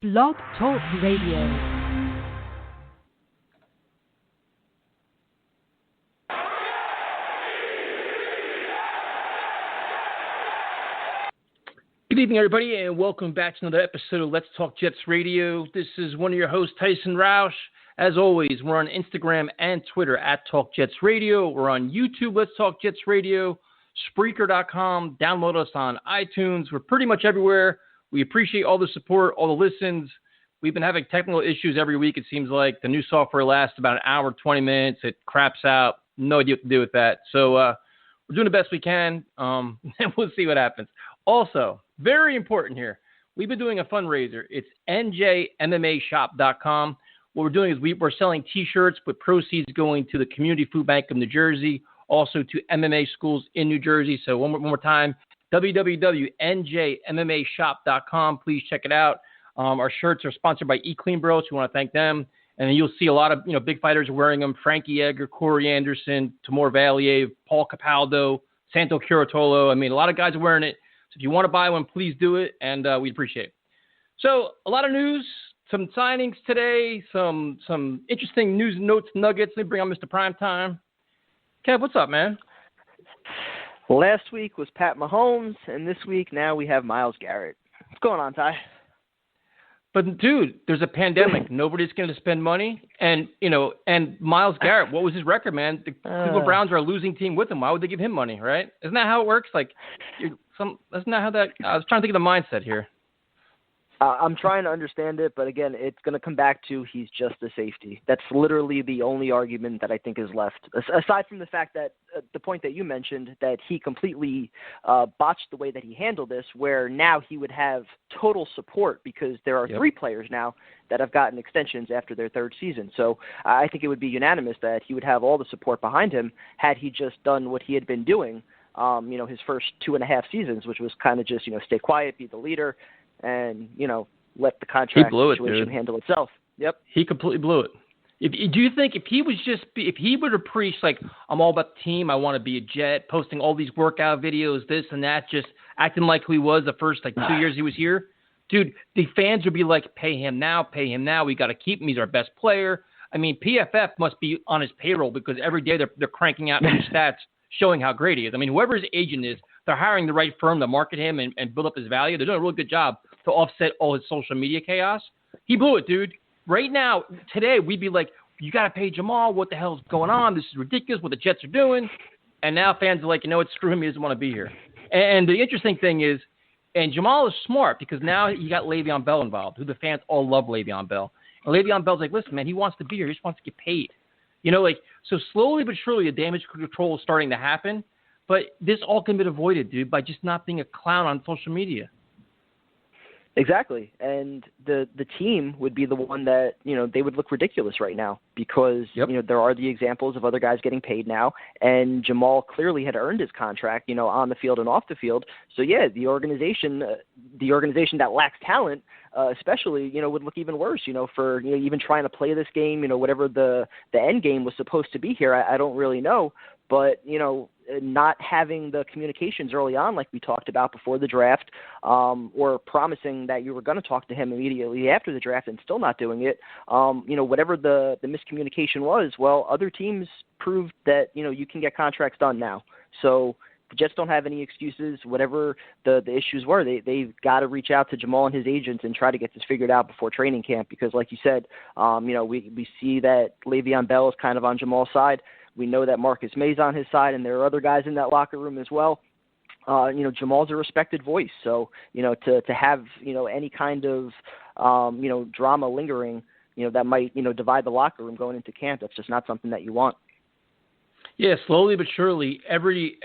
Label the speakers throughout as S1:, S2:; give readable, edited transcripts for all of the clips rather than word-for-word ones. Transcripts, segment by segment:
S1: Blog Talk Radio.
S2: Good evening, everybody, and welcome back to another episode of Let's Talk Jets Radio. This is one of your hosts, Tyson Roush. As always, we're on Instagram and Twitter at Talk Jets Radio. We're on YouTube, Let's Talk Jets Radio, Spreaker.com. Download us on iTunes. We're pretty much everywhere. We appreciate all the support, all the listens. We've been having technical issues every week, it seems like. The new software lasts about an hour, 20 minutes. It craps out. No idea what to do with that. So we're doing the best we can, and we'll see what happens. Also, very important here, we've been doing a fundraiser. It's njmmashop.com. What we're doing is we're selling T-shirts with proceeds going to the Community Food Bank of New Jersey, also to MMA schools in New Jersey. So one more time, www.njmmashop.com. Please check it out. Our shirts are sponsored by eClean Bros. We want to thank them. And then you'll see a lot of big fighters wearing them. Frankie Edgar, Corey Anderson, Timur Valiev, Paul Capaldo, Santo Curatolo. I mean, a lot of guys are wearing it. So if you want to buy one, please do it, and we'd appreciate it. So a lot of news, some signings today, some interesting news notes, nuggets. Let me bring on Mr. Primetime. Kev, what's up, man?
S3: Last week was Pat Mahomes, and this week now we have Myles Garrett. What's going on, Ty?
S2: But, dude, there's a pandemic. Nobody's going to spend money. And Myles Garrett, what was his record, man? The Cleveland Browns are a losing team with him. Why would they give him money, right? Isn't that how it works? That's not how that – I was trying to think of the mindset here.
S3: I'm trying to understand it, but, again, it's going to come back to he's just a safety. That's literally the only argument that I think is left, aside from the fact that the point that you mentioned, that he completely botched the way that he handled this, where now he would have total support because there are three players now that have gotten extensions after their third season. So I think it would be unanimous that he would have all the support behind him had he just done what he had been doing, his first 2.5 seasons, which was kind of just, stay quiet, be the leader, and, let the contract situation handle itself. Yep.
S2: He completely blew it. Do you think if he would have preached, like, I'm all about the team, I want to be a Jet, posting all these workout videos, this and that, just acting like who he was the first, 2 years he was here, dude, the fans would be like, pay him now, we got to keep him, he's our best player. I mean, PFF must be on his payroll because every day they're cranking out new stats showing how great he is. I mean, whoever his agent is, they're hiring the right firm to market him and build up his value. They're doing a really good job to offset all his social media chaos. He blew it, dude. Right now, today, we'd be like, you got to pay Jamal. What the hell's going on? This is ridiculous what the Jets are doing. And now fans are like, screw him. He doesn't want to be here. And the interesting thing is, and Jamal is smart because now you got Le'Veon Bell involved, who the fans all love Le'Veon Bell. And Le'Veon Bell's like, listen, man, he wants to be here. He just wants to get paid. So slowly but surely, the damage control is starting to happen. But this all can be avoided, dude, by just not being a clown on social media.
S3: Exactly. And the team would be the one that, they would look ridiculous right now because, there are the examples of other guys getting paid now. And Jamal clearly had earned his contract, on the field and off the field. So, yeah, the organization that lacks talent, especially, would look even worse, for even trying to play this game, whatever the end game was supposed to be here. I don't really know. But, not having the communications early on, like we talked about before the draft, or promising that you were going to talk to him immediately after the draft and still not doing it, whatever the miscommunication was, well, other teams proved that, you can get contracts done now. So the Jets don't have any excuses. Whatever the issues were, they've got to reach out to Jamal and his agents and try to get this figured out before training camp because, like you said, we see that Le'Veon Bell is kind of on Jamal's side. We know that Marcus May's on his side, and there are other guys in that locker room as well. Jamal's a respected voice. So, to have, any kind of, drama lingering, that might, divide the locker room going into camp, that's just not something that you want.
S2: Yeah, slowly but surely, every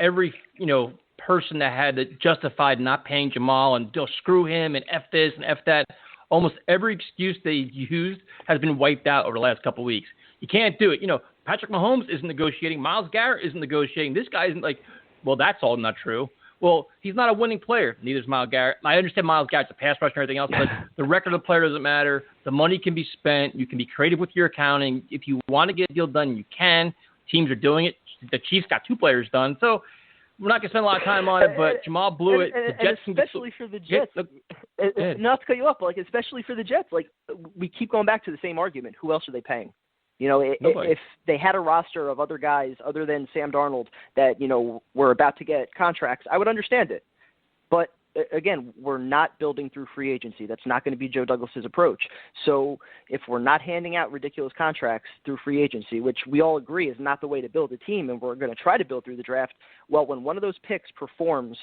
S2: person that had justified not paying Jamal and screw him and F this and F that, almost every excuse they used has been wiped out over the last couple of weeks. You can't do it. Patrick Mahomes isn't negotiating. Myles Garrett isn't negotiating. This guy isn't that's all not true. Well, he's not a winning player. Neither is Myles Garrett. I understand Myles Garrett's a pass rusher and everything else, but the record of the player doesn't matter. The money can be spent. You can be creative with your accounting. If you want to get a deal done, you can. Teams are doing it. The Chiefs got 2 players done. So we're not going to spend a lot of time on it, but Jamal blew it. The Jets
S3: especially for the Jets. Not to cut you off, but especially for the Jets, we keep going back to the same argument. Who else are they paying? If they had a roster of other guys other than Sam Darnold that, were about to get contracts, I would understand it. But again, we're not building through free agency. That's not going to be Joe Douglas's approach. So if we're not handing out ridiculous contracts through free agency, which we all agree is not the way to build a team, and we're going to try to build through the draft, well, when one of those picks performs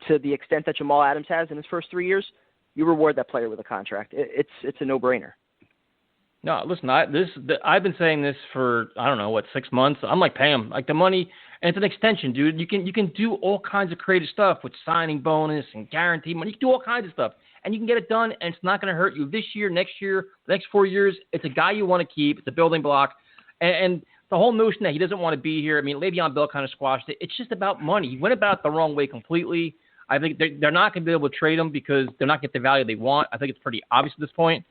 S3: to the extent that Jamal Adams has in his first 3 years, you reward that player with a contract. It's a no-brainer.
S2: No, listen, I've been saying this for, 6 months. I'm paying him. The money, and it's an extension, dude. You can do all kinds of creative stuff with signing bonus and guarantee money. You can do all kinds of stuff, and you can get it done, and it's not going to hurt you this year, next year, the next 4 years. It's a guy you want to keep. It's a building block. And the whole notion that he doesn't want to be here, Le'Veon Bell kind of squashed it. It's just about money. He went about it the wrong way completely. I think they're not going to be able to trade him because they're not getting the value they want. I think it's pretty obvious at this point.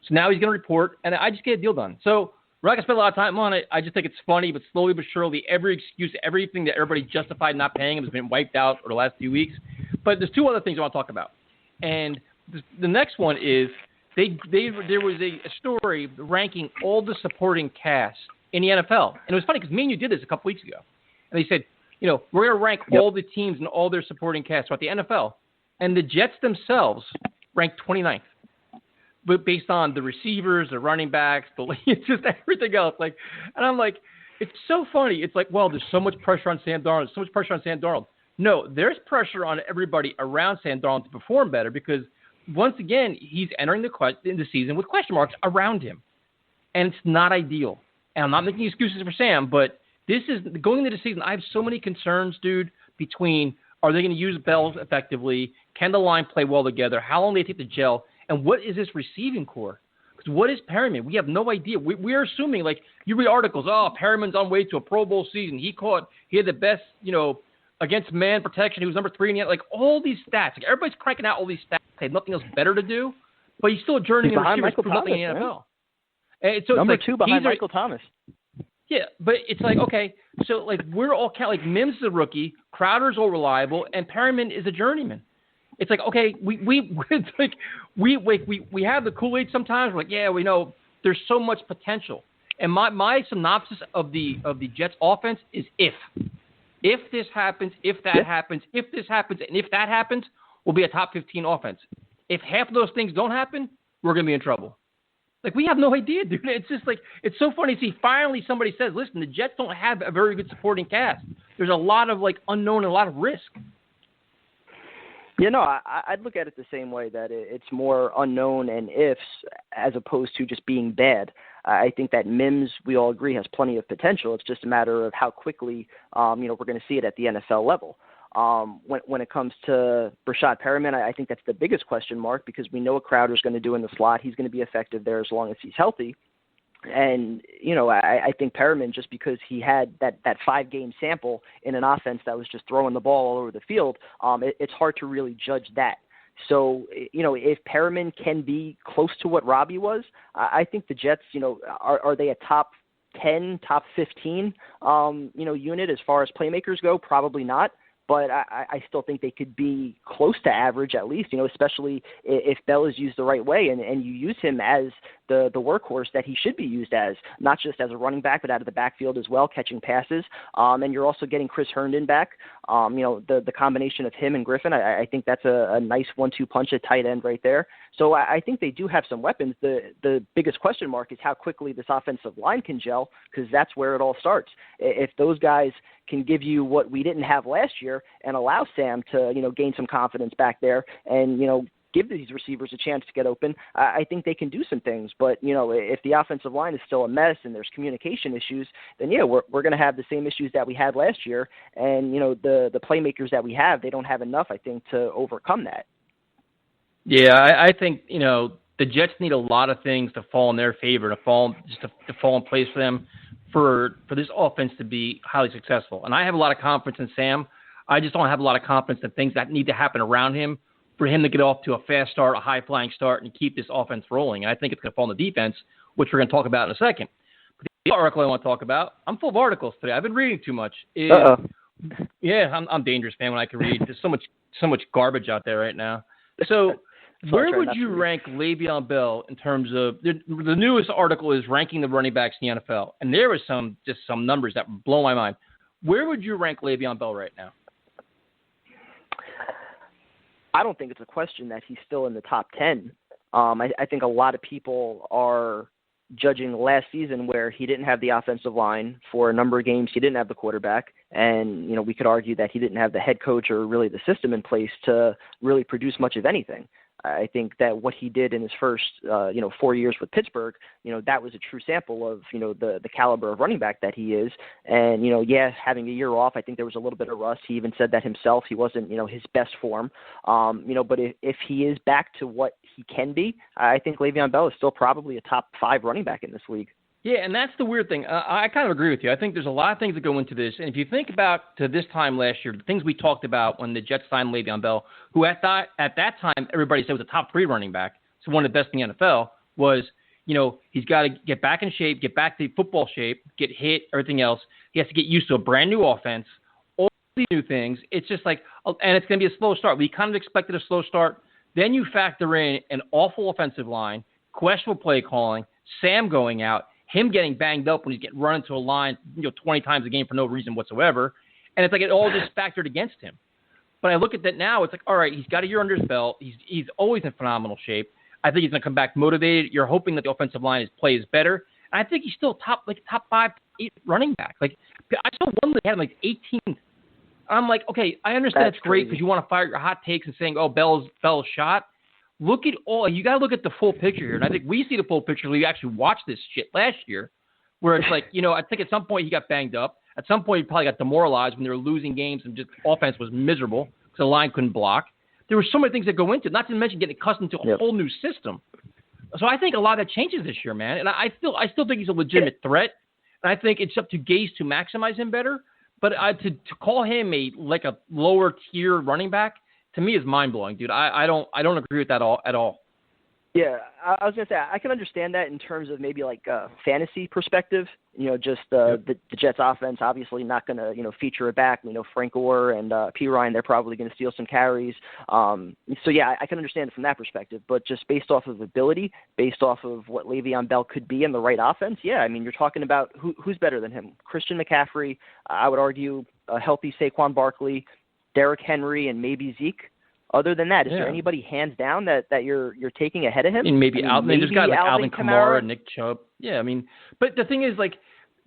S2: So now he's going to report, and I just get a deal done. So we're not going to spend a lot of time on it. I just think it's funny, but slowly but surely, every excuse, everything that everybody justified not paying him has been wiped out over the last few weeks. But there's two other things I want to talk about. And the next one is there was a story ranking all the supporting cast in the NFL. And it was funny because me and you did this a couple weeks ago. And they said, we're going to rank all the teams and all their supporting cast throughout the NFL. And the Jets themselves ranked 29th. But based on the receivers, the running backs, it's just everything else. And I'm it's so funny. It's there's so much pressure on Sam Darnold. No, there's pressure on everybody around Sam Darnold to perform better because, once again, he's entering the season with question marks around him. And it's not ideal. And I'm not making excuses for Sam, but this is going into the season. I have so many concerns, dude, between are they going to use Bell effectively? Can the line play well together? How long do they take to gel? And what is this receiving core? Because what is Paraman? We have no idea. We are assuming, you read articles, Paraman's on way to a Pro Bowl season. He had the best, against man protection. He was number 3 in the all these stats. Everybody's cranking out all these stats. They had nothing else better to do. But he's still a journeyman receiver for nothing in the NFL. And so
S3: number 2 behind Michael Thomas.
S2: Yeah, but it's okay. So we're all Mims is a rookie, Crowder's all reliable, and Paraman is a journeyman. It's okay, we have the Kool-Aid sometimes. We're we know there's so much potential. And my synopsis of the Jets offense is if this happens, if that happens, if this happens, and if that happens, we'll be a top 15 offense. If half of those things don't happen, we're going to be in trouble. We have no idea, dude. It's just it's so funny to see finally somebody says, listen, the Jets don't have a very good supporting cast. There's a lot of unknown and a lot of risk.
S3: I'd look at it the same way, that it's more unknown and ifs as opposed to just being bad. I think that Mims, we all agree, has plenty of potential. It's just a matter of how quickly, we're going to see it at the NFL level. When it comes to Rashad Paraman, I think that's the biggest question mark because we know what Crowder's going to do in the slot. He's going to be effective there as long as he's healthy. And, I think Paraman, just because he had that 5-game sample in an offense that was just throwing the ball all over the field, it's hard to really judge that. So, if Paraman can be close to what Robbie was, I think the Jets, are they a top 10, top 15, unit as far as playmakers go? Probably not. But I still think they could be close to average at least, especially if Bell is used the right way and you use him as the workhorse that he should be used as, not just as a running back, but out of the backfield as well, catching passes. And you're also getting Chris Herndon back. The combination of him and Griffin, I think that's a nice 1-2 punch at tight end right there. So I think they do have some weapons. The biggest question mark is how quickly this offensive line can gel, because that's where it all starts. If those guys can give you what we didn't have last year and allow Sam to, gain some confidence back there and, give these receivers a chance to get open, I think they can do some things. But, if the offensive line is still a mess and there's communication issues, then, we're going to have the same issues that we had last year. And, the playmakers that we have, they don't have enough, I think, to overcome that.
S2: Yeah, I think, the Jets need a lot of things to fall in their favor, to fall in place for them for this offense to be highly successful. And I have a lot of confidence in Sam. I just don't have a lot of confidence in things that need to happen around him for him to get off to a fast start, a high-flying start, and keep this offense rolling. And I think it's going to fall on the defense, which we're going to talk about in a second. But the article I want to talk about, I'm full of articles today. I've been reading too much. Yeah, I'm dangerous, man. When I can read, there's so much garbage out there right now. So, where would you rank Le'Veon Bell in terms of the newest article is ranking the running backs in the NFL, and there was some numbers that blow my mind. Where would you rank Le'Veon Bell right now?
S3: I don't think it's a question that he's still in the top 10. I think a lot of people are judging last season where he didn't have the offensive line for a number of games. He didn't have the quarterback. And, we could argue that he didn't have the head coach or really the system in place to really produce much of anything. I think that what he did in his first, 4 years with Pittsburgh, that was a true sample of, the caliber of running back that he is. And, having a year off, I think there was a little bit of rust. He even said that himself. He wasn't, his best form. But if he is back to what he can be, I think Le'Veon Bell is still probably a top 5 running back in this league.
S2: Yeah, and that's the weird thing. I kind of agree with you. I think there's a lot of things that go into this. And if you think about to this time last year, the things we talked about when the Jets signed Le'Veon Bell, who at that time everybody said was a top 3 running back, so one of the best in the NFL, was, he's got to get back in shape, get back to football shape, get hit, everything else. He has to get used to a brand new offense, all these new things. It's just like, and it's going to be a slow start. We kind of expected a slow start. Then you factor in an awful offensive line, questionable play calling, Sam going out, him getting banged up when he's getting run into a line, 20 times a game for no reason whatsoever. And it's like it all just factored against him. But I look at that now, it's like, all right, he's got a year under his belt. He's always in phenomenal shape. I think he's going to come back motivated. You're hoping that the offensive line play is better. And I think he's still top 5, 8 running back. Like, I saw one that had him 18th. I'm like, okay, I understand that's great because you want to fire your hot takes and saying, oh, Bell's shot. Look at you got to look at the full picture here. And I think we see the full picture. We actually watched this shit last year where it's like, I think at some point he got banged up. At some point he probably got demoralized when they were losing games and just offense was miserable because the line couldn't block. There were so many things that go into it, not to mention getting accustomed to a whole new system. So I think a lot of that changes this year, man. And I still think he's a legitimate threat. And I think it's up to Gase to maximize him better. But to call him a lower tier running back, to me is mind blowing, dude. I don't agree with that at all.
S3: Yeah, I was gonna say I can understand that in terms of maybe fantasy perspective. The Jets offense obviously not gonna feature a back. Frank Gore and P. Ryan, they're probably gonna steal some carries. So yeah, I can understand it from that perspective. But just based off of ability, based off of what Le'Veon Bell could be in the right offense, yeah, I mean you're talking about who's better than him? Christian McCaffrey, I would argue a healthy Saquon Barkley, Derrick Henry, and maybe Zeke. Other than that, is there anybody hands down that you're taking ahead of him?
S2: And maybe there's guys like Alvin Kamara, Nick Chubb. Yeah, I mean, but the thing is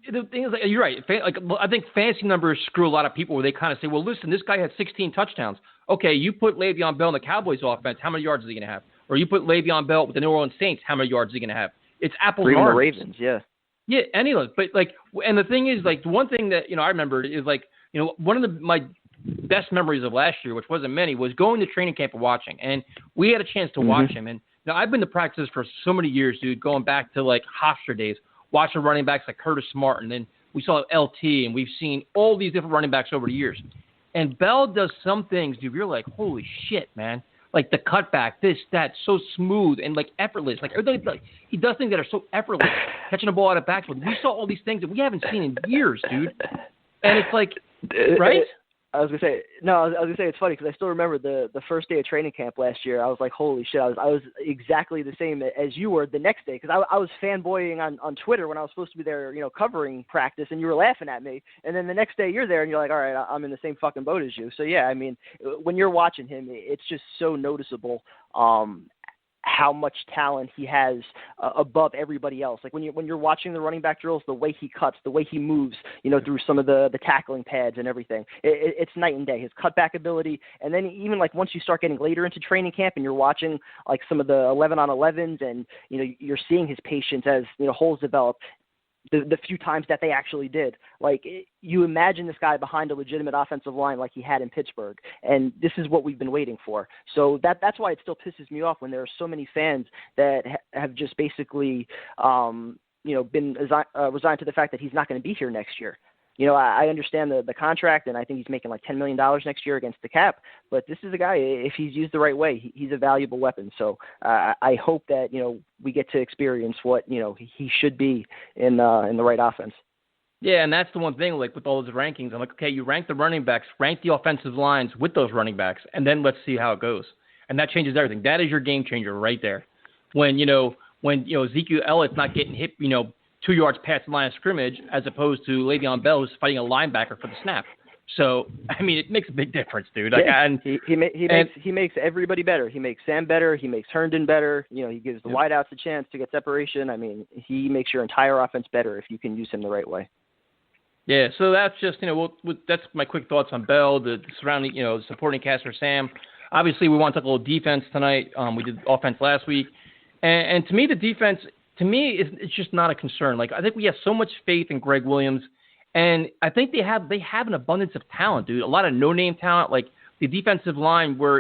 S2: you're right. I think fantasy numbers screw a lot of people where they kind of say, well, listen, this guy had 16 touchdowns. Okay, you put Le'Veon Bell in the Cowboys offense, how many yards is he going to have? Or you put Le'Veon Bell with the New Orleans Saints, how many yards is he going to have? It's apples and oranges.
S3: The Ravens, yeah.
S2: Yeah, any of those. But and the thing is, the one thing that I remember is one of my best memories of last year, which wasn't many, was going to training camp and watching. And we had a chance to watch him. And now I've been to practices for so many years, dude, going back to Hofstra days, watching running backs like Curtis Smart. And then we saw LT, and we've seen all these different running backs over the years. And Bell does some things, dude, you're like, holy shit, man. Like the cutback, this, that, so smooth and effortless. He does things that are so effortless, catching the ball out of backfield. We saw all these things that we haven't seen in years, dude. And it's right?
S3: I was gonna say it's funny because I still remember the first day of training camp last year. I was like, holy shit! I was exactly the same as you were the next day because I was fanboying on Twitter when I was supposed to be there, covering practice, and you were laughing at me. And then the next day you're there and you're like, all right, I'm in the same fucking boat as you. So yeah, I mean, when you're watching him, it's just so noticeable. How much talent he has above everybody else. When you're watching the running back drills, the way he cuts, the way he moves, through some of the tackling pads and everything, it's night and day. His cutback ability, and then even once you start getting later into training camp and you're watching some of the 11-on-11s, and you're seeing his patience as holes develop. The few times that they actually did. You imagine this guy behind a legitimate offensive line like he had in Pittsburgh, and this is what we've been waiting for. So that's why it still pisses me off when there are so many fans that have just basically, been resigned to the fact that he's not going to be here next year. I understand the contract, and I think he's making $10 million next year against the cap. But this is a guy, if he's used the right way, he's a valuable weapon. So I hope that we get to experience what he should be in the right offense.
S2: Yeah, and that's the one thing, like, with all those rankings. I'm like, okay, you rank the running backs, rank the offensive lines with those running backs, and then let's see how it goes. And that changes everything. That is your game changer right there. When Ezekiel Elliott's not getting hit, 2 yards past the line of scrimmage, as opposed to Le'Veon Bell who's fighting a linebacker for the snap. So, I mean, it makes a big difference, dude.
S3: He makes everybody better. He makes Sam better. He makes Herndon better. He gives the wideouts a chance to get separation. I mean, he makes your entire offense better if you can use him the right way.
S2: Yeah, so that's just, that's my quick thoughts on Bell, the surrounding, supporting cast for Sam. Obviously, we want to talk a little defense tonight. We did offense last week. And to me, the defense, it's just not a concern. Like, I think we have so much faith in Greg Williams, and I think they have an abundance of talent, dude. A lot of no-name talent, like the defensive line where,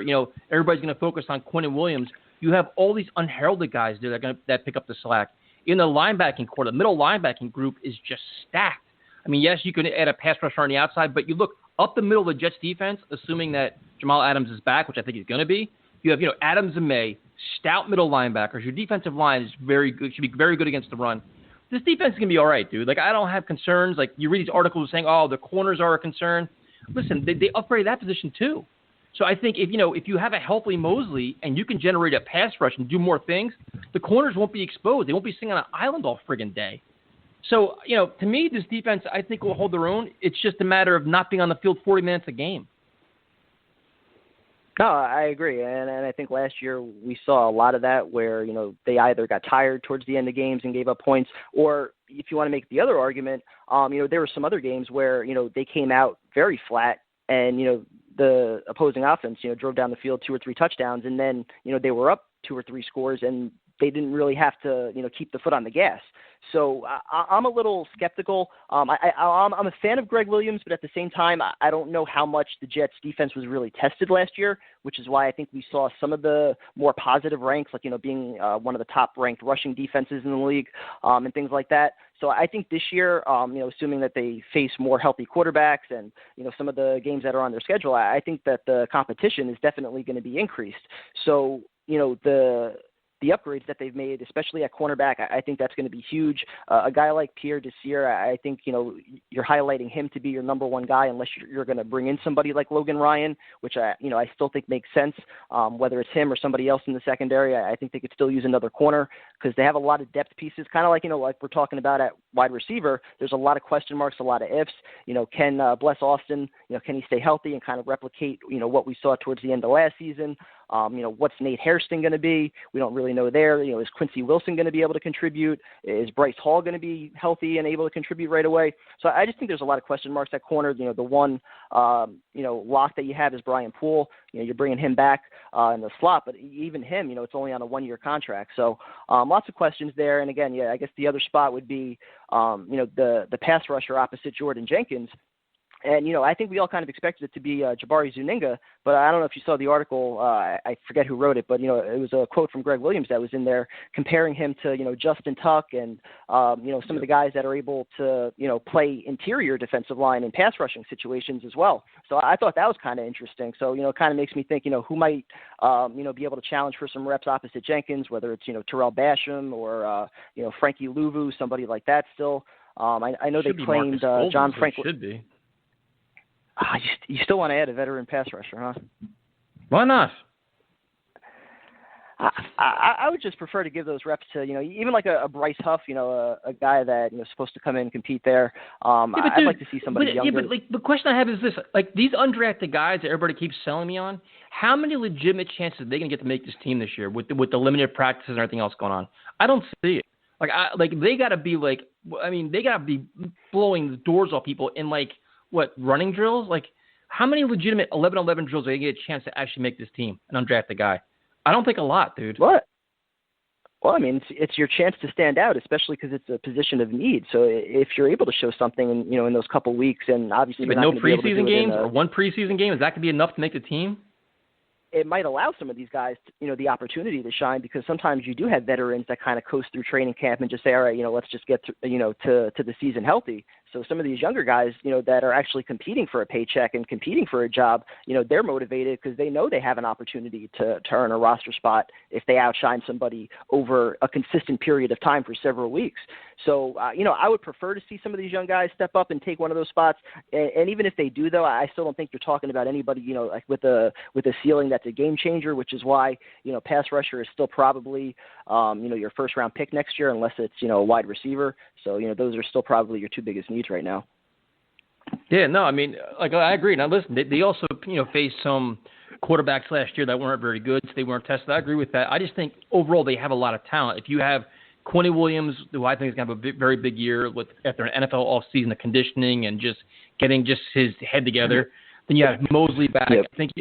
S2: everybody's going to focus on Quinn and Williams. You have all these unheralded guys, dude, that pick up the slack. In the linebacking core, the middle linebacking group is just stacked. I mean, yes, you can add a pass rusher on the outside, but you look up the middle of the Jets defense, assuming that Jamal Adams is back, which I think he's going to be. You have, Adams and May, stout middle linebackers. Your defensive line is very good, should be very good against the run. This defense is going to be all right, dude. Like, I don't have concerns. Like, you read these articles saying, oh, the corners are a concern. Listen, they upgraded that position too. So I think if you have a healthy Mosley and you can generate a pass rush and do more things, the corners won't be exposed. They won't be sitting on an island all friggin' day. So, to me, this defense, I think, will hold their own. It's just a matter of not being on the field 40 minutes a game.
S3: No, I agree. And I think last year we saw a lot of that where, they either got tired towards the end of games and gave up points, or if you want to make the other argument, there were some other games where, they came out very flat and, the opposing offense, drove down the field 2 or 3 touchdowns, and then, they were up 2 or 3 scores and they didn't really have to, keep the foot on the gas. So I'm a little skeptical. I'm a fan of Greg Williams, but at the same time, I don't know how much the Jets defense was really tested last year, which is why I think we saw some of the more positive ranks, like, being one of the top ranked rushing defenses in the league and things like that. So I think this year, assuming that they face more healthy quarterbacks and, some of the games that are on their schedule, I think that the competition is definitely going to be increased. So, the upgrades that they've made, especially at cornerback, I think that's going to be huge. A guy like Pierre Desir, I think, you're highlighting him to be your number one guy unless you're going to bring in somebody like Logan Ryan, which I still think makes sense. Whether it's him or somebody else in the secondary, I think they could still use another corner because they have a lot of depth pieces, kind of like, like we're talking about at wide receiver. There's a lot of question marks, a lot of ifs. Can Bless Austin, can he stay healthy and kind of replicate, what we saw towards the end of last season? What's Nate Hairston going to be? We don't really know there. Is Quincy Wilson going to be able to contribute? Is Bryce Hall going to be healthy and able to contribute right away? So I just think there's a lot of question marks at corner. The one, lock that you have is Brian Poole. You're bringing him back in the slot, but even him, it's only on a 1-year contract. So lots of questions there. And again, I guess the other spot would be, the pass rusher opposite Jordan Jenkins. And, I think we all kind of expected it to be Jabari Zuniga, but I don't know if you saw the article. I forget who wrote it, but, it was a quote from Greg Williams that was in there comparing him to, Justin Tuck and, some of the guys that are able to, play interior defensive line in pass rushing situations as well. So I thought that was kind of interesting. So, it kind of makes me think, who might, be able to challenge for some reps opposite Jenkins, whether it's, Terrell Basham or, Frankie Louvu, somebody like that still. I know they claimed John Franklin.
S2: Should be.
S3: You still want to add a veteran pass rusher, huh?
S2: Why not?
S3: I would just prefer to give those reps to, even like a Bryce Huff, a guy that, supposed to come in and compete there. I'd like to see somebody younger.
S2: Yeah, but the question I have is this. Like, these undrafted guys that everybody keeps selling me on, how many legitimate chances are they going to get to make this team this year with the limited practices and everything else going on? I don't see it. They got to be they got to be blowing the doors off people in running drills? Like, how many legitimate 11-11 drills are they going to get a chance to actually make this team, an undrafted guy? I don't think a lot, dude.
S3: What? Well, it's your chance to stand out, especially because it's a position of need. So if you're able to show something in those couple weeks, and obviously
S2: but no preseason games or one preseason game, is that going to be enough to make the team?
S3: It might allow some of these guys, the opportunity to shine, because sometimes you do have veterans that kind of coast through training camp and just say, all right, let's just get to the season healthy. So some of these younger guys, that are actually competing for a paycheck and competing for a job, they're motivated because they know they have an opportunity to earn a roster spot if they outshine somebody over a consistent period of time for several weeks. So, I would prefer to see some of these young guys step up and take one of those spots. And even if they do, though, I still don't think you're talking about anybody, like with a ceiling that's a game changer, which is why, pass rusher is still probably, your first round pick next year, unless it's, a wide receiver. So, those are still probably your two biggest needs right now.
S2: Yeah, no, I mean, I agree. Now, listen, they also, faced some quarterbacks last year that weren't very good, so they weren't tested. I agree with that. I just think overall they have a lot of talent. If you have Quinny Williams, who I think is going to have a very big year after an NFL offseason of conditioning and just getting his head together, then you have Mosley back.
S3: Yep.
S2: I think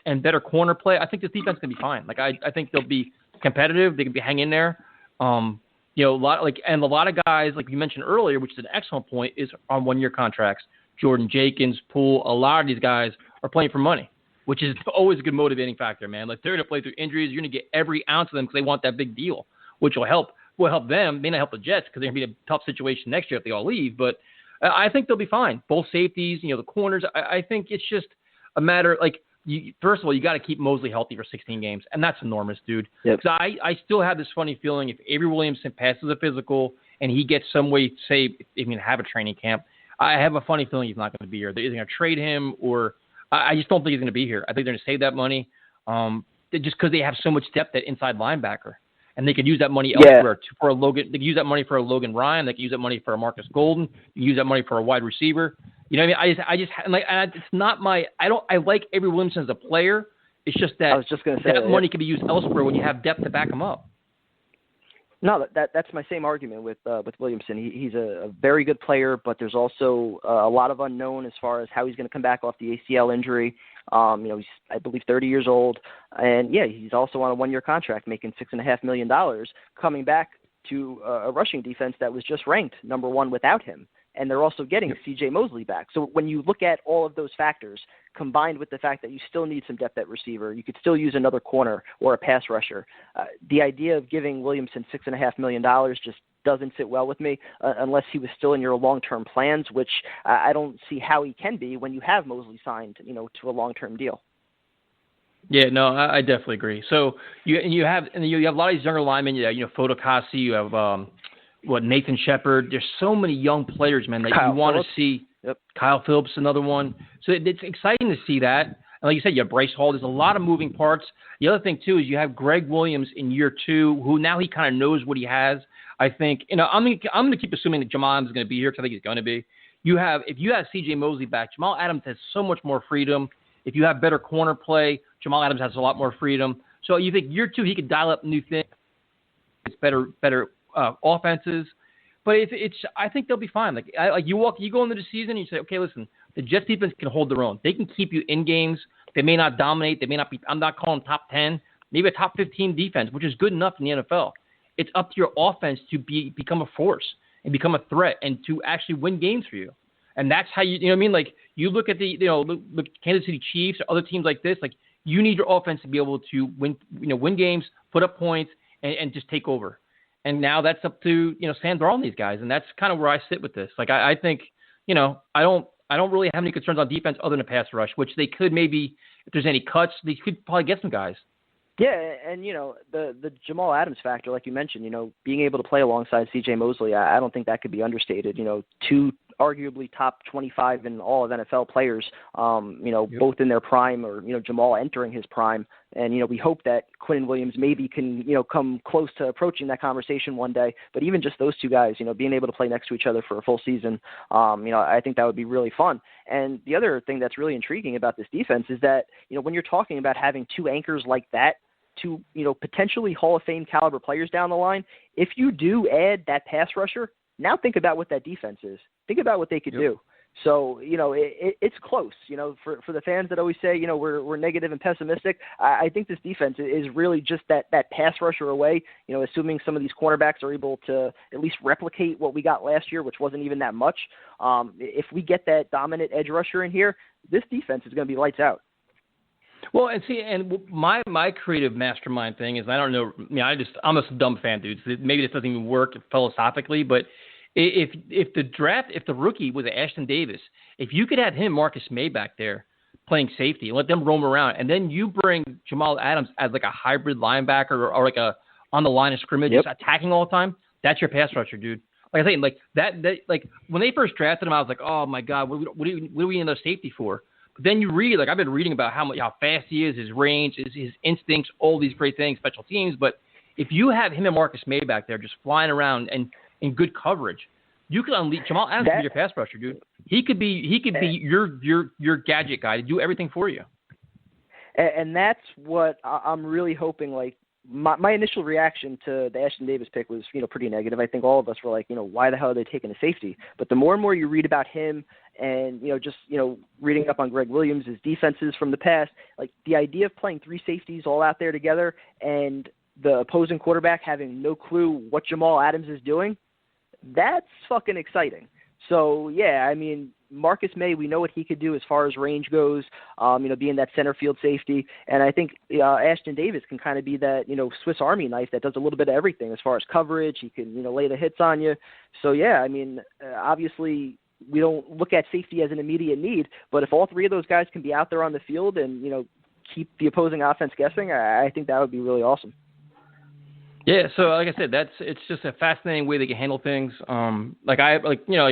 S2: and better corner play. I think this defense is going to be fine. I think they'll be competitive. They can be hanging in there. A lot of guys, like you mentioned earlier, which is an excellent point, is on 1-year contracts. Jordan Jenkins, Poole, a lot of these guys are playing for money, which is always a good motivating factor, man. Like, they're going to play through injuries. You're going to get every ounce of them because they want that big deal, which will help them. May not help the Jets because they're going to be in a tough situation next year if they all leave. But I think they'll be fine. Both safeties, the corners. I think it's just a matter first of all, you got to keep Mosley healthy for 16 games, and that's enormous, dude. Because I still have this funny feeling if Avery Williamson passes a physical and he gets some way, say, have a training camp, I have a funny feeling he's not going to be here. They're either going to trade him or I just don't think he's going to be here. I think they're going to save that money just because they have so much depth at inside linebacker. And they could use that money elsewhere for a Logan. They could use that money for a Logan Ryan. They could use that money for a Marquis Golden. You use that money for a wide receiver. You know what I mean? It's not my. I like Avery Williamson as a player. It's just that
S3: I was just going to say
S2: that money can be used elsewhere when you have depth to back him up.
S3: No, that's my same argument with Williamson. He's a very good player, but there's also a lot of unknown as far as how he's going to come back off the ACL injury. He's, I believe, 30 years old, and he's also on a 1-year contract, making $6.5 million, coming back to a rushing defense that was just ranked number 1 without him. And they're also getting C.J. Mosley back. So when you look at all of those factors, combined with the fact that you still need some depth at receiver, you could still use another corner or a pass rusher. The idea of giving Williamson $6.5 million just doesn't sit well with me unless he was still in your long-term plans, which I don't see how he can be when you have Mosley signed, to a long-term deal.
S2: Yeah, no, I definitely agree. So you have a lot of these younger linemen. Fotokasi, you have Nathan Shepard. There's so many young players, man, that you want to see. Yep. Kyle Phillips, another one. So it's exciting to see that. And like you said, you have Bryce Hall. There's a lot of moving parts. The other thing, too, is you have Greg Williams in year 2, who now he kind of knows what he has. I think, I'm going to keep assuming that Jamal Adams is going to be here because I think he's going to be. If you have C.J. Mosley back, Jamal Adams has so much more freedom. If you have better corner play, Jamal Adams has a lot more freedom. So you think year 2 he could dial up new things. It's better offenses. But I think they'll be fine. You go into the season and you say, okay, listen, the Jets defense can hold their own. They can keep you in games. They may not dominate. They may not be. I'm not calling top 10, maybe a top 15 defense, which is good enough in the NFL. It's up to your offense to become a force and become a threat and to actually win games for you. And that's how you know what I mean? Like, you look at the Kansas City Chiefs or other teams like this, like, you need your offense to be able to win games, put up points, and just take over. And now that's up to, Sam Darnold and these guys. And that's kind of where I sit with this. Like, I think, I don't really have any concerns on defense other than a pass rush, which they could maybe, if there's any cuts, they could probably get some guys.
S3: Yeah, and, the Jamal Adams factor, like you mentioned, being able to play alongside C.J. Mosley, I don't think that could be understated. 2 arguably top 25 in all of NFL players, both in their prime or, Jamal entering his prime. And, we hope that Quinn Williams maybe can, come close to approaching that conversation one day. But even just those 2 guys, being able to play next to each other for a full season, I think that would be really fun. And the other thing that's really intriguing about this defense is that, when you're talking about having 2 anchors like that, 2, potentially Hall of Fame caliber players down the line, if you do add that pass rusher, now think about what that defense is. Think about what they could do. So, it's close, for the fans that always say, we're negative and pessimistic. I think this defense is really just that pass rusher away, assuming some of these cornerbacks are able to at least replicate what we got last year, which wasn't even that much. If we get that dominant edge rusher in here, this defense is going to be lights out.
S2: Well, and my creative mastermind thing is, I don't know, I'm a dumb fan, dude. So maybe this doesn't even work philosophically, but if the rookie was Ashton Davis, if you could have him, Marcus May back there playing safety and let them roam around, and then you bring Jamal Adams as like a hybrid linebacker or like a on the line of scrimmage, just attacking all the time, that's your pass rusher, dude. Like I think, like that, like when they first drafted him, I was like, oh my god, what are we in the safety for? But then you read, like I've been reading about how fast he is, his range, his instincts, all these great things, special teams. But if you have him and Marcus May back there just flying around and in good coverage, you can unleash Jamal Adams to be your pass rusher, dude. He could be your gadget guy to do everything for you.
S3: And that's what I'm really hoping. Like my initial reaction to the Ashton Davis pick was, pretty negative. I think all of us were like, why the hell are they taking a safety? But the more and more you read about him and, reading up on Greg Williams, his defenses from the past, like the idea of playing three safeties all out there together and the opposing quarterback having no clue what Jamal Adams is doing, that's fucking exciting. So, yeah, I mean, Marcus May, we know what he could do as far as range goes, being that center field safety. And I think Ashton Davis can kind of be that, Swiss Army knife that does a little bit of everything as far as coverage. He can, lay the hits on you. So, yeah, I mean, obviously we don't look at safety as an immediate need, but if all three of those guys can be out there on the field and, keep the opposing offense guessing, I think that would be really awesome.
S2: Yeah, so like I said, it's just a fascinating way they can handle things. Like I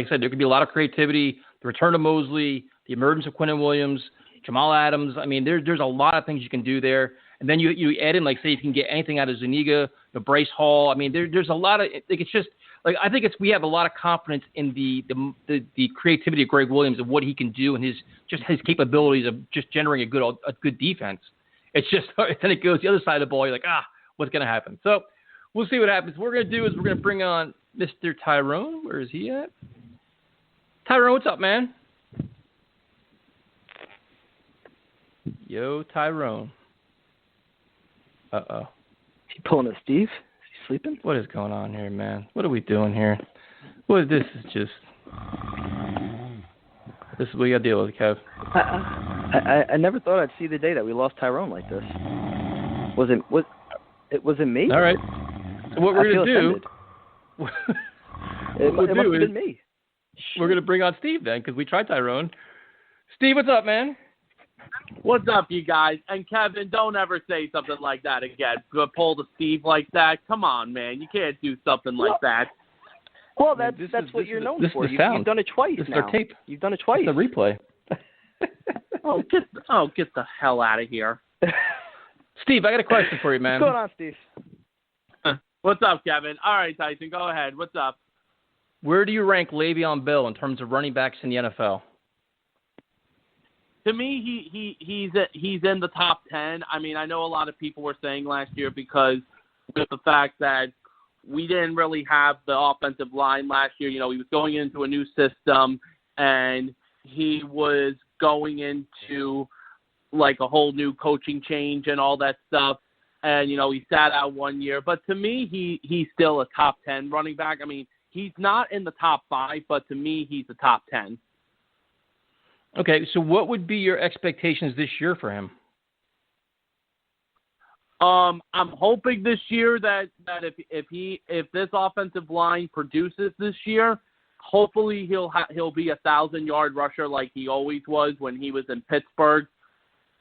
S2: said, there could be a lot of creativity. The return of Mosley, the emergence of Quinnen Williams, Jamal Adams. I mean, there's a lot of things you can do there. And then you add in, like, say, if you can get anything out of Zuniga, Bryce Hall. I mean, there's a lot of, like, it's just like I think we have a lot of confidence in the creativity of Greg Williams and what he can do and his capabilities of just generating a good defense. It's just then it goes the other side of the ball. You're like, what's going to happen? So we'll see what happens. What we're going to do is we're going to bring on Mr. Tyrone. Where is he at? Tyrone, what's up, man? Yo, Tyrone. Uh-oh.
S3: Is he pulling a Steve? Is he sleeping?
S2: What is going on here, man? What are we doing here? This is just... This is what you got to deal with, Kev.
S3: I never thought I'd see the day that we lost Tyrone like this. Was it me?
S2: All right. So what we're going to do...
S3: it must have been me.
S2: We're going to bring on Steve then, because we tried Tyrone. Steve, what's up, man?
S4: What's up, you guys? And Kevin, don't ever say something like that again. Pull the Steve like that. Come on, man. You can't do something like that.
S3: Well, that's what you're known for. You've done it twice now.
S2: This is our tape.
S3: You've done it twice.
S2: It's a replay.
S4: Get the hell out of here.
S2: Steve, I got a question for you, man.
S3: What's going on, Steve?
S4: What's up, Kevin? All right, Tyson, go ahead. What's up?
S2: Where do you rank Le'Veon Bell in terms of running backs in the NFL?
S4: To me, he's in the top 10. I mean, I know a lot of people were saying last year because with the fact that we didn't really have the offensive line last year. He was going into a new system, and he was going into like a whole new coaching change and all that stuff. And, he sat out 1 year. But to me, he's still a top 10 running back. I mean, he's not in the top 5, but to me, he's a top 10.
S2: Okay, so what would be your expectations this year for him?
S4: I'm hoping this year that if this offensive line produces this year, hopefully he'll be 1,000-yard rusher like he always was when he was in Pittsburgh.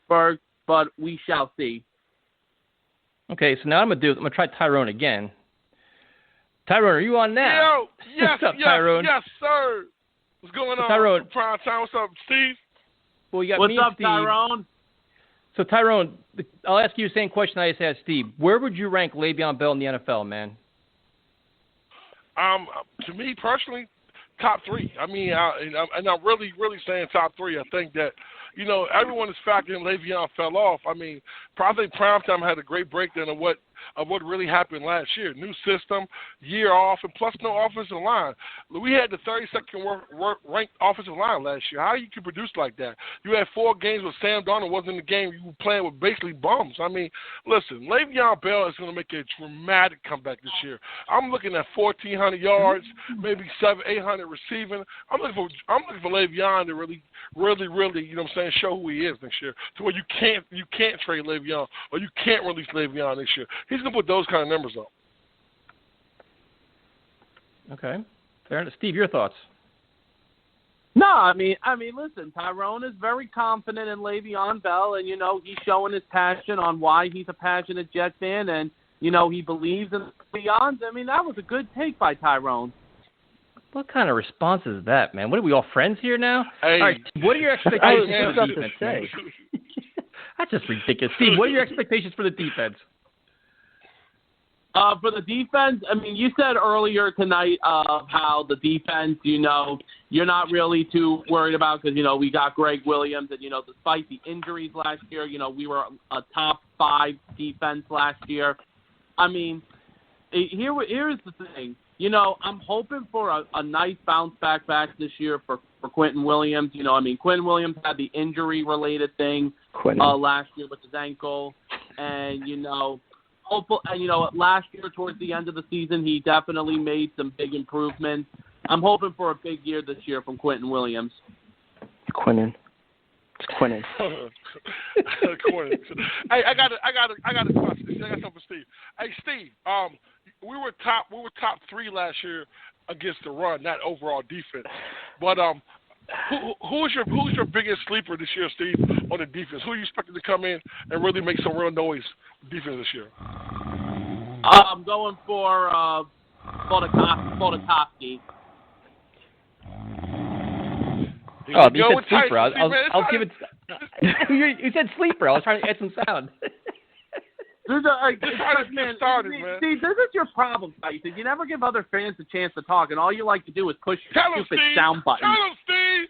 S4: But we shall see. Okay,
S2: so now I'm gonna try Tyrone again. Tyrone, are you on now?
S5: Yo, yes,
S2: what's up, Tyrone?
S5: Yes, sir. What's going on?
S2: Tyrone.
S5: Prime time. What's up, Steve?
S2: Well, you got
S4: What's
S2: me and
S4: up,
S2: Steve.
S4: Tyrone?
S2: So, Tyrone, I'll ask you the same question I just asked Steve. Where would you rank Le'Veon Bell in the NFL, man?
S5: To me personally, top 3. I mean, and I'm really, really saying top 3. I think that, everyone is factoring Le'Veon fell off. I mean, I think Primetime had a great breakdown of what really happened last year. New system, year off, and plus no offensive line. We had the 32nd ranked offensive line last year. How you can produce like that? You had 4 games where Sam Darnold wasn't in the game. You were playing with basically bums. I mean, listen, Le'Veon Bell is going to make a dramatic comeback this year. I'm looking at 1,400 yards, maybe 700-800 receiving. I'm looking for Le'Veon to really, show who he is next year, to where you can't trade Le'Veon or you can't release Le'Veon next year. He's going to put those kind of numbers up.
S2: Okay. Fair enough. Steve, your thoughts?
S4: No, I mean, listen, Tyrone is very confident in Le'Veon Bell, and, he's showing his passion on why he's a passionate Jet fan, and, he believes in Le'Veon. I mean, that was a good take by Tyrone.
S2: What kind of response is that, man? What are we all friends here now?
S5: Hey.
S2: All right, what are your expectations for the
S3: something
S2: defense?
S3: to say.
S2: Man? That's just ridiculous. Steve, what are your expectations for the defense?
S4: For the defense, I mean, you said earlier tonight how the defense, you're not really too worried about because, we got Greg Williams and, despite the injuries last year, we were a top 5 defense last year. I mean, here's the thing. I'm hoping for a nice bounce back this year for Quentin Williams. Quentin Williams had the injury-related thing last year with his ankle. And, last year towards the end of the season, he definitely made some big improvements. I'm hoping for a big year this year from Quentin Williams.
S3: Quentin.
S5: Quentin. Hey, I got a question. I got something for Steve. Hey, Steve, we were top 3 last year against the run, not overall defense. But who's your biggest sleeper this year, Steve, on the defense? Who are you expecting to come in and really make some real noise defense this year?
S4: I'm going for Bodakowski.
S2: Oh, you said sleeper. I'll give it. You said sleeper. I was trying to add some sound.
S4: See, this is your problem, Tyson. You never give other fans a chance to talk, and all you like to do is push stupid sound buttons.
S5: Tell him, Steve.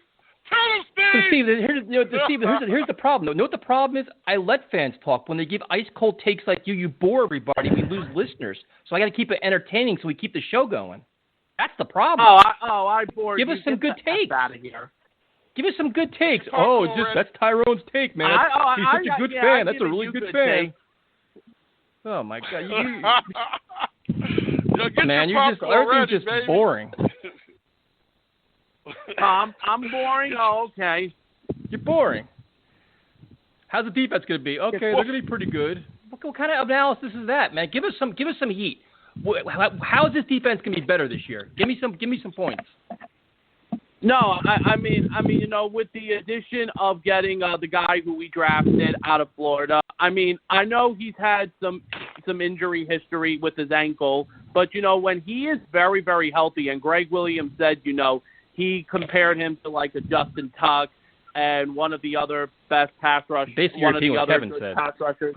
S2: So Steve, here's the problem. Know what the problem is? I let fans talk. When they give ice cold takes like you bore everybody. We lose listeners. So I got to keep it entertaining so we keep the show going. That's the problem.
S4: I bored you.
S2: Give us some good takes.
S4: Out of here.
S2: Give us some good takes. That's Tyrone's take, man. He's such a good fan. That's a really good fan.
S4: Take.
S2: Oh my God!
S5: Everything's
S2: just boring.
S4: I'm boring. Oh, okay.
S2: You're boring. How's the defense going to be? Okay, they're going to be pretty good. What kind of analysis is that, man? Give us some heat. How is this defense going to be better this year? Give me some points.
S4: No, I mean, with the addition of getting the guy who we drafted out of Florida, I mean, I know he's had some injury history with his ankle, but, when he is very, very healthy, and Greg Williams said, he compared him to like a Justin Tuck and one of the other best pass rushers.
S2: Basically,
S4: one of the
S2: what
S4: other
S2: Kevin said.
S4: Pass rushers.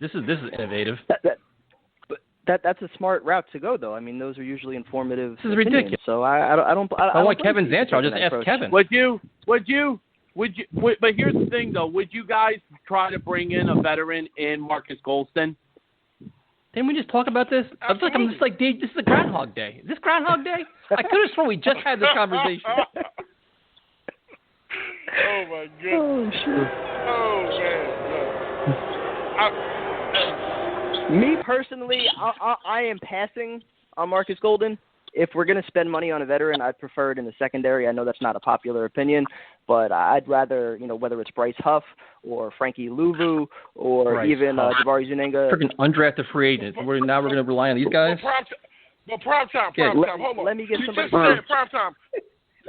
S2: This is innovative.
S3: That's a smart route to go, though. I mean, those are usually informative.
S2: This is ridiculous.
S3: So I don't
S2: want Kevin's answer. I'll just ask Kevin.
S4: Would you? But here's the thing, though. Would you guys try to bring in a veteran in Marquis Golden?
S2: Didn't we just talk about this? This is a Groundhog Day. Is this Groundhog Day? I could have sworn we just had this conversation.
S5: Oh my goodness. Oh man.
S3: Me personally, I am passing on Marquis Golden. If we're going to spend money on a veteran, I'd prefer it in the secondary. I know that's not a popular opinion, but I'd rather, whether it's Bryce Huff or Frankie Louvu or even Jabari Zuniga.
S2: Freaking undrafted free agent. We're going to rely on these guys?
S5: Prime time. Hold on.
S3: Let me get somebody.
S5: You just said prime time.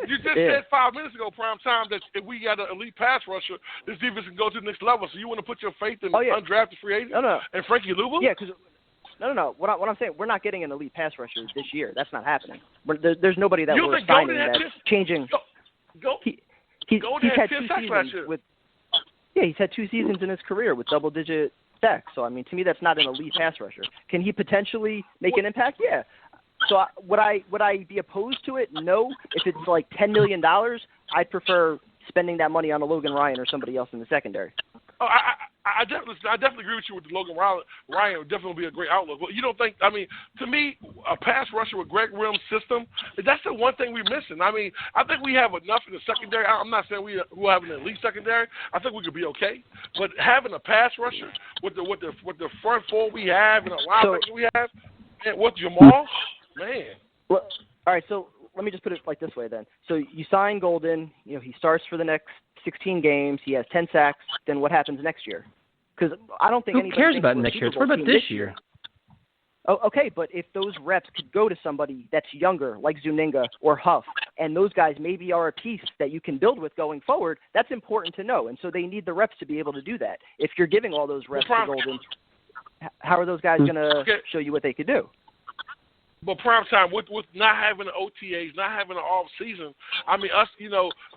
S5: You just said 5 minutes ago, prime time, that if we got an elite pass rusher, this defense can go to the next level. So you want to put your faith in undrafted free agent and Frankie Louvu?
S3: Yeah, because no. What I'm saying, we're not getting an elite pass rusher this year. That's not happening. There's nobody that we're signing that's changing. He's had 2 seasons with. Yeah, he's had 2 seasons in his career with double-digit sacks. So I mean, to me, that's not an elite pass rusher. Can he potentially make an impact? Yeah. So would I be opposed to it? No. If it's like $10 million, I'd prefer spending that money on a Logan Ryan or somebody else in the secondary.
S5: Oh, I definitely agree with you with the Logan Ryan. Would definitely be a great outlook. But you don't think? I mean, to me, a pass rusher with Greg Williams' system, that's the one thing we're missing. I mean, I think we have enough in the secondary. I'm not saying we have an elite secondary. I think we could be okay. But having a pass rusher with the front four we have and the linebackers we have, and with Jamal, man.
S3: Well, all right. So let me just put it like this way then. So you sign Golden. He starts for the next 16 games. He has 10 sacks. Then what happens next year? Because I don't think
S2: anybody cares about next year. It's what about this year?
S3: Oh, okay, but if those reps could go to somebody that's younger, like Zuninga or Huff, and those guys maybe are a piece that you can build with going forward, that's important to know. And so they need the reps to be able to do that. If you're giving all those reps to Golden, how are those guys going to show you what they could do?
S5: But prime time with not having the OTAs, not having an off season, I mean us,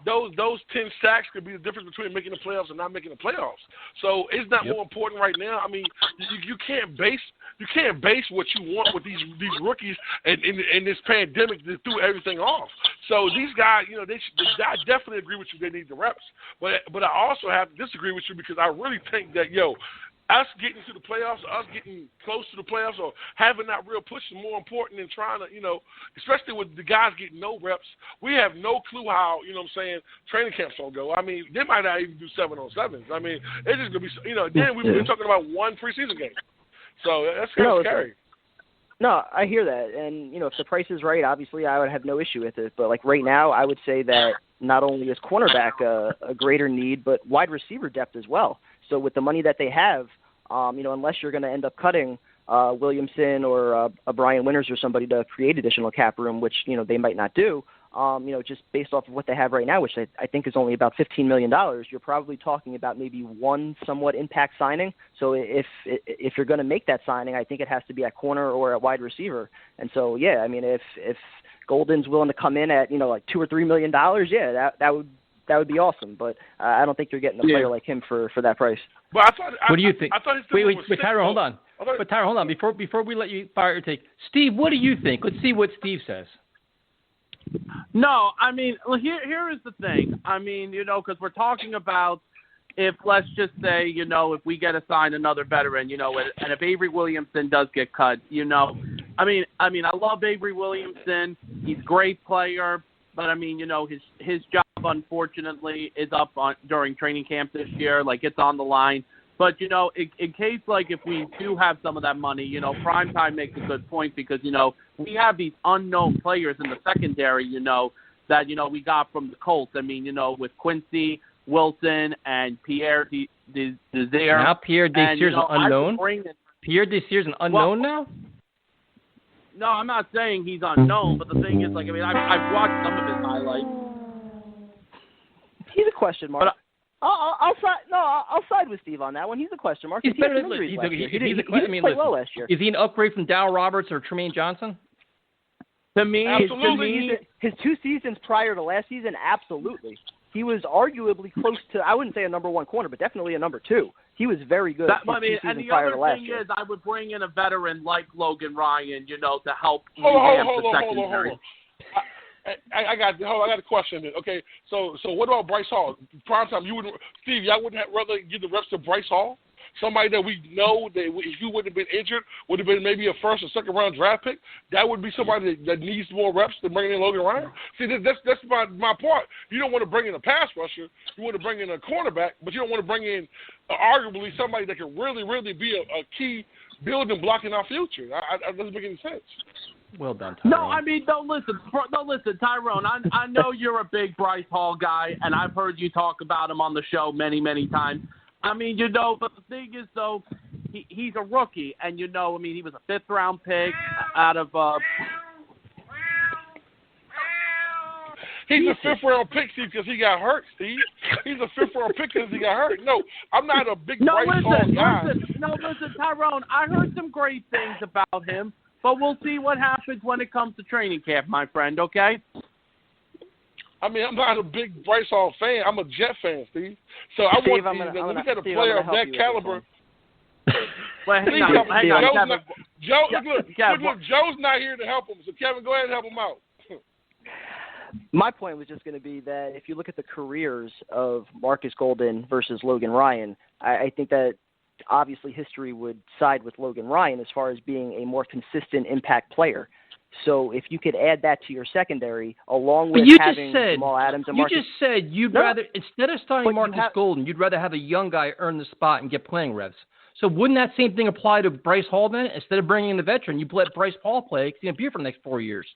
S5: those 10 sacks could be the difference between making the playoffs and not making the playoffs. So it's not more important right now. I mean, you can't base what you want with these rookies and this pandemic that threw everything off. So these guys, I definitely agree with you. They need the reps, but I also have to disagree with you because I really think that us getting to the playoffs, us getting close to the playoffs, or having that real push is more important than trying to, especially with the guys getting no reps. We have no clue how, training camps will go. I mean, they might not even do 7-on-7s. I mean, it's just going to be, then we've been talking about one preseason game. So that's kind of scary.
S3: No, I hear that. And, if the price is right, obviously I would have no issue with it. But, right now, I would say that not only is cornerback a greater need, but wide receiver depth as well. So with the money that they have, unless you're going to end up cutting Williamson or a Brian Winters or somebody to create additional cap room, which, they might not do, just based off of what they have right now, which I think is only about $15 million, you're probably talking about maybe one somewhat impact signing. So if you're going to make that signing, I think it has to be at corner or at wide receiver. And so, yeah, I mean, if Golden's willing to come in at, $2 or $3 million, yeah, that would be awesome. But I don't think you're getting a player like him for that price.
S5: But I thought,
S2: what do you think?
S5: I thought
S2: wait, Tyra, hold on. But Tyra, hold on. Before we let you fire your take, Steve, what do you think? Let's see what Steve says.
S4: No, I mean, here is the thing. I mean, because we're talking about if, let's just say, if we get assigned another veteran, and if Avery Williamson does get cut, I mean, I love Avery Williamson. He's a great player. But, I mean, his job, unfortunately, is up during training camp this year. It's on the line. But, in case, if we do have some of that money, Primetime makes a good point because, we have these unknown players in the secondary, that, we got from the Colts. I mean, with Quincy, Wilson, and Pierre Desir.
S2: Now Pierre Desir's an unknown? Pierre Desir's an unknown now?
S4: No, I'm not saying he's unknown, but the thing is, I've watched some of his highlights.
S3: He's a question mark. I'll side with Steve on that one. He's a question mark.
S2: He's better than
S3: he didn't play well last year.
S2: Is he an upgrade from Dow Roberts or Tremaine Johnson?
S4: To me,
S3: his 2 seasons prior to last season, absolutely. He was arguably close to, I wouldn't say a number 1 corner, but definitely a number 2. He was very good.
S4: And the other thing is, I would bring in a veteran like Logan Ryan, to help revamp the secondary.
S5: I got a question. Okay, so what about Bryce Hall? Primetime, Steve, y'all wouldn't rather give the reps to Bryce Hall? Somebody that we know that if he wouldn't have been injured, would have been maybe a first or second round draft pick. That would be somebody that needs more reps than bringing in Logan Ryan. See, that's my part. You don't want to bring in a pass rusher. You want to bring in a cornerback, but you don't want to bring in arguably somebody that can really, really be a key building block in our future. That doesn't make any sense.
S2: Well done, Tyrone.
S4: No, I mean, don't listen, Tyrone. I know you're a big Bryce Hall guy, and I've heard you talk about him on the show many, many times. I mean, but the thing is, though, he's a rookie, and he was a 5th-round pick out of.
S5: He's a 5th-round pick, Steve, because he got hurt, Steve. He's a 5th-round pick because he got hurt. No, I'm not a big Bryce Hall guy.
S4: Listen, Tyrone. I heard some great things about him. But we'll see what happens when it comes to training camp, my friend, okay?
S5: I mean, I'm not a big Bryce Hall fan. I'm a Jet fan, Steve. So
S3: Steve,
S5: when we get a player of that caliber.
S4: Well, hang on.
S5: Joe's not here to help him. So, Kevin, go ahead and help him out.
S3: My point was just going to be that if you look at the careers of Marquis Golden versus Logan Ryan, I think that obviously history would side with Logan Ryan as far as being a more consistent impact player. So if you could add that to your secondary, along with having Jamal Adams and Marcus.
S2: You just said you'd rather, instead of starting Marquis Golden, you'd rather have a young guy earn the spot and get playing reps. So wouldn't that same thing apply to Bryce Hall then? Instead of bringing in the veteran, you let Bryce Hall play because he's going to be here for the next 4 years.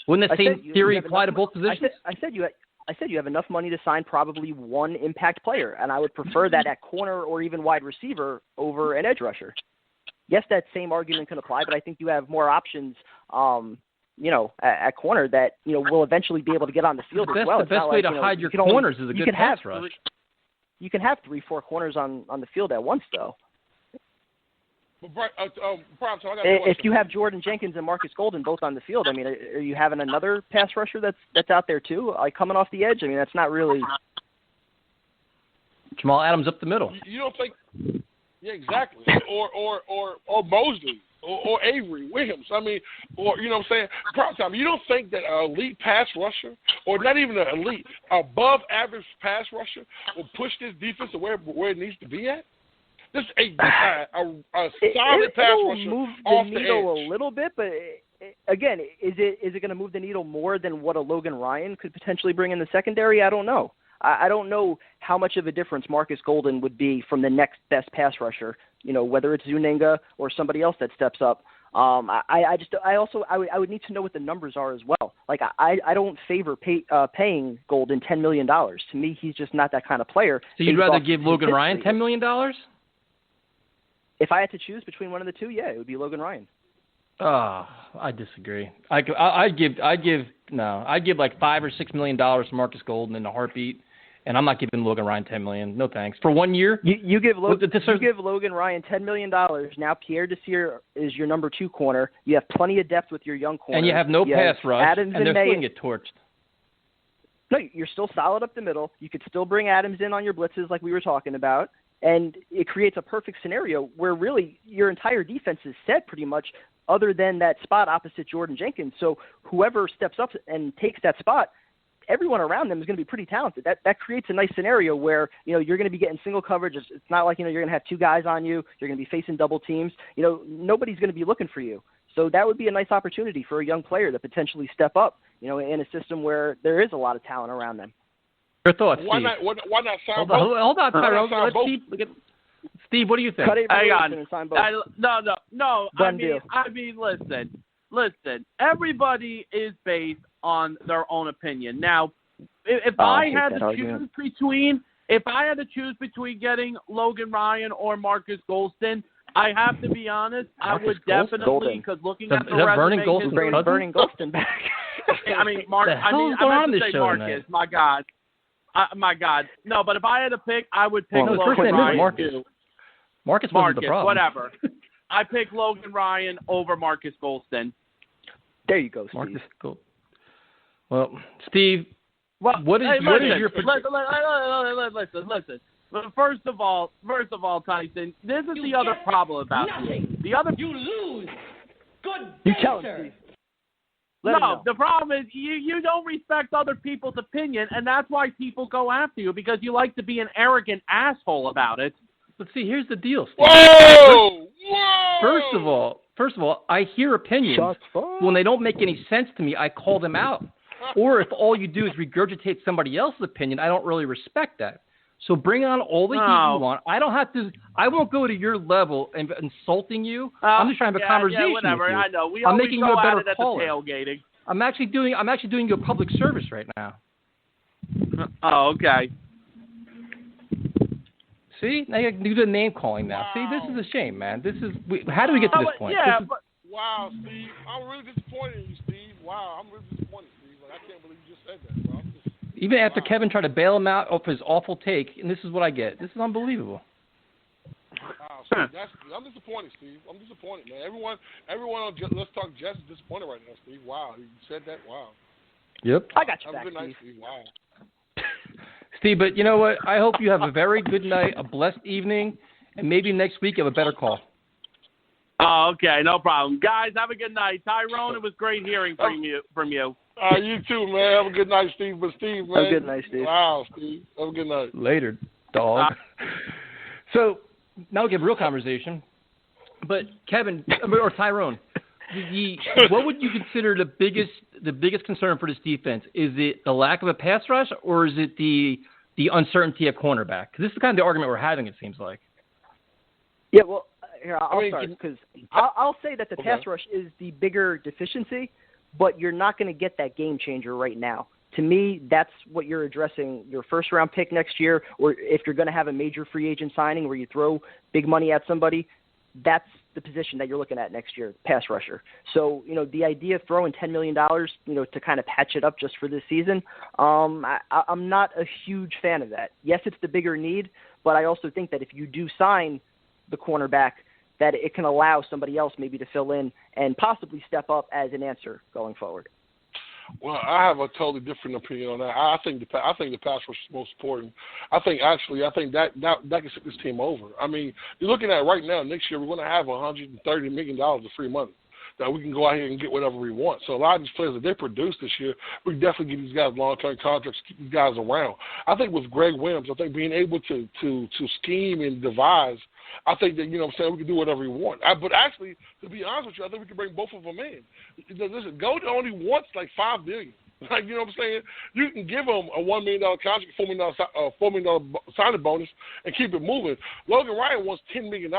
S2: Wouldn't that same theory apply to both positions?
S3: I said you have enough money to sign probably one impact player, and I would prefer that at corner or even wide receiver over an edge rusher. yes, that same argument can apply, but I think you have more options, at corner that, will eventually be able to get on the field as well.
S2: The best way to hide your corners is a good pass rush.
S3: You can have 3-4 corners on the field at once, though. If you have Jordan Jenkins and Marquis Golden both on the field, I mean, are you having another pass rusher that's out there too, like coming off the edge? I mean, that's not really.
S2: Jamal Adams up the middle.
S5: You don't think? Yeah, exactly. Or Mosley or Avery Williamson. I mean, or you know what I'm saying? You don't think that an elite pass rusher, or not even an elite, above average pass rusher, will push this defense to where it needs to be at? This is a solid pass rusher
S3: move
S5: off
S3: the needle a little bit, but again, is it going to move the needle more than what a Logan Ryan could potentially bring in the secondary? I don't know. I don't know how much of a difference Marquis Golden would be from the next best pass rusher. Whether it's Zuniga or somebody else that steps up. I would need to know what the numbers are as well. Like I don't favor paying Golden $10 million. To me, he's just not that kind of player.
S2: So you'd rather give Logan Ryan $10 million?
S3: If I had to choose between one of the two, yeah, it would be Logan Ryan.
S2: Oh, I disagree. I'd give like $5 or $6 million to Marquis Golden in a heartbeat, and I'm not giving Logan Ryan $10 million. No thanks. For 1 year,
S3: you give Logan Ryan $10 million. Now Pierre Desir is your number 2 corner. You have plenty of depth with your young corner,
S2: and you have no pass rush.
S3: Adams
S2: and they're still going to get torched.
S3: No, you're still solid up the middle. You could still bring Adams in on your blitzes like we were talking about. And it creates a perfect scenario where really your entire defense is set pretty much other than that spot opposite Jordan Jenkins. So whoever steps up and takes that spot, everyone around them is going to be pretty talented. That creates a nice scenario where, you're going to be getting single coverage. It's not like, you're going to have 2 guys on you. You're going to be facing double teams. Nobody's going to be looking for you. So that would be a nice opportunity for a young player to potentially step up, in a system where there is a lot of talent around them.
S2: Your thoughts,
S5: Why
S2: Steve?
S5: Why not sign both?
S2: Hold on, Tyrone. Let's Steve, what do you think?
S3: Hang on. And sign both.
S4: No. I mean, listen. Everybody is based on their own opinion. Now, if I had to choose between getting Logan Ryan or Marquis Golden, I have to be honest. I would definitely, because looking at the resume,
S3: burning Golden back.
S4: I mean, I meant to say Marcus. My God. No, but if I had to pick, I would pick Logan Ryan.
S2: Marcus wasn't the problem.
S4: Whatever. I pick Logan Ryan over Marquis Golden.
S3: There you go, Steve.
S2: Marcus Golden. Well, Steve, what is your prediction?
S4: Listen. First of all, Tyson, this is the other problem about you. You lose.
S3: Good. You tell him, Steve.
S4: No, the problem is you don't respect other people's opinion, and that's why people go after you, because you like to be an arrogant asshole about it.
S2: But see, here's the deal, Steve.
S5: Whoa!
S2: First of all, I hear opinions. When they don't make any sense to me, I call them out. Or if all you do is regurgitate somebody else's opinion, I don't really respect that. So bring on all the heat you want. I won't go to your level and insulting you. I'm just trying to have a conversation
S4: whatever.
S2: with you.
S4: I know.
S2: I'm making you a better
S4: caller.
S2: Tailgating. I'm actually doing you a public service right now.
S4: Oh, okay.
S2: See, now you can do the name calling now. Wow. See, this is a shame, man. How do we get to this point?
S5: Wow, Steve, I'm really disappointed in you, Steve. Wow, I'm really disappointed, Steve. I can't believe you just said that, bro.
S2: Even after Kevin tried to bail him out of his awful take, and this is what I get. This is unbelievable.
S5: Wow, Steve, I'm disappointed, Steve. I'm disappointed, man. Everyone on Let's Talk Jets is disappointed right now, Steve. Wow, you said that. Wow.
S2: Yep.
S3: I got you back,
S5: Have a good night,
S3: Steve.
S5: Steve. Wow.
S2: Steve, but you know what? I hope you have a very good night, a blessed evening, and maybe next week you have a better call.
S4: Oh, okay, no problem. Guys, have a good night. Tyrone, it was great hearing from you.
S5: You too, man. Have a good night, Steve. But Steve, man.
S3: Have a good night, Steve.
S5: Wow, Steve. Have a good night.
S2: Later, dog. So now we get real conversation. But Kevin or Tyrone, what would you consider the biggest concern for this defense? Is it the lack of a pass rush, or is it the uncertainty at cornerback? Because this is kind of the argument we're having. It seems like.
S3: Yeah, well, here I'll start because I'll say that the pass rush is the bigger deficiency, but you're not going to get that game changer right now. To me, that's what you're addressing your first-round pick next year, or if you're going to have a major free agent signing where you throw big money at somebody, that's the position that you're looking at next year, pass rusher. So, the idea of throwing $10 million, to kind of patch it up just for this season, I'm not a huge fan of that. Yes, it's the bigger need, but I also think that if you do sign the cornerback, that it can allow somebody else maybe to fill in and possibly step up as an answer going forward.
S5: Well, I have a totally different opinion on that. I think the pass rush is most important. I think that can set this team over. I mean, you're looking at right now, next year, we're going to have $130 million of free money that we can go out here and get whatever we want. So a lot of these players that they produce this year, we definitely give these guys long-term contracts, keep these guys around. I think with Greg Williams, I think being able to scheme and devise, I think that, we can do whatever we want. But actually, to be honest with you, I think we can bring both of them in. Listen, Golden only wants like $5 million. Like, you know what I'm saying? You can give him a $1 million contract, $4 million signing bonus, and keep it moving. Logan Ryan wants $10 million.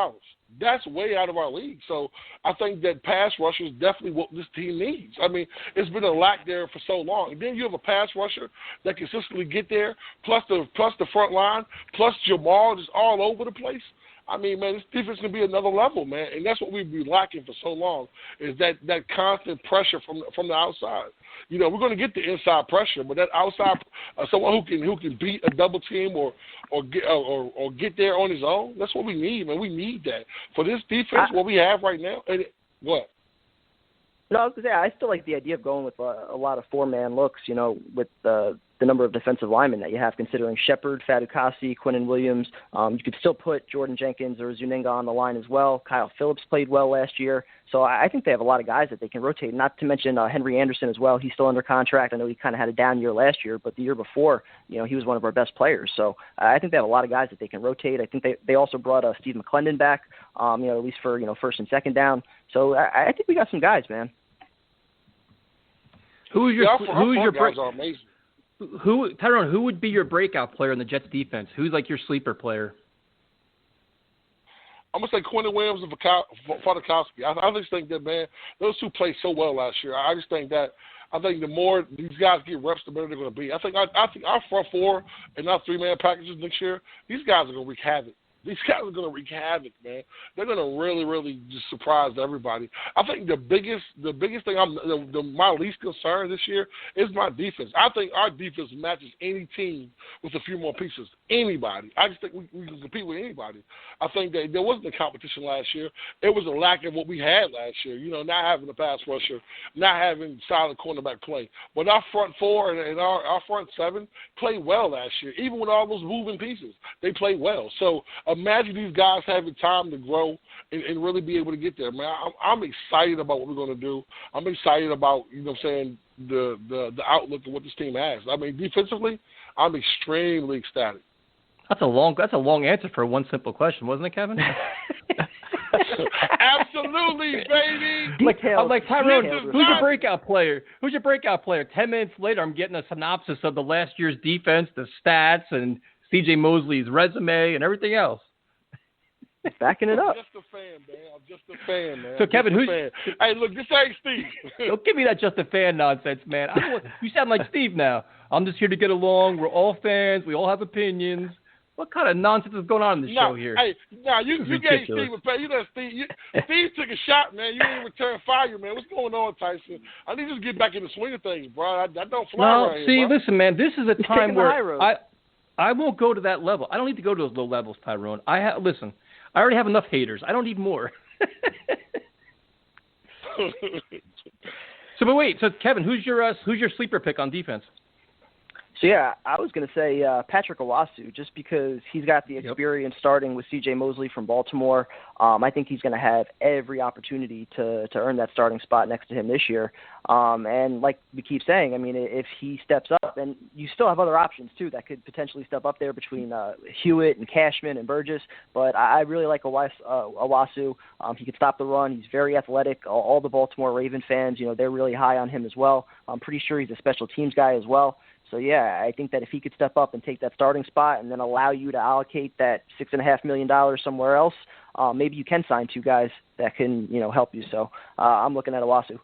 S5: That's way out of our league. So I think that pass rusher is definitely what this team needs. I mean, it's been a lack there for so long. And then you have a pass rusher that consistently get there, plus the front line, plus Jamal just all over the place. I mean, man, this defense can be another level, man, and that's what we've been lacking for so long is that constant pressure from the outside. We're going to get the inside pressure, but that outside, someone who can beat a double team or get there on his own, that's what we need, man. We need that for this defense. What we have right now, what?
S3: No, I was going to say, I still like the idea of going with a lot of four-man looks, with the number of defensive linemen that you have, considering Shepard, Fatukasi, Quinnen Williams. You could still put Jordan Jenkins or Zuniga on the line as well. Kyle Phillips played well last year. So I think they have a lot of guys that they can rotate, not to mention Henry Anderson as well. He's still under contract. I know he kind of had a down year last year, but the year before, he was one of our best players. So I think they have a lot of guys that they can rotate. I think they also brought Steve McClendon back, at least for, first and second down. So I think we got some guys, man.
S2: Tyrone, who would be your breakout player in the Jets defense? Who's like your sleeper player?
S5: I'm going to say Quinnen Williams and Fatukasi. I just think that, man, those two played so well last year. I think the more these guys get reps, the better they're going to be. I think our front four and our three-man packages next year, these guys are going to wreak havoc. These guys are going to wreak havoc, man. They're going to really, really just surprise everybody. I think the biggest thing my least concern this year is my defense. I think our defense matches any team with a few more pieces. Anybody. I just think we can compete with anybody. I think that there wasn't a competition last year. It was a lack of what we had last year. Not having a pass rusher, not having solid cornerback play. But our front four and our front seven played well last year. Even with all those moving pieces, they played well. So imagine these guys having time to grow and really be able to get there, man. I'm excited about what we're going to do. I'm excited about, the outlook of what this team has. I mean, defensively, I'm extremely ecstatic.
S2: That's a long answer for one simple question, wasn't it, Kevin?
S5: Absolutely, baby.
S2: I'm like, Tyrone, who's your breakout player? 10 minutes later, I'm getting a synopsis of the last year's defense, the stats, and C.J. Mosley's resume and everything else.
S3: Backing it up.
S5: I'm just a fan, man.
S2: So, Kevin, who's...
S5: Hey, look, this ain't Steve.
S2: Don't give me that just a fan nonsense, man. You sound like Steve now. I'm just here to get along. We're all fans. We all have opinions. What kind of nonsense is going on in the show here?
S5: Hey, you gave Steve a pay. Steve took a shot, man. You didn't return fire, man. What's going on, Tyson? I need to get back in the swing of things, bro. I don't fly right here, bro.
S2: Listen, man. This is a time where I won't go to that level. I don't need to go to those low levels, Tyrone. Listen, I already have enough haters. I don't need more. But wait. So, Kevin, who's your sleeper pick on defense?
S3: So, yeah, I was going to say Patrick Owasu, just because he's got the experience starting with C.J. Mosley from Baltimore. I think he's going to have every opportunity to earn that starting spot next to him this year. And like we keep saying, I mean, if he steps up, and you still have other options, too, that could potentially step up there between Hewitt and Cashman and Burgess. But I really like Owasu. He can stop the run. He's very athletic. All the Baltimore Raven fans, they're really high on him as well. I'm pretty sure he's a special teams guy as well. So, yeah, I think that if he could step up and take that starting spot and then allow you to allocate that $6.5 million somewhere else, maybe you can sign two guys that can, help you. So I'm looking at Owasu.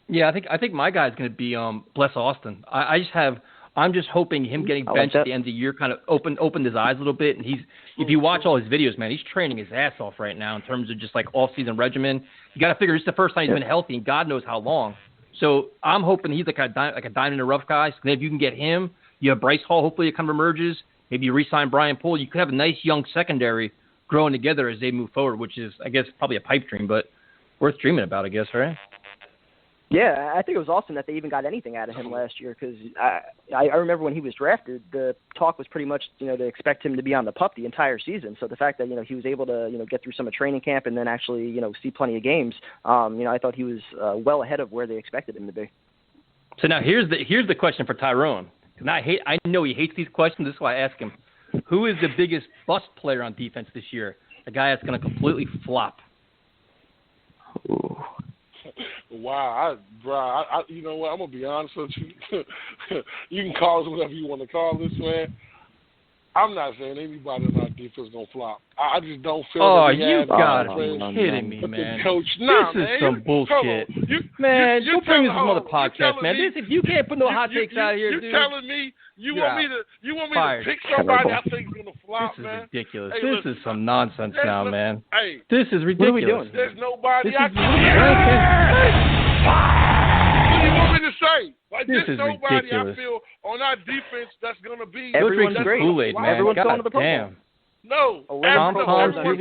S2: Yeah, I think my guy's going to be Bless Austin. I just have I'm just hoping him getting benched at the end of the year kind of opened his eyes a little bit. And if you watch all his videos, man, he's training his ass off right now in terms of just like off-season regimen. You got to figure it's the first time he's been healthy, and God knows how long. So I'm hoping he's like a diamond in the rough guy. So if you can get him, you have Bryce Hall. Hopefully it kind of emerges. Maybe you re-sign Brian Poole. You could have a nice young secondary growing together as they move forward, which is, I guess, probably a pipe dream, but worth dreaming about, I guess, right?
S3: Yeah, I think it was awesome that they even got anything out of him last year because I remember when he was drafted, the talk was pretty much, to expect him to be on the PUP the entire season. So the fact that, he was able to, get through some of training camp and then actually, see plenty of games, I thought he was well ahead of where they expected him to be.
S2: So now here's the question for Tyrone. And I know he hates these questions. This is why I ask him. Who is the biggest bust player on defense this year? A guy that's going to completely flop.
S5: Ooh. Wow, you know what? I'm gonna be honest with you. You can call us whatever you want to call this, man. I'm not saying anybody in our defense gonna flop. I just don't feel.
S2: Oh, you gotta be kidding me, man!
S5: Coach,
S2: this is some bullshit, man. You bring this another podcast, man. If you can't put no hot takes out here, dude.
S5: You're telling me you want me to pick somebody I think is gonna flop,
S2: man?
S5: This
S2: is ridiculous.
S5: Hey,
S2: this is some nonsense now, man.
S5: Hey,
S2: this is ridiculous.
S3: What are we doing?
S5: There's nobody
S2: this
S5: I
S2: can.
S5: What do you want me to say? Like,
S2: this
S5: there's
S2: is
S5: nobody
S2: ridiculous.
S5: I feel on our defense that's going to be.
S3: Everyone's great.
S2: Kool-Aid, man.
S3: Everyone's
S2: God
S3: going to the Pro Bowl.
S2: damn.
S5: No.
S2: Everyone's not great.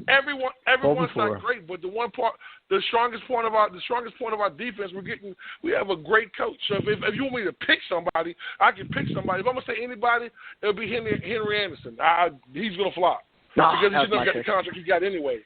S5: Everyone's not great, but the strongest point of our defense, we have a great coach. So if you want me to pick somebody, I can pick somebody. If I'm gonna say anybody, it'll be Henry Anderson. He's gonna flop. Because he's not got the contract he got anyway.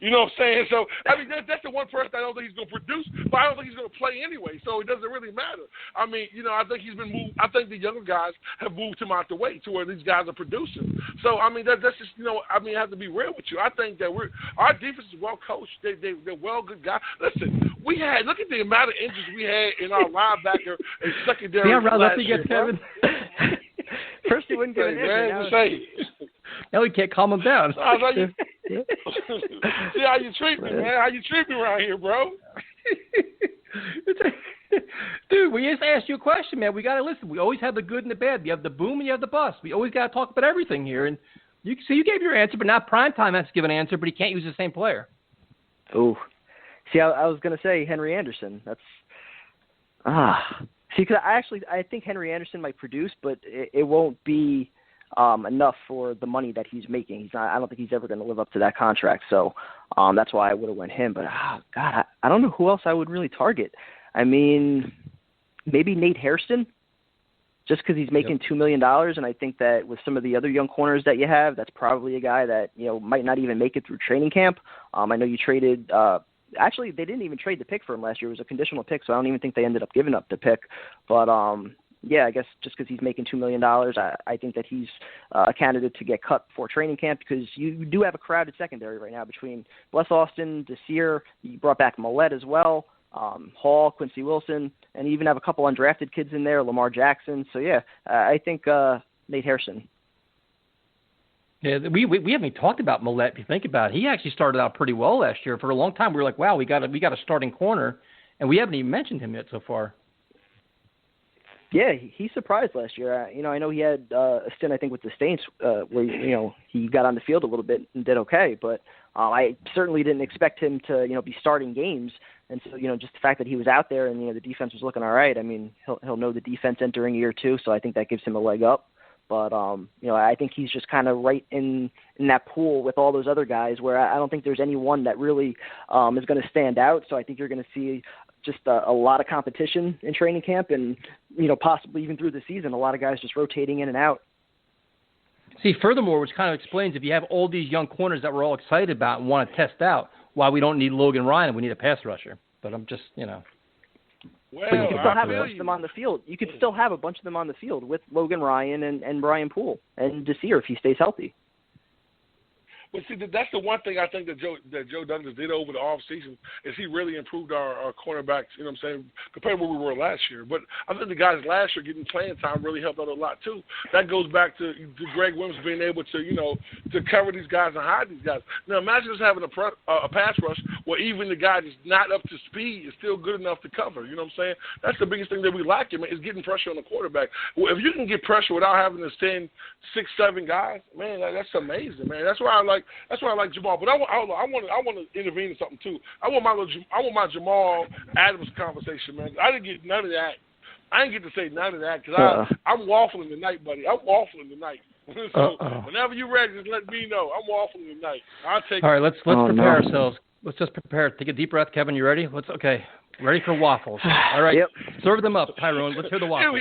S5: You know what I'm saying? So, I mean, that's the one person I don't think he's going to produce, but I don't think he's going to play anyway, so it doesn't really matter. I mean, I think he's been moved. I think the younger guys have moved him out the way to where these guys are producing. So, I mean, that's just, I mean, I have to be real with you. I think that our defense is well coached. They're well good guys. Listen, look at the amount of injuries we had in our linebacker and secondary.
S2: See how riled up
S5: last
S2: he gets,
S5: year,
S2: Kevin?
S3: First he wouldn't give an injury.
S2: Now we can't calm him down.
S5: See how you treat me, man. How you treat me around here, bro?
S2: Dude, we just asked you a question, man. We got to listen. We always have the good and the bad. You have the boom and you have the bust. We always got to talk about everything here. And you gave your answer, but now Primetime has to give an answer, but he can't use the same player.
S3: Oh. See, I was going to say Henry Anderson. That's See, because I think Henry Anderson might produce, but it won't be enough for the money that he's making. I don't think he's ever going to live up to that contract. So that's why I would have went him. But, God, I don't know who else I would really target. I mean, maybe Nate Hairston, just because he's making $2 million. And I think that with some of the other young corners that you have, that's probably a guy that, might not even make it through training camp. I know you traded actually, they didn't even trade the pick for him last year. It was a conditional pick, so I don't even think they ended up giving up the pick. But, yeah, I guess just because he's making $2 million, I think that he's a candidate to get cut for training camp because you do have a crowded secondary right now between Bless Austin, Desir. You brought back Millette as well, Hall, Quincy Wilson, and you even have a couple undrafted kids in there, Lamar Jackson. So, yeah, I think Nate Hairston.
S2: Yeah, we haven't even talked about Millette. If you think about it, he actually started out pretty well last year. For a long time, we were like, "Wow, we got a starting corner," and we haven't even mentioned him yet so far.
S3: Yeah, he surprised last year. I know he had a stint, I think, with the Saints where he got on the field a little bit and did okay, but I certainly didn't expect him to be starting games. And so just the fact that he was out there and the defense was looking all right. I mean, he'll know the defense entering year two, so I think that gives him a leg up. But, I think he's just kind of right in that pool with all those other guys where I don't think there's anyone that really is going to stand out. So I think you're going to see just a lot of competition in training camp and, possibly even through the season, a lot of guys just rotating in and out.
S2: See, furthermore, which kind of explains if you have all these young corners that we're all excited about and want to test out, why we don't need Logan Ryan and we need a pass rusher. But I'm just,
S5: Well,
S3: but you can still have a bunch of them on the field. You could still have a bunch of them on the field with Logan Ryan and Brian Poole and Desir if he stays healthy.
S5: But see, that's the one thing I think that Joe Douglas did over the offseason is he really improved our cornerbacks, you know what I'm saying, compared to where we were last year. But I think the guys last year getting playing time really helped out a lot too. That goes back to Greg Williams being able to, to cover these guys and hide these guys. Now imagine us having a pass rush where even the guy that's not up to speed is still good enough to cover. You know what I'm saying? That's the biggest thing that we lack, man, is getting pressure on the quarterback. Well, if you can get pressure without having to send 6, 7 guys, man, that's amazing, man. That's why I like Jamal. But I want to intervene in something too. I want my Jamal Adams conversation, man. I didn't get none of that. I didn't get to say none of that because I'm waffling tonight, buddy. I'm waffling tonight. So whenever you're ready, just let me know. I'm waffling tonight. I'll take.
S2: All right, let's prepare ourselves. Let's just prepare. Take a deep breath, Kevin. You ready? Ready for waffles. All right. Yep. Serve them up, Tyrone. Let's hear the waffles.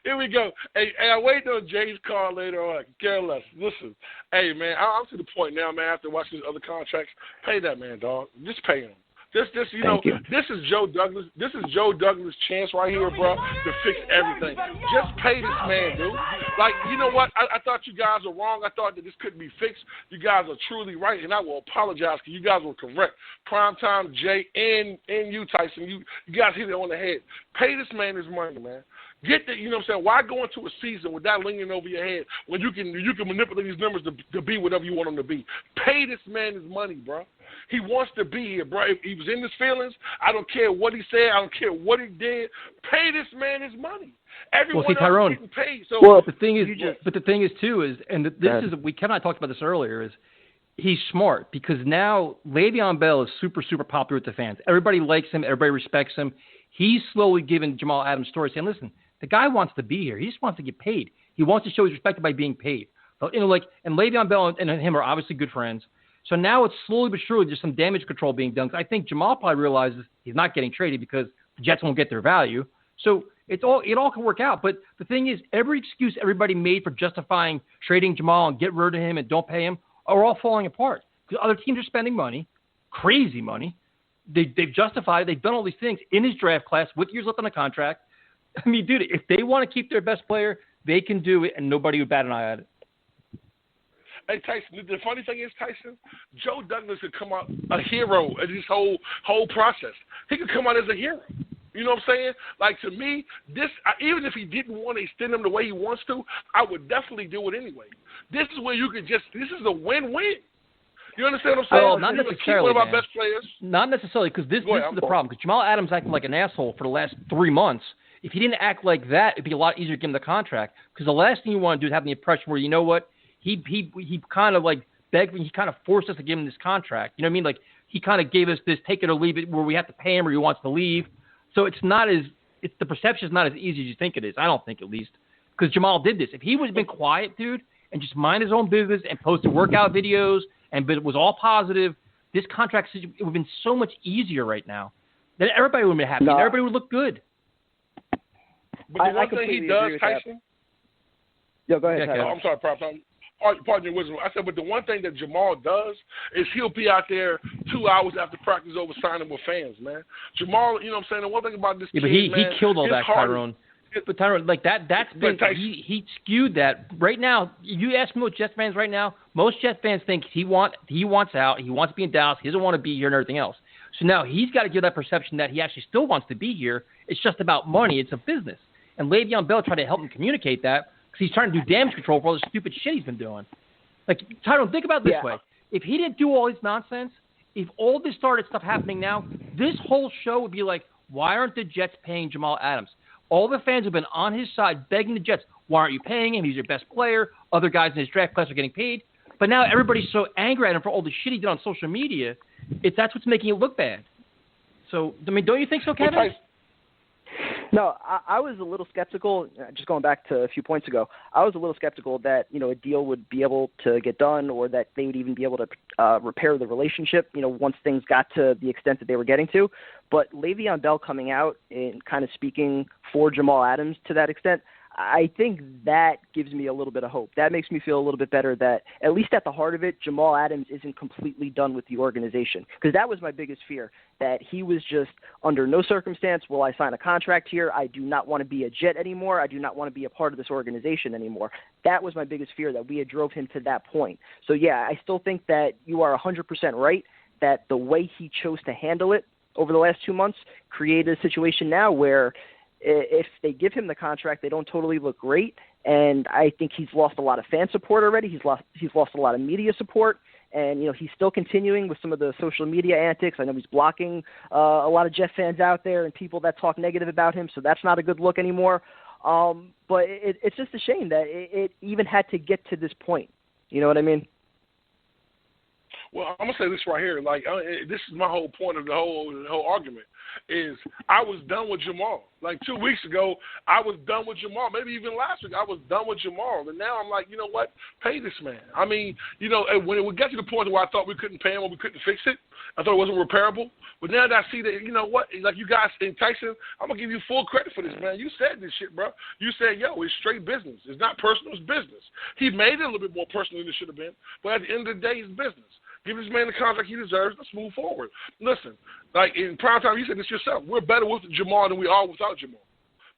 S5: Here we go. Hey, I wait on Jay's call later on. Care less. Listen. Hey, man, I'm to the point now, man, after watching his other contracts, pay that man, dog. Just pay him. This is Joe Douglas. This is Joe Douglas' chance right here, bro, to fix everything. Just pay this man, dude. Like, you know what? I thought you guys were wrong. I thought that this couldn't be fixed. You guys are truly right, and I will apologize because you guys were correct. Primetime Jay and you, Tyson, you guys hit it on the head. Pay this man his money, man. Get the, you know what I'm saying? Why go into a season with that lingering over your head when you can manipulate these numbers to be whatever you want them to be? Pay this man his money, bro. He wants to be here, bro. If he was in his feelings, I don't care what he said. I don't care what he did. Pay this man his money. Everyone else
S2: Tyrone,
S5: is getting paid. So
S2: the thing is too is, and this is, we kind of talked about this earlier, is he's smart because now Le'Veon Bell is super, super popular with the fans. Everybody likes him. Everybody respects him. He's slowly giving Jamal Adams stories saying, listen, the guy wants to be here. He just wants to get paid. He wants to show he's respected by being paid. And Le'Veon Bell and him are obviously good friends. So now it's slowly but surely just some damage control being done. I think Jamal probably realizes he's not getting traded because the Jets won't get their value. So it all can work out. But the thing is, every excuse everybody made for justifying trading Jamal and get rid of him and don't pay him are all falling apart. Because other teams are spending money, crazy money. They've justified it. They've done all these things in his draft class with years left on the contract. I mean, dude, if they want to keep their best player, they can do it, and nobody would bat an eye at it.
S5: Hey, Tyson, the funny thing is, Tyson, Joe Douglas could come out a hero in this whole process. He could come out as a hero. You know what I'm saying? Like, to me, even if he didn't want to extend him the way he wants to, I would definitely do it anyway. This is where this is a win-win. You understand what I'm saying?
S2: Oh, not necessarily,
S5: one of our best players.
S2: Not necessarily, because this is the problem. Because Jamal Adams acted like an asshole for the last 3 months. If he didn't act like that, it'd be a lot easier to give him the contract. Because the last thing you want to do is have the impression where, you know what, he kind of like begged, he kind of forced us to give him this contract. You know what I mean? Like, he kind of gave us this take it or leave it where we have to pay him or he wants to leave. So the perception is not as easy as you think it is. I don't think, at least. Because Jamal did this. If he would have been quiet, dude, and just mind his own business and posted workout videos, but it was all positive, this contract, it would have been so much easier right now. Then everybody would have been happy. No. Everybody would look good.
S5: But the one thing he does, Tyson.
S3: Yo, go ahead.
S5: I'm sorry, pardon your wisdom. I said, but the one thing that Jamal does is he'll be out there 2 hours after practice over signing with fans, man. Jamal, you know what I'm saying? The one thing about this kid,
S2: but he killed all that, Tyrone. But Tyrone, like that's been he skewed that. Right now, you ask most Jets fans right now, most Jets fans think he wants out, he wants to be in Dallas, he doesn't want to be here and everything else. So now he's got to give that perception that he actually still wants to be here. It's just about money. It's a business. And Le'Veon Bell tried to help him communicate that because he's trying to do damage control for all the stupid shit he's been doing. Like, Tyrone, think about it this way. If he didn't do all his nonsense, if all this started stuff happening now, this whole show would be like, why aren't the Jets paying Jamal Adams? All the fans have been on his side begging the Jets, why aren't you paying him? He's your best player. Other guys in his draft class are getting paid. But now everybody's so angry at him for all the shit he did on social media. That's what's making it look bad. So, I mean, don't you think so, Kevin?
S3: No, I was a little skeptical, just going back to a few points ago, I was a little skeptical that, a deal would be able to get done or that they would even be able to repair the relationship, once things got to the extent that they were getting to. But Le'Veon Bell coming out and kind of speaking for Jamal Adams to that extent, I think that gives me a little bit of hope. That makes me feel a little bit better that, at least at the heart of it, Jamal Adams isn't completely done with the organization. Because that was my biggest fear, that he was just, under no circumstance will I sign a contract here. I do not want to be a Jet anymore. I do not want to be a part of this organization anymore. That was my biggest fear, that we had drove him to that point. So, yeah, I still think that you are 100% right, that the way he chose to handle it over the last 2 months created a situation now where if they give him the contract, they don't totally look great. And I think he's lost a lot of fan support already. He's lost a lot of media support. And, you know, he's still continuing with some of the social media antics. I know he's blocking a lot of Jet fans out there and people that talk negative about him. So that's not a good look anymore. But it's just a shame that it even had to get to this point. You know what I mean?
S5: Well, I'm gonna say this right here. Like, this is my whole point of the whole argument. Is I was done with Jamal. Like 2 weeks ago, I was done with Jamal. Maybe even last week, I was done with Jamal. And now I'm like, you know what? Pay this man. I mean, you know, when it would get to the point where I thought we couldn't pay him or we couldn't fix it, I thought it wasn't repairable. But now that I see that, you know what? Like you guys in Tyson, I'm gonna give you full credit for this, man. You said this shit, bro. You said, yo, it's straight business. It's not personal. It's business. He made it a little bit more personal than it should have been. But at the end of the day, it's business. Give this man the contract he deserves. Let's move forward. Listen, like in prime time, you said this yourself. We're better with Jamal than we are without Jamal.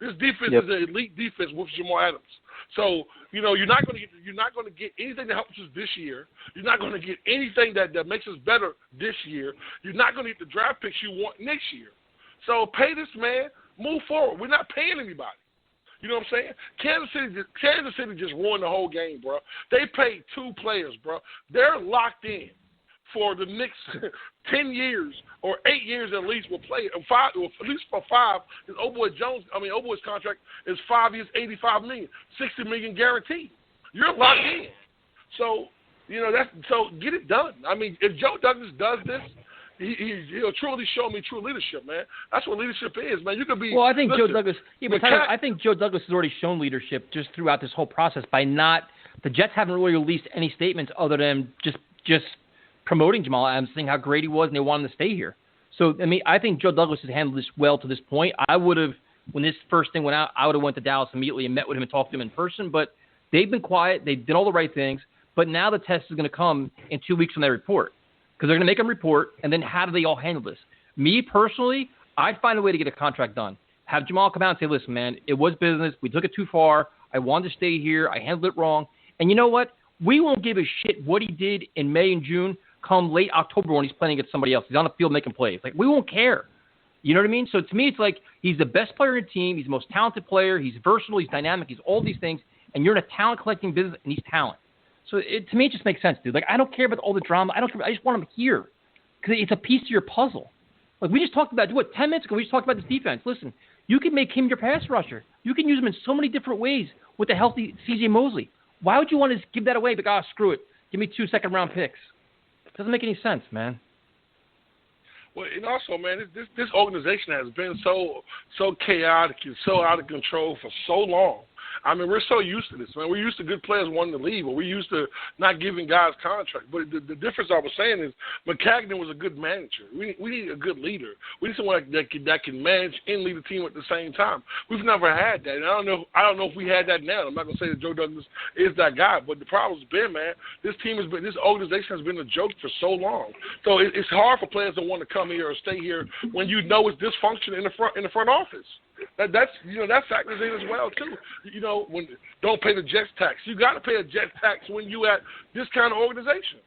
S5: This defense is an elite defense with Jamal Adams. So, you know, you're not going to get anything that helps us this year. You're not going to get anything that makes us better this year. You're not going to get the draft picks you want next year. So pay this man. Move forward. We're not paying anybody. You know what I'm saying? Kansas City just ruined the whole game, bro. They paid 2 players, bro. They're locked in for the next 10 years or 8 years at least. We'll play at least for 5. His Oboy's contract is 5 years, $85 million, $60 million guaranteed. You're locked in. So, you know, so get it done. I mean, if Joe Douglas does this, he'll truly show me true leadership, man. That's what leadership is, man. You could be.
S2: Well, I think Joe Douglas. Yeah, but I think Joe Douglas has already shown leadership just throughout this whole process by not. The Jets haven't really released any statements other than just promoting Jamal Adams, saying how great he was and they want him to stay here. So, I mean, I think Joe Douglas has handled this well to this point. I would have, when this first thing went out, I would have went to Dallas immediately and met with him and talked to him in person. But they've been quiet. They did all the right things. But now the test is going to come in 2 weeks when they report. Because they're going to make them report, and then how do they all handle this? Me, personally, I'd find a way to get a contract done. Have Jamal come out and say, listen, man, it was business. We took it too far. I wanted to stay here. I handled it wrong. And you know what? We won't give a shit what he did in May and June come late October when he's playing against somebody else. He's on the field making plays. Like, we won't care. You know what I mean? So to me, it's like he's the best player in the team. He's the most talented player. He's versatile. He's dynamic. He's all these things. And you're in a talent collecting business, and he's talent. So to me, it just makes sense, dude. Like, I don't care about all the drama. I don't care. I just want him here because it's a piece of your puzzle. Like, we just talked about, 10 minutes ago, we just talked about this defense. Listen, you can make him your pass rusher. You can use him in so many different ways with a healthy C.J. Mosley. Why would you want to give that away? Like, screw it. Give me 2 second-round picks. It doesn't make any sense, man.
S5: Well, and also, man, this organization has been so chaotic and so out of control for so long. I mean, we're so used to this, man. We're used to good players wanting to leave, or we're used to not giving guys contracts. But the difference I was saying is McCagnon was a good manager. We need a good leader. We need someone that can manage and lead the team at the same time. We've never had that, and I don't know if we had that now. I'm not gonna say that Joe Douglas is that guy, but the problem's been, man, this organization has been a joke for so long. So it's hard for players to want to come here or stay here when you know it's dysfunction in the front office. That factors in as well too. You know, when don't pay the Jets tax. You got to pay a Jets tax when you at this kind of organization.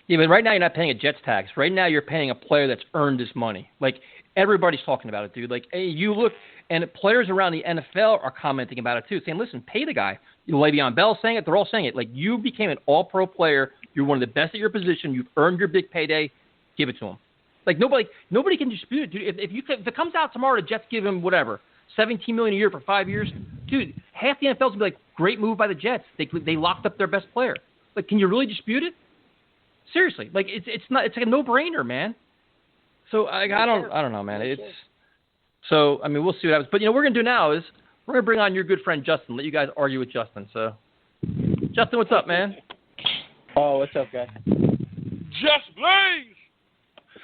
S2: Yeah, but right now you're not paying a Jets tax. Right now you're paying a player that's earned this money. Like, everybody's talking about it, dude. Like, hey, you look, and players around the NFL are commenting about it too, saying, listen, pay the guy. Le'Veon Bell saying it. They're all saying it. Like, you became an all-pro player. You're one of the best at your position. You've earned your big payday. Give it to him. Like, nobody can dispute it, dude. If it comes out tomorrow, the Jets give him whatever, $17 million a year for 5 years, dude, half the NFL's gonna be like, great move by the Jets. They locked up their best player. Like, can you really dispute it? Seriously, like it's like a no-brainer, man. So I don't know, man. So I mean, we'll see what happens. But what we're gonna do now is we're gonna bring on your good friend Justin. Let you guys argue with Justin. So, Justin, what's up, man?
S6: Oh, what's up, guys?
S5: Just Blaze.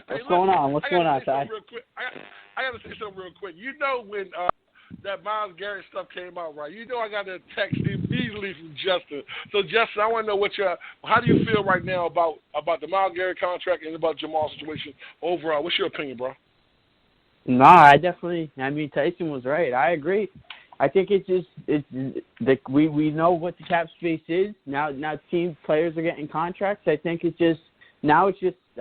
S6: What's going on? What's going on, Ty?
S5: I got to say something real quick. You know when that Myles Garrett stuff came out right. You know I got a text immediately from Justin. So Justin, I want to know how do you feel right now about the Myles Garrett contract and about Jamal's situation overall? What's your opinion, bro?
S6: No, I mean, Tyson was right. I agree. I think we know what the cap space is. Now team players are getting contracts. I think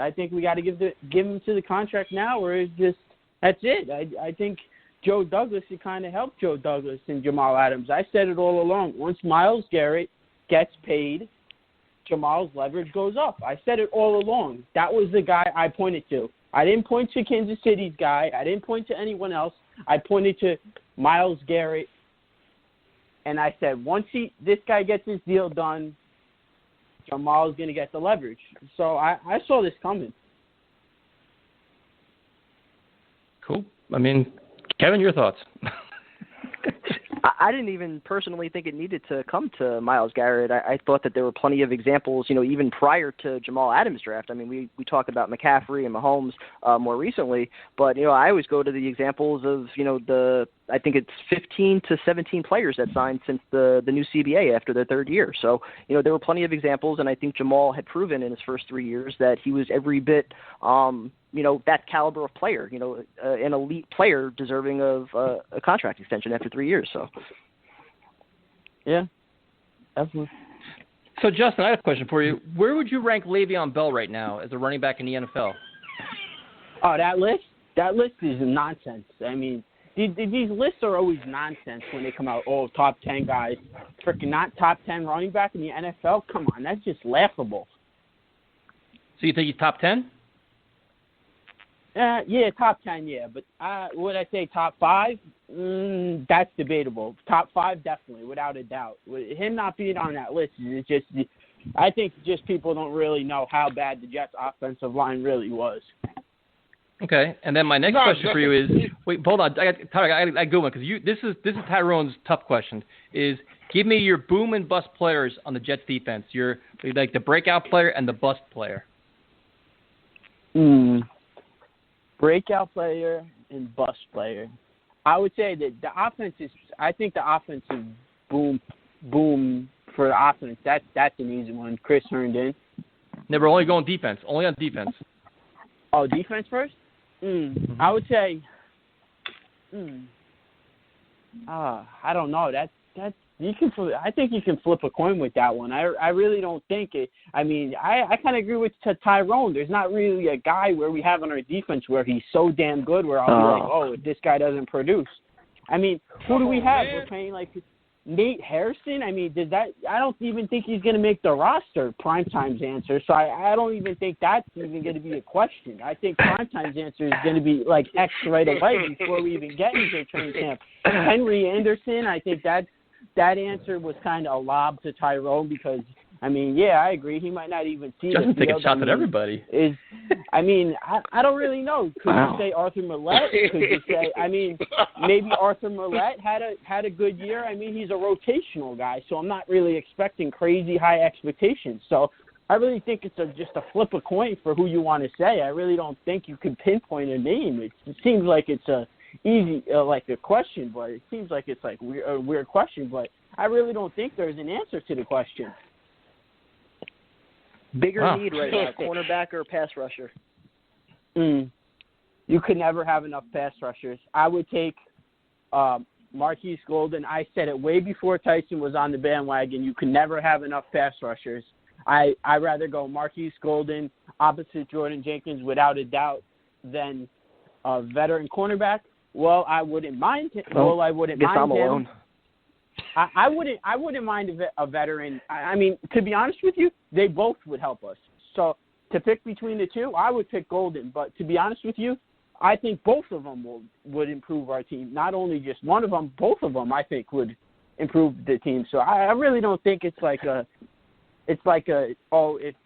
S6: I think we got to give him to the contract now, where it's just, that's it. I think Joe Douglas, it kind of helped Joe Douglas and Jamal Adams. I said it all along. Once Myles Garrett gets paid, Jamal's leverage goes up. I said it all along. That was the guy I pointed to. I didn't point to Kansas City's guy. I didn't point to anyone else. I pointed to Myles Garrett, and I said, once this guy gets his deal done, Jamal's going to get the leverage. So I saw this coming.
S2: Cool. I mean, Kevin, your thoughts?
S3: I didn't even personally think it needed to come to Myles Garrett. I thought that there were plenty of examples, even prior to Jamal Adams' draft. I mean, we talk about McCaffrey and Mahomes more recently, but, I always go to the examples of, I think it's 15 to 17 players that signed since the new CBA after their third year. So, there were plenty of examples, and I think Jamal had proven in his first 3 years that he was every bit, that caliber of player, an elite player deserving of a contract extension after 3 years. So,
S6: yeah, definitely.
S2: So, Justin, I have a question for you. Where would you rank Le'Veon Bell right now as a running back in the NFL?
S6: Oh, that list is nonsense. I mean, these lists are always nonsense when they come out. Oh, top 10 guys, freaking not top 10 running back in the NFL. Come on, that's just laughable.
S2: So you think he's top 10?
S6: Yeah, top 10, yeah. But would I say top 5? That's debatable. Top 5, definitely, without a doubt. With him not being on that list, it's just, I think just people don't really know how bad the Jets' offensive line really was.
S2: Okay, and then my next question for you is, wait, hold on, I got a good one, because this is Tyrone's tough question, is give me your boom and bust players on the Jets defense, like the breakout player and the bust player.
S6: Breakout player and bust player. I would say that I think the offensive boom for the offense, that's an easy one. Chris Herndon.
S2: Never only going defense, only on defense.
S6: Oh, defense first? I would say, I don't know. That's you can. I think you can flip a coin with that one. I really don't think it. I mean, I kind of agree with Tyrone. There's not really a guy where we have on our defense where he's so damn good where I'll be like, oh, this guy doesn't produce. I mean, who do we have? We're playing like Nate Harrison. I mean, I don't even think he's going to make the roster. Primetime's answer. So I don't even think that's even going to be a question. I think Primetime's answer is going to be like X right away before we even get into training camp. Henry Anderson. I think that answer was kind of a lob to Tyrone because, I mean, yeah, I agree. He might not even see
S2: Justin taking shots at everybody.
S6: I don't really know. Could you say Arthur Millette? Could you say, I mean, maybe Arthur Millette had a good year. I mean, he's a rotational guy, so I'm not really expecting crazy high expectations. So I really think it's just a flip a coin for who you want to say. I really don't think you can pinpoint a name. It seems like it's a easy, like a question, but it seems like it's like a weird question, but I really don't think there's an answer to the question.
S3: Bigger need right now, cornerback or pass rusher?
S6: You could never have enough pass rushers. I would take Marquis Golden. I said it way before Tyson was on the bandwagon. You can never have enough pass rushers. I'd rather go Marquis Golden opposite Jordan Jenkins without a doubt than a veteran cornerback. Well, I wouldn't mind him. I wouldn't mind him. I wouldn't mind a veteran. I mean, to be honest with you, they both would help us. So to pick between the two, I would pick Golden. But to be honest with you, I think both of them would improve our team. Not only just one of them, both of them I think would improve the team. So I really don't think it's like a if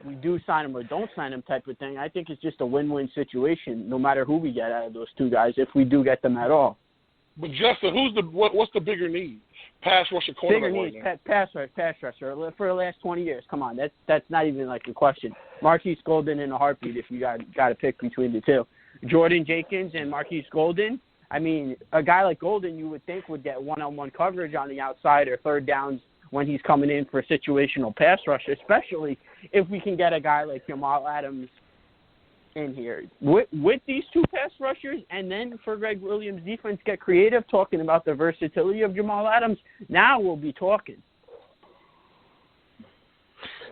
S6: we do sign him or don't sign him type of thing. I think it's just a win-win situation no matter who we get out of those two guys if we do get them at all.
S5: But Justin, what's the bigger need? Pass rusher, cornerback.
S6: Bigger needs, pass rusher for the last 20 years. Come on, that's not even like a question. Marquis Golden in a heartbeat if you got to pick between the two. Jordan Jenkins and Marquis Golden. I mean, a guy like Golden, you would think, would get one-on-one coverage on the outside or third downs when he's coming in for a situational pass rush, especially if we can get a guy like Jamal Adams in here. With these two pass rushers, and then for Greg Williams' defense get creative, talking about the versatility of Jamal Adams, now we'll be talking.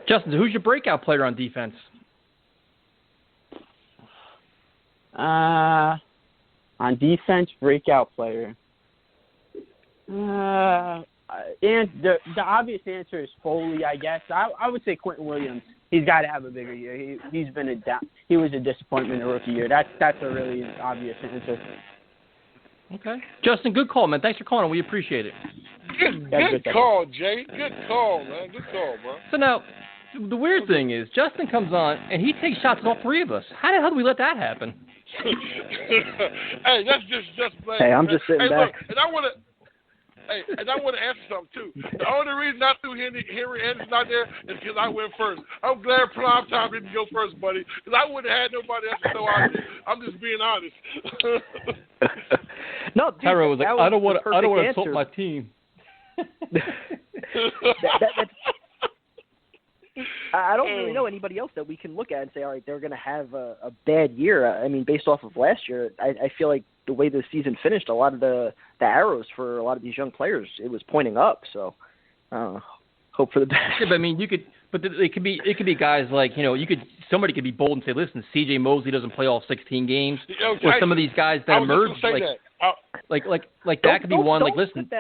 S2: Justin, who's your breakout player on defense?
S6: On defense, breakout player. And the obvious answer is Foley, I guess. I would say Quentin Williams. He's got to have a bigger year. He was a disappointment in rookie year. That's a really obvious answer.
S2: Okay, Justin, good call, man. Thanks for calling. We appreciate it.
S5: Good call, Jay. Good call, man. Good call, bro.
S2: So now, the weird thing is, Justin comes on and he takes shots at all three of us. How the hell do we let that happen?
S5: Hey, that's just plain.
S3: Hey, I'm just sitting back.
S5: Look, and I want to answer something too. The only reason I threw Henry Anderson out there is because I went first. I'm glad Prime Time didn't go first, buddy, because I wouldn't have had nobody else to throw out there. I'm just being honest.
S3: No, dude,
S2: Tyro was like, I don't want to insult my team.
S3: I don't really know anybody else that we can look at and say, all right, they're going to have a bad year. I mean, based off of last year, I feel like the way the season finished, a lot of the arrows for a lot of these young players, it was pointing up. So, hope for the best.
S2: Yeah, but I mean, it could be guys like, somebody could be bold and say, listen, C.J. Mosley doesn't play all 16 games, or some of these guys that emerge, like that could be one. Like, listen.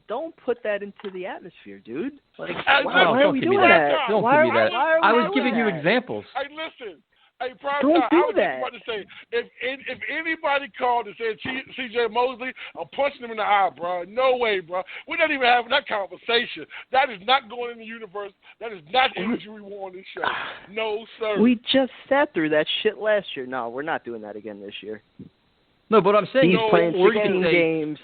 S3: Don't put that into the atmosphere, dude. Like,
S5: why
S3: are we doing that?
S2: Don't give me that. I was giving you examples.
S5: Hey, listen. Hey, Prime
S3: Don't
S5: Time,
S3: do
S5: I was
S3: that.
S5: just about to say, if anybody called and said C.J. Mosley, I'm punching him in the eye, bro. No way, bro. We're not even having that conversation. That is not going in the universe. That is not imagery we want on this show. No, sir.
S3: We just sat through that shit last year. No, we're not doing that again this year.
S2: No, but I'm saying
S3: he's playing 16 games.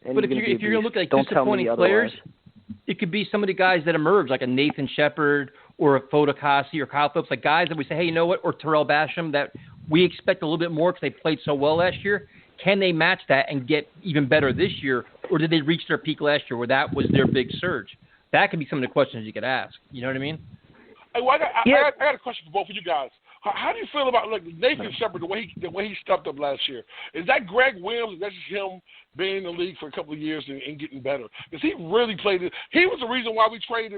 S2: But if you're going to look at disappointing players, it could be some of the guys that emerge, like a Nathan Shepard or a Fodakasi or Kyle Phillips, like guys that we say, hey, you know what, or Terrell Basham, that we expect a little bit more because they played so well last year. Can they match that and get even better this year, or did they reach their peak last year where that was their big surge? That could be some of the questions you could ask. You know what I mean?
S5: Hey, well, I got a question for both of you guys. How do you feel about Nathan Shepard, the way he stepped up last year? Is that Greg Williams? Is that just him being in the league for a couple of years and getting better? Because he really played it. He was the reason why we traded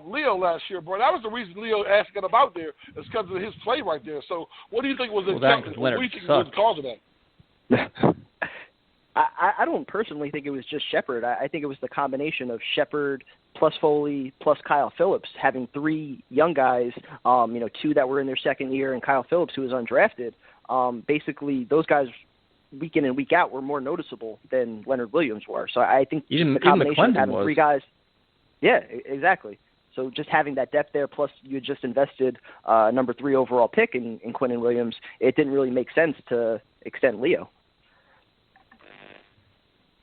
S5: Leo last year, bro. That was the reason Leo asked to get him out there. It's because of his play right there. So what do you think was the cause of that?
S3: I don't personally think it was just Shepard. I think it was the combination of Shepard plus Foley plus Kyle Phillips, having three young guys, two that were in their second year, and Kyle Phillips, who was undrafted. Basically, those guys week in and week out were more noticeable than Leonard Williams were. So I think the combination of having three guys. Yeah, exactly. So just having that depth there, plus you had just invested number 3 overall pick in Quentin Williams, it didn't really make sense to extend Leo.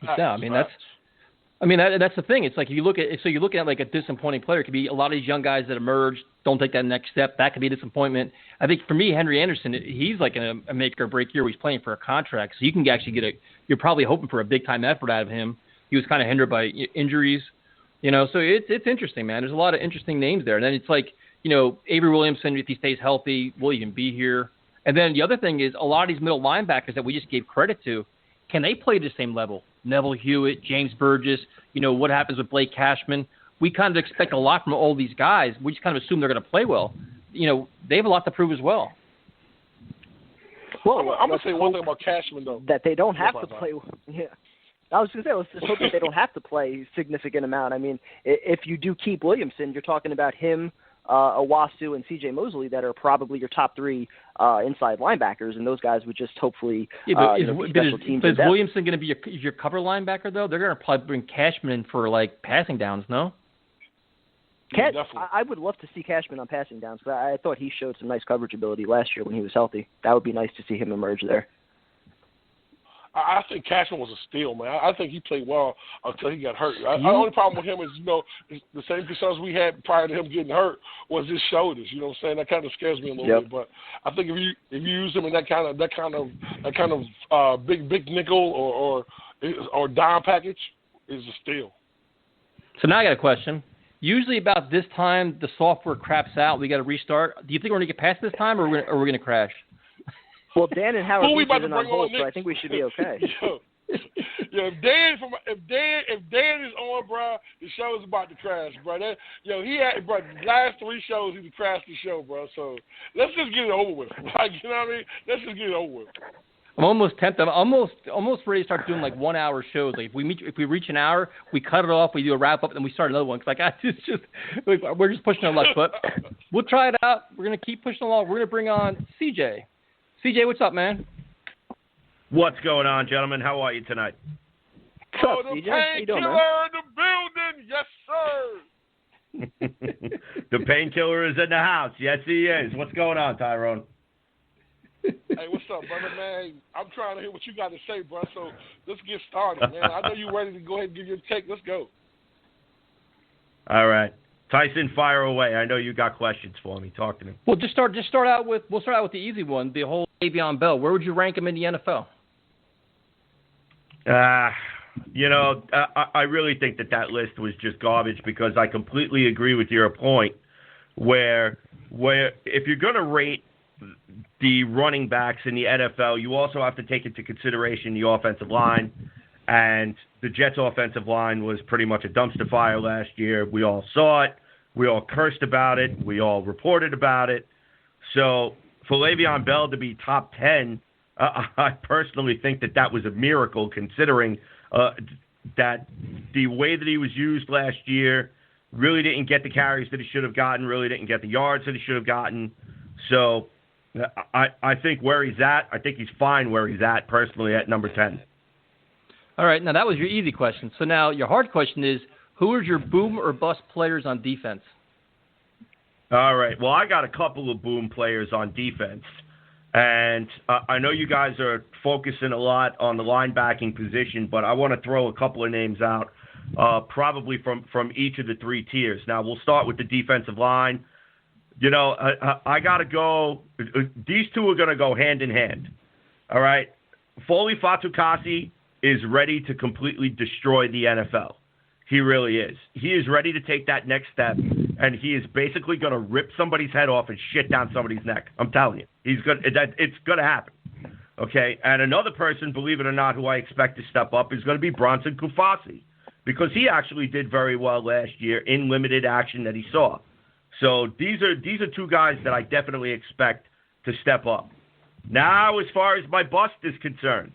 S2: Yeah, that's the thing. It's like you look at like a disappointing player. It could be a lot of these young guys that emerge, don't take that next step. That could be a disappointment. I think for me, Henry Anderson, he's like in a make or break year where he's playing for a contract. So you can actually you're probably hoping for a big time effort out of him. He was kind of hindered by injuries, so it's interesting, man. There's a lot of interesting names there. And then it's like, Avery Williamson, if he stays healthy, will even be here. And then the other thing is a lot of these middle linebackers that we just gave credit to, can they play at the same level? Neville Hewitt, James Burgess, what happens with Blake Cashman. We kind of expect a lot from all these guys. We just kind of assume they're going to play well. They have a lot to prove as well.
S5: Well, I'm going to say one thing about Cashman, though.
S3: That they don't have to play. Yeah. I was going to say, let's just hope that they don't have to play a significant amount. I mean, if you do keep Williamson, you're talking about him, Owasu, and C.J. Mosley that are probably your top 3 inside linebackers, and those guys would just hopefully special teams.
S2: Is Williamson going to be your cover linebacker, though? They're going to probably bring Cashman in for, passing downs, no?
S3: I would love to see Cashman on passing downs, because I thought he showed some nice coverage ability last year when he was healthy. That would be nice to see him emerge there.
S5: I think Cashman was a steal, man. I think he played well until he got hurt. The only problem with him is, the same concerns we had prior to him getting hurt was his shoulders. You know what I'm saying? That kind of scares me a little bit. But I think if you use him in that kind of big nickel or dime package, is a steal.
S2: So now I got a question. Usually about this time, the software craps out. We got to restart. Do you think we're going to get past this time, or we're going to crash?
S3: Well, Dan and Howard
S5: we
S3: are on hold, so I think we should be okay.
S5: If Dan is on, bro, the show is about to crash, bro. The last 3 shows he crashed the show, bro. So let's just get it over with. Like, you know what I mean? Let's just get it over with.
S2: I'm almost tempted. I'm almost ready to start doing like 1-hour shows. Like if we reach an hour, we cut it off, we do a wrap up, and then we start another one. Cause we're just pushing our luck. But we'll try it out. We're gonna keep pushing along. We're gonna bring on CJ. CJ, what's up, man?
S7: What's going on, gentlemen? How are you tonight?
S3: What's up, CJ? How you doing, man?
S5: Painkiller in the building, yes, sir.
S7: The painkiller is in the house. Yes, he is. What's going on, Tyrone?
S5: Hey, what's up, brother, man? I'm trying to hear what you got to say, bro. So let's get started, man. I know you're ready to go ahead and give your take. Let's go.
S7: All right, Tyson, fire away. I know you got questions for me. Talk to me.
S2: Well, we'll start out with the easy one. The whole Le'Veon Bell. Where would you rank him in the NFL?
S7: I really think that list was just garbage because I completely agree with your point. Where if you're going to rate the running backs in the NFL, you also have to take into consideration the offensive line. And the Jets' offensive line was pretty much a dumpster fire last year. We all saw it. We all cursed about it. We all reported about it. So for Le'Veon Bell to be top 10, I personally think that was a miracle considering that the way that he was used last year really didn't get the carries that he should have gotten, really didn't get the yards that he should have gotten. So I think where he's at, I think he's fine where he's at personally at number 10.
S2: All right, now that was your easy question. So now your hard question is, who are your boom or bust players on defense?
S7: All right, well, I got a couple of boom players on defense. And I know you guys are focusing a lot on the linebacking position, but I want to throw a couple of names out, probably from each of the 3 tiers. Now, we'll start with the defensive line. I got to go. These two are going to go hand in hand. All right. Foley Fatukasi is ready to completely destroy the NFL. He really is. He is ready to take that next step, and he is basically going to rip somebody's head off and shit down somebody's neck. I'm telling you. It's going to happen. Okay. And another person, believe it or not, who I expect to step up is going to be Bronson Kufasi because he actually did very well last year in limited action that he saw. So these are 2 guys that I definitely expect to step up. Now, as far as my bust is concerned,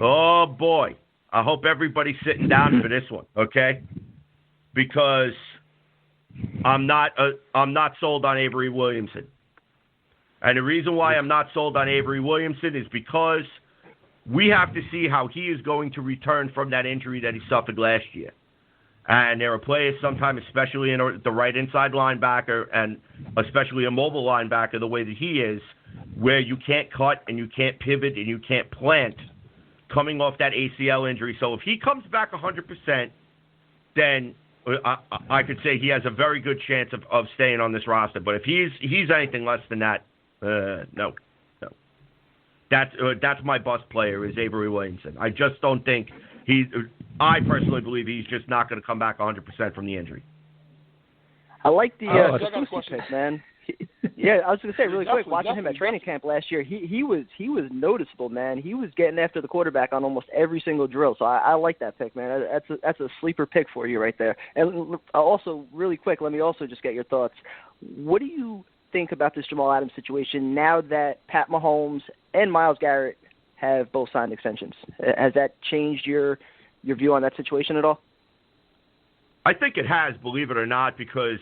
S7: oh boy, I hope everybody's sitting down for this one, okay? Because I'm not sold on Avery Williamson, and the reason why I'm not sold on Avery Williamson is because we have to see how he is going to return from that injury that he suffered last year. And there are players sometimes, especially in the right inside linebacker and especially a mobile linebacker the way that he is, where you can't cut and you can't pivot and you can't plant coming off that ACL injury. So if he comes back 100%, then I could say he has a very good chance of staying on this roster. But if he's anything less than that, no. That's my bust player is Avery Williamson. I just don't think I personally believe he's just not going to come back 100% from the injury.
S3: I like the pick, man. Yeah, I was going to say really quick, watching him at training camp last year, he was noticeable, man. He was getting after the quarterback on almost every single drill. So I like that pick, man. That's a sleeper pick for you right there. And also, really quick, let me also just get your thoughts. What do you think about this Jamal Adams situation now that Pat Mahomes and Myles Garrett have both signed extensions? Has that changed your view on that situation at all?
S7: I think it has, believe it or not, because,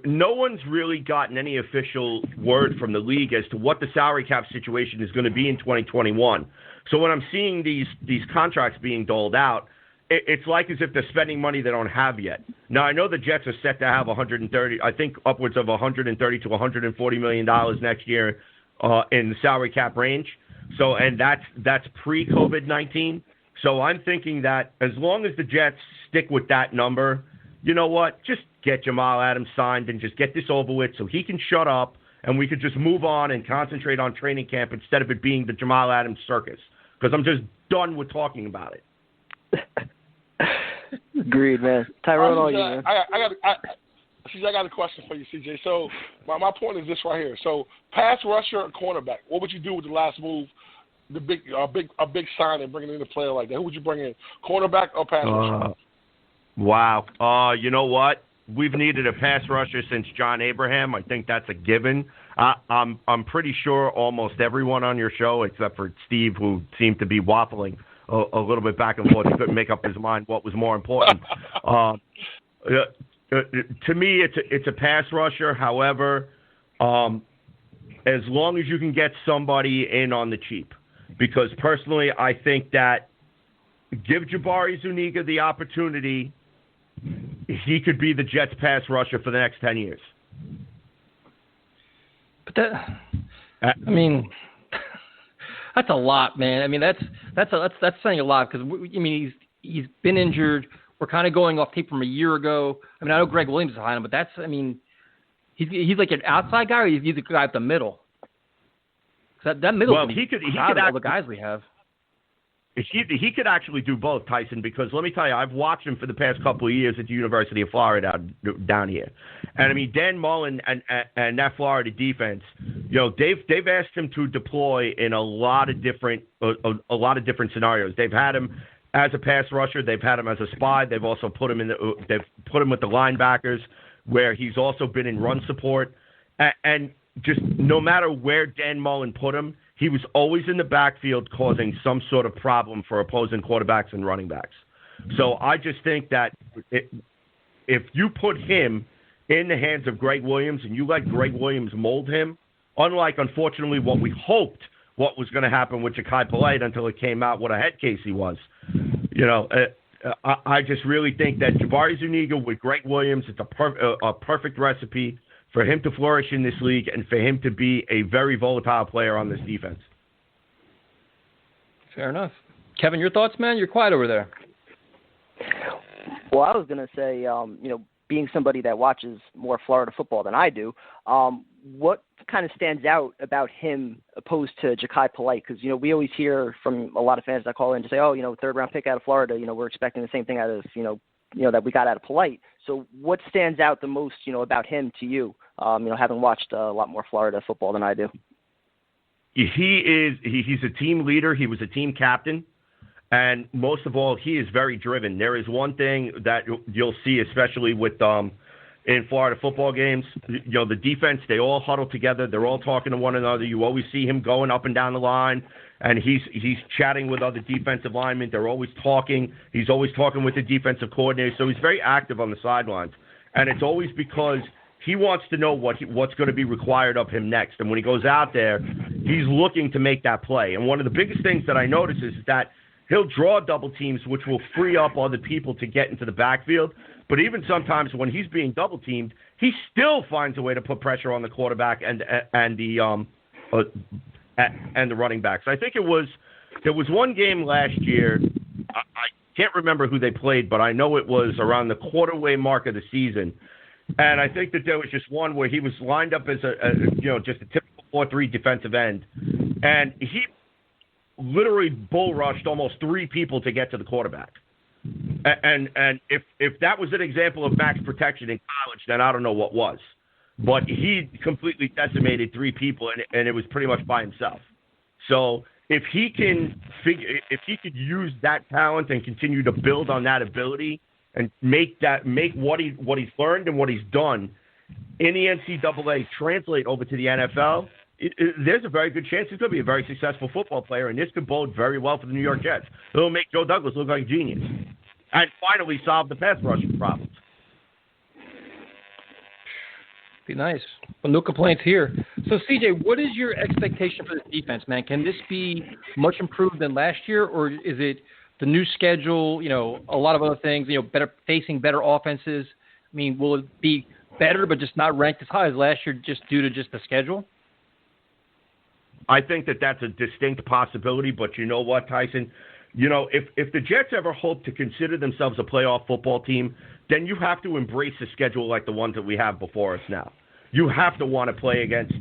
S7: no one's really gotten any official word from the league as to what the salary cap situation is going to be in 2021. So when I'm seeing these contracts being doled out, it's like as if they're spending money they don't have yet. Now, I know the Jets are set to have upwards of $130 to $140 million next year in the salary cap range. So, and that's pre-COVID-19. So I'm thinking that as long as the Jets stick with that number, you know what? Just get Jamal Adams signed and just get this over with so he can shut up and we could just move on and concentrate on training camp instead of it being the Jamal Adams circus. Because I'm just done with talking about it.
S3: Agreed, man. Tyrone, all you, man.
S5: I got a question for you, CJ. So my point is this right here. So pass rusher and cornerback. What would you do with the last move, the big sign and bringing in a player like that? Who would you bring in, cornerback or pass rusher?
S7: Wow. You know what? We've needed a pass rusher since John Abraham. I think that's a given. I'm pretty sure almost everyone on your show, except for Steve, who seemed to be waffling a little bit back and forth, he couldn't make up his mind what was more important. To me, it's a pass rusher. However, as long as you can get somebody in on the cheap, because personally, I think that give Jabari Zuniga the opportunity, he could be the Jets pass rusher for the next 10 years.
S2: But that's a lot, man. I mean, that's saying a lot because he's been injured. We're kind of going off tape from a year ago. I mean, I know Greg Williams is behind him, but he's like an outside guy, or he's the guy at the middle. That middle.
S7: Well, he could
S2: all the guys we have.
S7: He could actually do both, Tyson, because let me tell you, I've watched him for the past couple of years at the University of Florida down here. And, I mean, Dan Mullen and that Florida defense, they've asked him to deploy in a lot of different scenarios. They've had him as a pass rusher. They've had him as a spy. They've also put him they've put him with the linebackers, where he's also been in run support. And just no matter where Dan Mullen put him, he was always in the backfield causing some sort of problem for opposing quarterbacks and running backs. So I just think that if you put him in the hands of Greg Williams and you let Greg Williams mold him, unlike, unfortunately, what we hoped what was going to happen with Ja'Kai Polite until it came out what a head case he was, I just really think that Jabari Zuniga with Greg Williams, it's a perfect recipe for him to flourish in this league and for him to be a very volatile player on this defense.
S2: Fair enough. Kevin, your thoughts, man? You're quiet over there.
S3: Well, I was going to say, being somebody that watches more Florida football than I do, what kind of stands out about him opposed to Ja'Kai Polite? Because, we always hear from a lot of fans that call in to say, third-round pick out of Florida, we're expecting the same thing out of, that we got out of Polite. So what stands out the most, about him to you, having watched a lot more Florida football than I do?
S7: He's a team leader. He was a team captain. And most of all, he is very driven. There is one thing that you'll see, especially with in Florida football games, the defense, they all huddle together. They're all talking to one another. You always see him going up and down the line, and he's chatting with other defensive linemen. They're always talking. He's always talking with the defensive coordinator. So he's very active on the sidelines. And it's always because he wants to know what's going to be required of him next. And when he goes out there, he's looking to make that play. And one of the biggest things that I notice is that he'll draw double teams, which will free up other people to get into the backfield. But even sometimes when he's being double teamed, he still finds a way to put pressure on the quarterback and the running backs. I think there was one game last year. I can't remember who they played, but I know it was around the quarterway mark of the season. And I think that there was just one where he was lined up as just a typical 4-3 defensive end, and he literally bull rushed almost 3 people to get to the quarterback. And if that was an example of max protection in college, then I don't know what was. But he completely decimated 3 people, and it was pretty much by himself. So if he could use that talent and continue to build on that ability and make what he's learned and what he's done in the NCAA translate over to the NFL, there's a very good chance he's going to be a very successful football player, and this could bode very well for the New York Jets. It'll make Joe Douglas look like a genius and finally solve the pass rushing problems.
S2: Be nice. Well, no complaints here. So, CJ, what is your expectation for this defense, man? Can this be much improved than last year, or is it the new schedule, a lot of other things, facing better offenses? I mean, will it be better but just not ranked as high as last year just due to just the schedule?
S7: I think that that's a distinct possibility, but you know what, Tyson? You know, if the Jets ever hope to consider themselves a playoff football team, then you have to embrace a schedule like the ones that we have before us now. You have to want to play against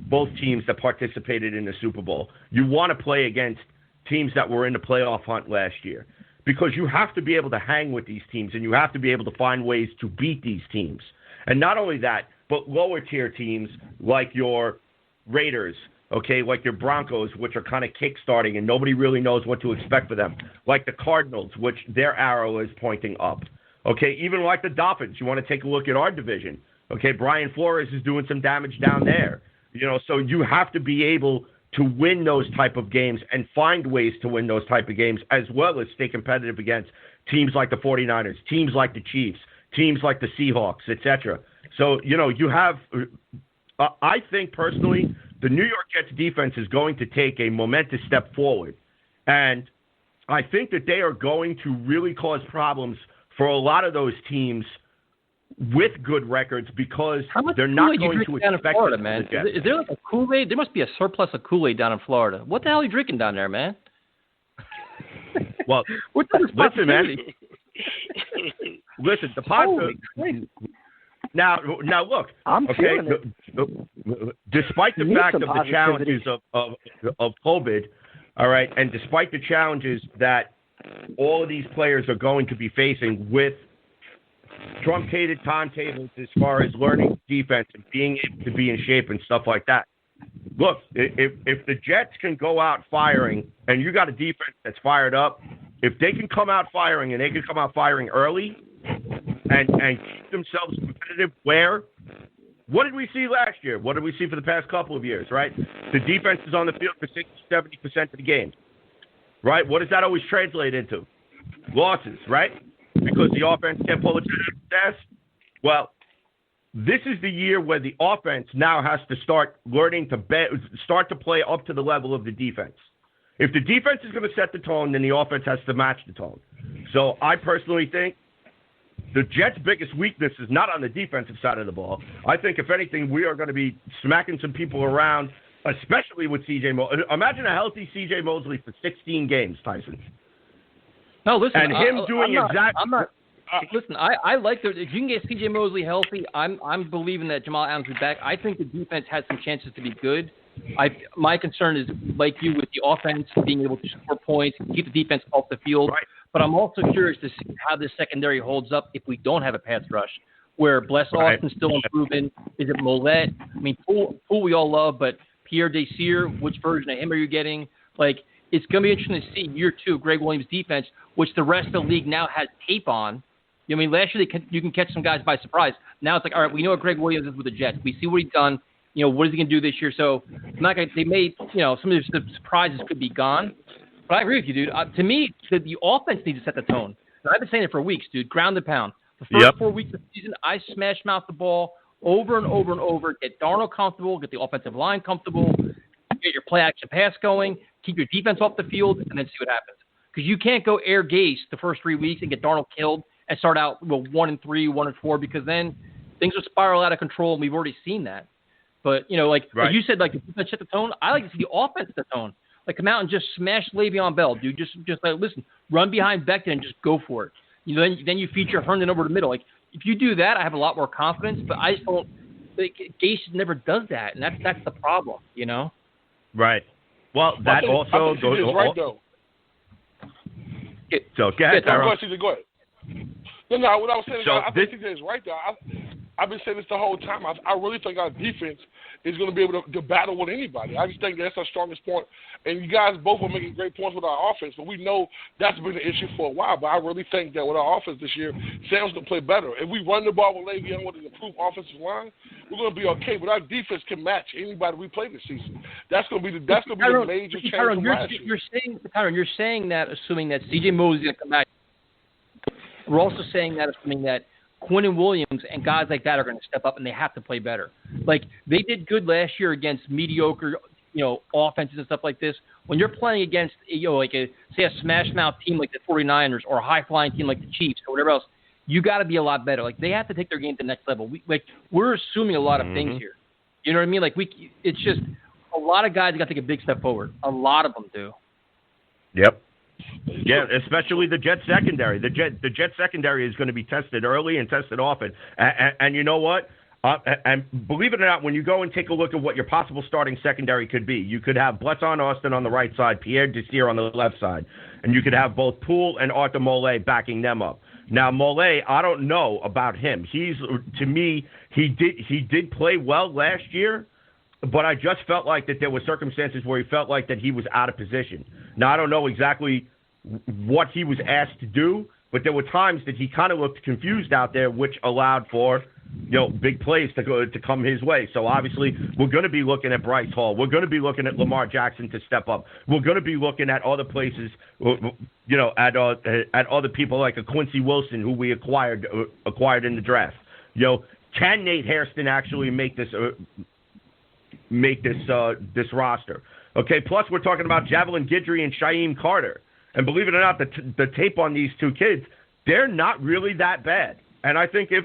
S7: both teams that participated in the Super Bowl. You want to play against teams that were in the playoff hunt last year, because you have to be able to hang with these teams and you have to be able to find ways to beat these teams. And not only that, but lower tier teams like your Raiders, okay, like your Broncos, which are kind of kickstarting and nobody really knows what to expect for them, like the Cardinals, which their arrow is pointing up, okay, even like the Dolphins. You want to take a look at our division, okay, Brian Flores is doing some damage down there, you know, so you have to be able to win those type of games and find ways to win those type of games, as well as stay competitive against teams like the 49ers, teams like the Chiefs, teams like the Seahawks, etc. So, you know, you have I think personally the New York Jets defense is going to take a momentous step forward. And I think that they are going to really cause problems for a lot of those teams with good records, because they're not going to expect
S2: in Florida, man. Is there like a Kool-Aid? There must be a surplus of Kool-Aid down in Florida. What the hell are you drinking down there, man?
S7: Well, listen, man. Listen, the possibility. Now, look.
S3: I'm feeling it.
S7: Despite the fact of the challenges of COVID, all right, and despite the challenges that all of these players are going to be facing with truncated timetables as far as learning defense and being able to be in shape and stuff like that. Look, if the Jets can go out firing and you got a defense that's fired up, if they can come out firing and they can come out firing early and keep themselves competitive, what did we see last year? What did we see for the past couple of years, right? The defense is on the field for 60-70% of the game, right? What does that always translate into? Losses, right? Because the offense can't pull its head. Well, this is the year where the offense now has to start learning to start to play up to the level of the defense. If the defense is going to set the tone, then the offense has to match the tone. So I personally think the Jets' biggest weakness is not on the defensive side of the ball. I think, if anything, we are going to be smacking some people around, especially with C.J. Mosley. Imagine a healthy C.J. Mosley for 16 games, Tyson.
S2: No, listen.
S7: And him doing exactly.
S2: Listen, I like if you can get C.J. Mosley healthy, I'm believing that Jamal Adams is back. I think the defense has some chances to be good. My concern is, like you, with the offense being able to score points, keep the defense off the field.
S7: Right.
S2: But I'm also curious to see how this secondary holds up if we don't have a pass rush, where Bless Austin's still improving. Is it Mollett? I mean, Poole we all love, but Pierre Desir, which version of him are you getting? Like, it's going to be interesting to see year two Greg Williams' defense, which the rest of the league now has tape on. I mean, last year you can catch some guys by surprise. Now it's like, all right, we know what Greg Williams is with the Jets. We see what he's done. You know, what is he going to do this year? So they may, some of the surprises could be gone. But I agree with you, dude. To me, the offense needs to set the tone. And I've been saying it for weeks, dude. Ground and pound. The first 4 weeks of the season, I smash mouth the ball over and over and over. Get Darnold comfortable. Get the offensive line comfortable. Get your play action pass going. Keep your defense off the field, and then see what happens. Because you can't go air Gase the first 3 weeks and get Darnold killed and start out 1-3, 1-4, because then things will spiral out of control, and we've already seen that. But, like you said, like, the defense set the tone. I like to see the offense set the tone. Like, come out and just smash Le'Veon Bell, dude. Just like, listen, run behind Becton and just go for it. Then you feature Herndon over the middle. Like, if you do that, I have a lot more confidence. But I just don't. Gase never does that, and that's the problem,
S7: Right. Well, that also goes.
S5: Right, though.
S7: So go ahead, Tyrone.
S5: Go ahead. No, what I was saying is, I think CJ is right there. I've been saying this the whole time. I really think our defense is going to be able to battle with anybody. I just think that's our strongest point. And you guys both are making great points with our offense, but we know that's been an issue for a while. But I really think that with our offense this year, Sam's going to play better. If we run the ball with Le'Veon with an improved offensive line, we're going to be okay. But our defense can match anybody we play this season. That's going to be the major change from last year.
S2: You're saying that assuming that C.J. Mosley is going to come back. We're also saying that assuming that Quinn Williams and guys like that are going to step up and they have to play better. Like, they did good last year against mediocre, offenses and stuff like this. When you're playing against, say a smash mouth team like the 49ers or a high flying team like the Chiefs or whatever else, you got to be a lot better. Like, they have to take their game to the next level. We're assuming a lot of things here. You know what I mean? Like, it's just a lot of guys got to take a big step forward. A lot of them do.
S7: Yep. Yeah, especially the Jet secondary. The Jet secondary is going to be tested early and tested often. And you know what? And believe it or not, when you go and take a look at what your possible starting secondary could be, you could have Bledson Austin on the right side, Pierre Desir on the left side, and you could have both Poole and Arthur Mole backing them up. Now, Mole, I don't know about him. To me, he did play well last year, but I just felt like that there were circumstances where he felt like that he was out of position. Now, I don't know exactly what he was asked to do, but there were times that he kind of looked confused out there, which allowed for big plays to come his way. So obviously, we're going to be looking at Bryce Hall. We're going to be looking at Lamar Jackson to step up. We're going to be looking at other places, at other people like a Quincy Wilson, who we acquired in the draft. Can Nate Hairston actually make this roster? Okay. Plus, we're talking about Javelin Guidry and Shaim Carter. And believe it or not, the tape on these two kids, they're not really that bad. And I think if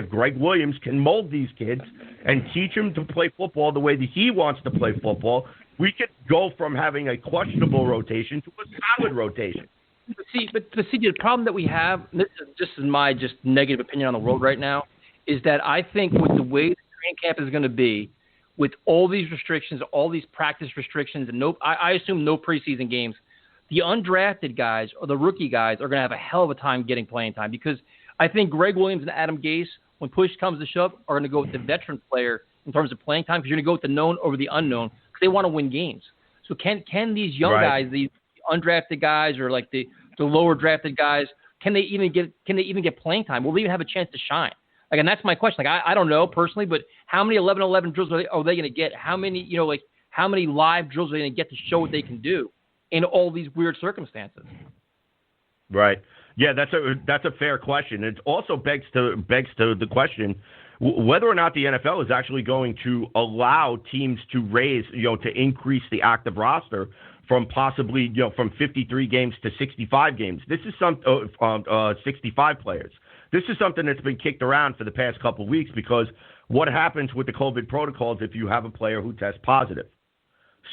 S7: Greg Williams can mold these kids and teach them to play football the way that he wants to play football, we could go from having a questionable rotation to a solid rotation.
S2: But the problem that we have, this is my negative opinion on the world right now, is that I think with the way the training camp is going to be, with all these restrictions, all these practice restrictions, and I assume no preseason games, the undrafted guys or the rookie guys are going to have a hell of a time getting playing time, because I think Greg Williams and Adam Gase, when push comes to shove, are going to go with the veteran player in terms of playing time, because you're going to go with the known over the unknown, because they want to win games. So can these young guys, these undrafted guys, or like the lower drafted guys, can they even get playing time? Will they even have a chance to shine? Like, and that's my question. Like, I don't know personally, but how many 11-11 drills are they going to get? How many how many live drills are they going to get to show what they can do in all these weird circumstances?
S7: Right. Yeah, that's a fair question. It also begs to the question whether or not the NFL is actually going to allow teams to raise, to increase the active roster from possibly, from 53 games to 65 games. This is 65 players. This is something that's been kicked around for the past couple of weeks, because what happens with the COVID protocols if you have a player who tests positive?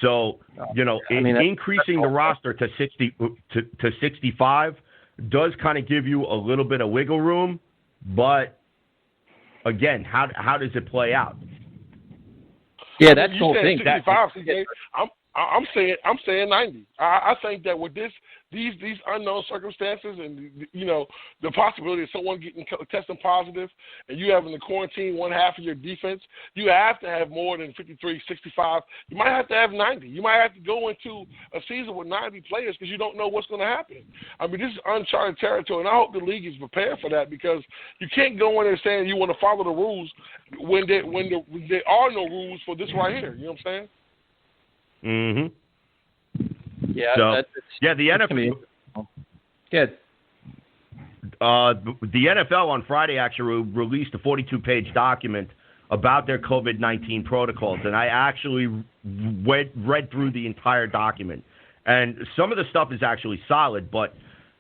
S7: So, increasing the roster to 65 does kind of give you a little bit of wiggle room, but again, how does it play out?
S2: Yeah, that's the whole thing.
S5: 65, I'm saying 90. I think that with these unknown circumstances, and the possibility of someone testing positive, and you having to quarantine one half of your defense, you have to have more than 53, 65. You might have to have 90. You might have to go into a season with 90 players, because you don't know what's going to happen. I mean, this is uncharted territory, and I hope the league is prepared for that, because you can't go in there saying you want to follow the rules when there are no rules for this right here. You know what I'm saying?
S7: Mm-hmm.
S2: Yeah.
S7: So, the NFL.
S2: Good.
S7: The NFL on Friday actually released a 42-page document about their COVID-19 protocols, and I actually read through the entire document. And some of the stuff is actually solid, but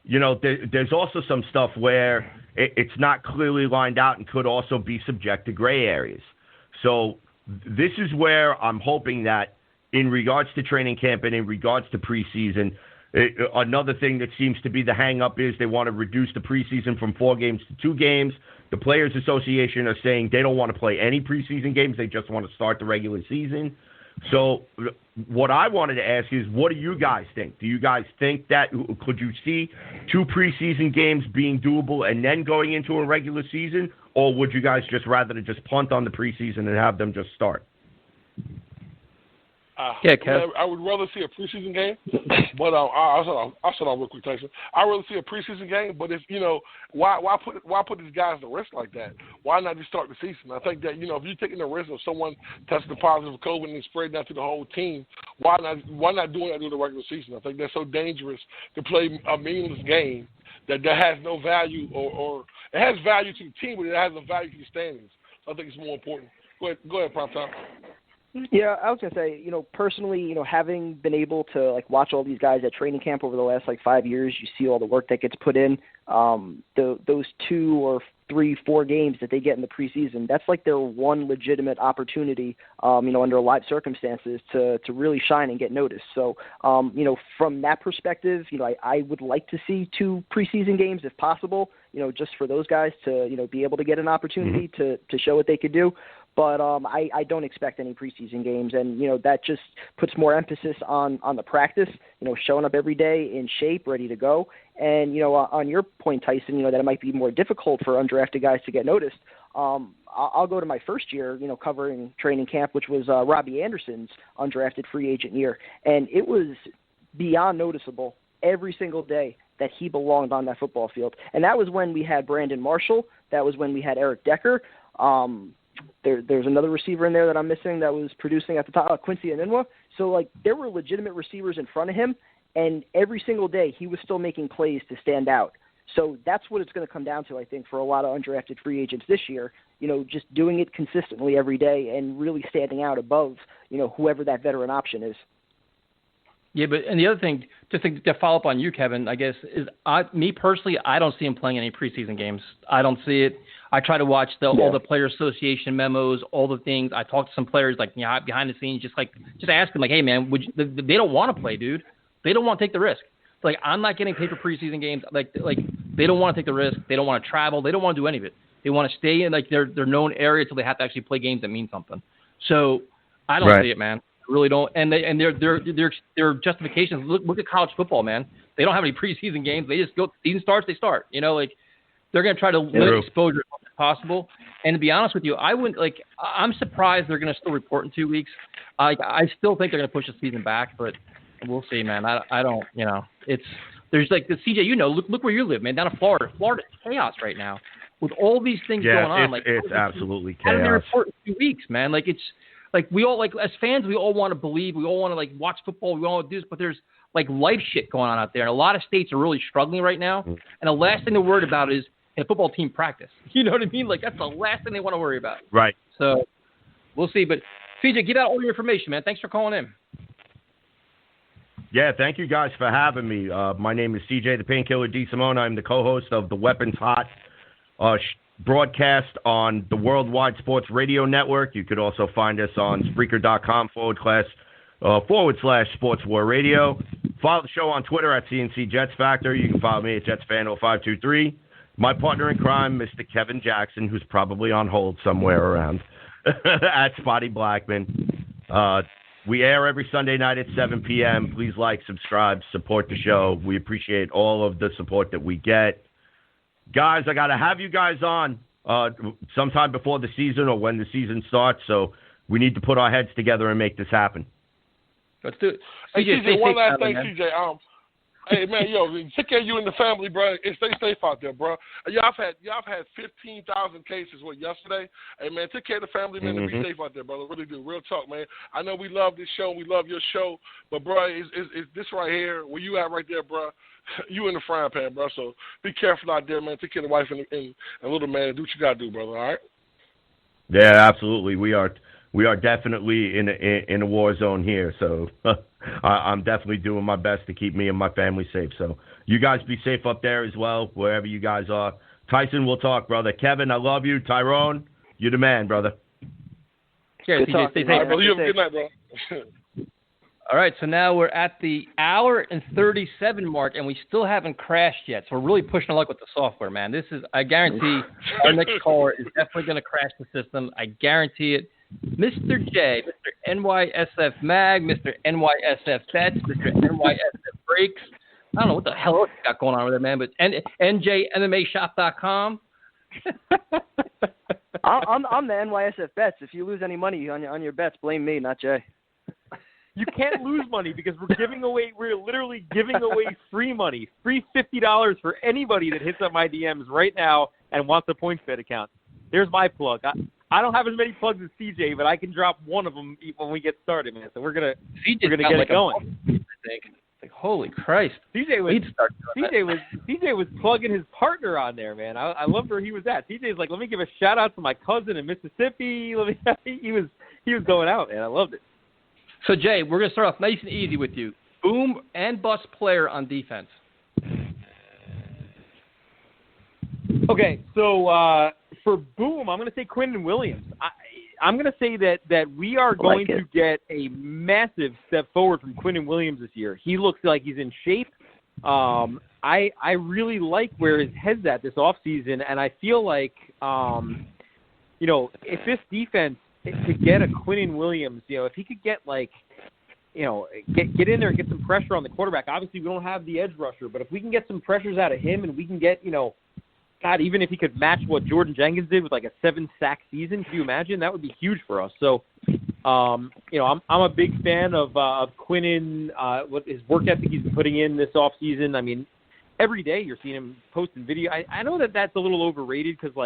S7: there's also some stuff where it's not clearly lined out and could also be subject to gray areas. So this is where I'm hoping that, in regards to training camp and in regards to preseason, another thing that seems to be the hang-up is they want to reduce the preseason from 4 games to 2 games. The Players Association are saying they don't want to play any preseason games. They just want to start the regular season. So what I wanted to ask is, what do you guys think? Do you guys think that could you see 2 preseason games being doable and then going into a regular season, or would you guys just rather to just punt on the preseason and have them just start?
S5: I would rather see a preseason game, but I'll shut off real quick, Tyson. I'd rather see a preseason game, but if why put these guys at risk like that? Why not just start the season? I think that if you're taking the risk of someone testing positive for COVID and spreading that to the whole team, why not doing that during the regular season? I think that's so dangerous to play a meaningless game that has no value, or it has value to the team, but it has no value to the standings. So I think it's more important. Go ahead, Prime Time.
S3: Yeah, I was gonna say, personally, having been able to watch all these guys at training camp over the last 5 years, you see all the work that gets put in. Those 2 or 3-4 games that they get in the preseason. That's like their one legitimate opportunity, under live circumstances to really shine and get noticed. So, from that perspective, I would like to see 2 preseason games if possible, just for those guys to, be able to get an opportunity to show what they could do. But I don't expect any preseason games, and that just puts more emphasis on the practice. Showing up every day in shape, ready to go. And on your point, Tyson, that it might be more difficult for undrafted guys to get noticed. I'll go to my first year, covering training camp, which was Robbie Anderson's undrafted free agent year, and it was beyond noticeable every single day that he belonged on that football field. And that was when we had Brandon Marshall. That was when we had Eric Decker. There's another receiver in there that I'm missing that was producing at the top, Quincy Anunwa. So, there were legitimate receivers in front of him, and every single day he was still making plays to stand out. So that's what it's going to come down to, I think, for a lot of undrafted free agents this year, just doing it consistently every day and really standing out above, whoever that veteran option is.
S2: Yeah, and the other thing, just to follow up on you, Kevin, I guess, is me personally, I don't see him playing any preseason games. I don't see it. I try to watch all the player association memos, all the things. I talk to some players behind the scenes, just ask them hey man, they don't want to play, dude. They don't want to take the risk. I'm not getting paid for preseason games. They don't want to take the risk. They don't want to travel. They don't want to do any of it. They want to stay in their known area until they have to actually play games that mean something. So I don't see it, man. I really don't. And their justifications. Look at college football, man. They don't have any preseason games. They just go. Season starts, they start. They're going to try to limit exposure as much as possible. And to be honest with you, I wouldn't I'm surprised they're going to still report in 2 weeks. I still think they're going to push the season back, but we'll see, man. I don't. There's the CJ. Look where you live, man. Down in Florida. Florida's chaos right now with all these things going on.
S7: It's absolutely chaos.
S2: How do they report in 2 weeks, man? We all as fans, we all want to believe, we all want to watch football, we all want to do this, but there's life shit going on out there, and a lot of states are really struggling right now. And the last thing they're worried about is a football team practice. You know what I mean? That's the last thing they want to worry about.
S7: Right.
S2: So we'll see. But CJ, get out all your information, man. Thanks for calling in.
S7: Yeah, thank you guys for having me. My name is CJ the Painkiller DeSimone. I'm the co-host of the Weapons Hot broadcast on the Worldwide Sports Radio Network. You could also find us on Spreaker.com / Sports War Radio. Follow the show on Twitter at CNC Jets Factor. You can follow me at JetsFan0523. My partner in crime, Mr. Kevin Jackson, who's probably on hold somewhere around, at Spotty Blackman. We air every Sunday night at 7 p.m. Please subscribe, support the show. We appreciate all of the support that we get. Guys, I got to have you guys on sometime before the season or when the season starts, so we need to put our heads together and make this happen.
S2: Let's do it.
S5: Hey, CJ, one last thing, CJ. Hey, man, take care of you and the family, bro. And stay safe out there, bro. Y'all have had 15,000 cases yesterday. Hey, man, take care of the family, man, and be safe out there, brother. Really do. Real talk, man. I know we love this show. We love your show. But, bro, it's this right here, where you at right there, bro. You in the frying pan, bro. So be careful out there, man. Take care of the wife and little man. Do what you got to do, brother, all right?
S7: Yeah, absolutely. We are definitely in a war zone here, so I'm definitely doing my best to keep me and my family safe. So you guys be safe up there as well, wherever you guys are. Tyson, we'll talk, brother. Kevin, I love you. Tyrone, you're the man, brother.
S2: Yeah, CJ, stay safe.
S5: All right, brother. You have a good night, bro.
S2: All right, so now we're at the hour and 37 mark, and we still haven't crashed yet. So we're really pushing our luck with the software, man. I guarantee our next caller is definitely going to crash the system. I guarantee it. Mr. J, Mr. NYSF Mag, Mr. NYSF Bets, Mr. NYSF Breaks. I don't know what the hell else you got going on with that, man, but NJMMAshop.com.
S3: I'm the NYSF Bets. If you lose any money on your bets, blame me, not Jay.
S8: You can't lose money because we're literally giving away free money, free $50 for anybody that hits up my DMs right now and wants a PointsBet account. There's my plug. I don't have as many plugs as CJ, but I can drop one of them when we get started, man. So we're gonna get it going.
S2: I think. Holy Christ!
S8: CJ was plugging his partner on there, man. I loved where he was at. CJ's like, let me give a shout out to my cousin in Mississippi. He was going out, man. I loved it.
S2: So Jay, we're gonna start off nice and easy with you. Boom and bust player on defense.
S8: Okay, so for boom, I'm going to say Quinnen Williams. I'm going to say that we are going to get a massive step forward from Quinnen Williams this year. He looks like he's in shape. I really like where his head's at this offseason, and I feel like, if this defense could get a Quinnen Williams, if he could get get in there and get some pressure on the quarterback. Obviously, we don't have the edge rusher, but if we can get some pressures out of him and we can get, God, even if he could match what Jordan Jenkins did with like a 7-sack season, can you imagine? That would be huge for us. So, I'm a big fan of Quinnen, what his work ethic he's been putting in this offseason. I mean, every day you're seeing him posting video. I know that that's a little overrated because,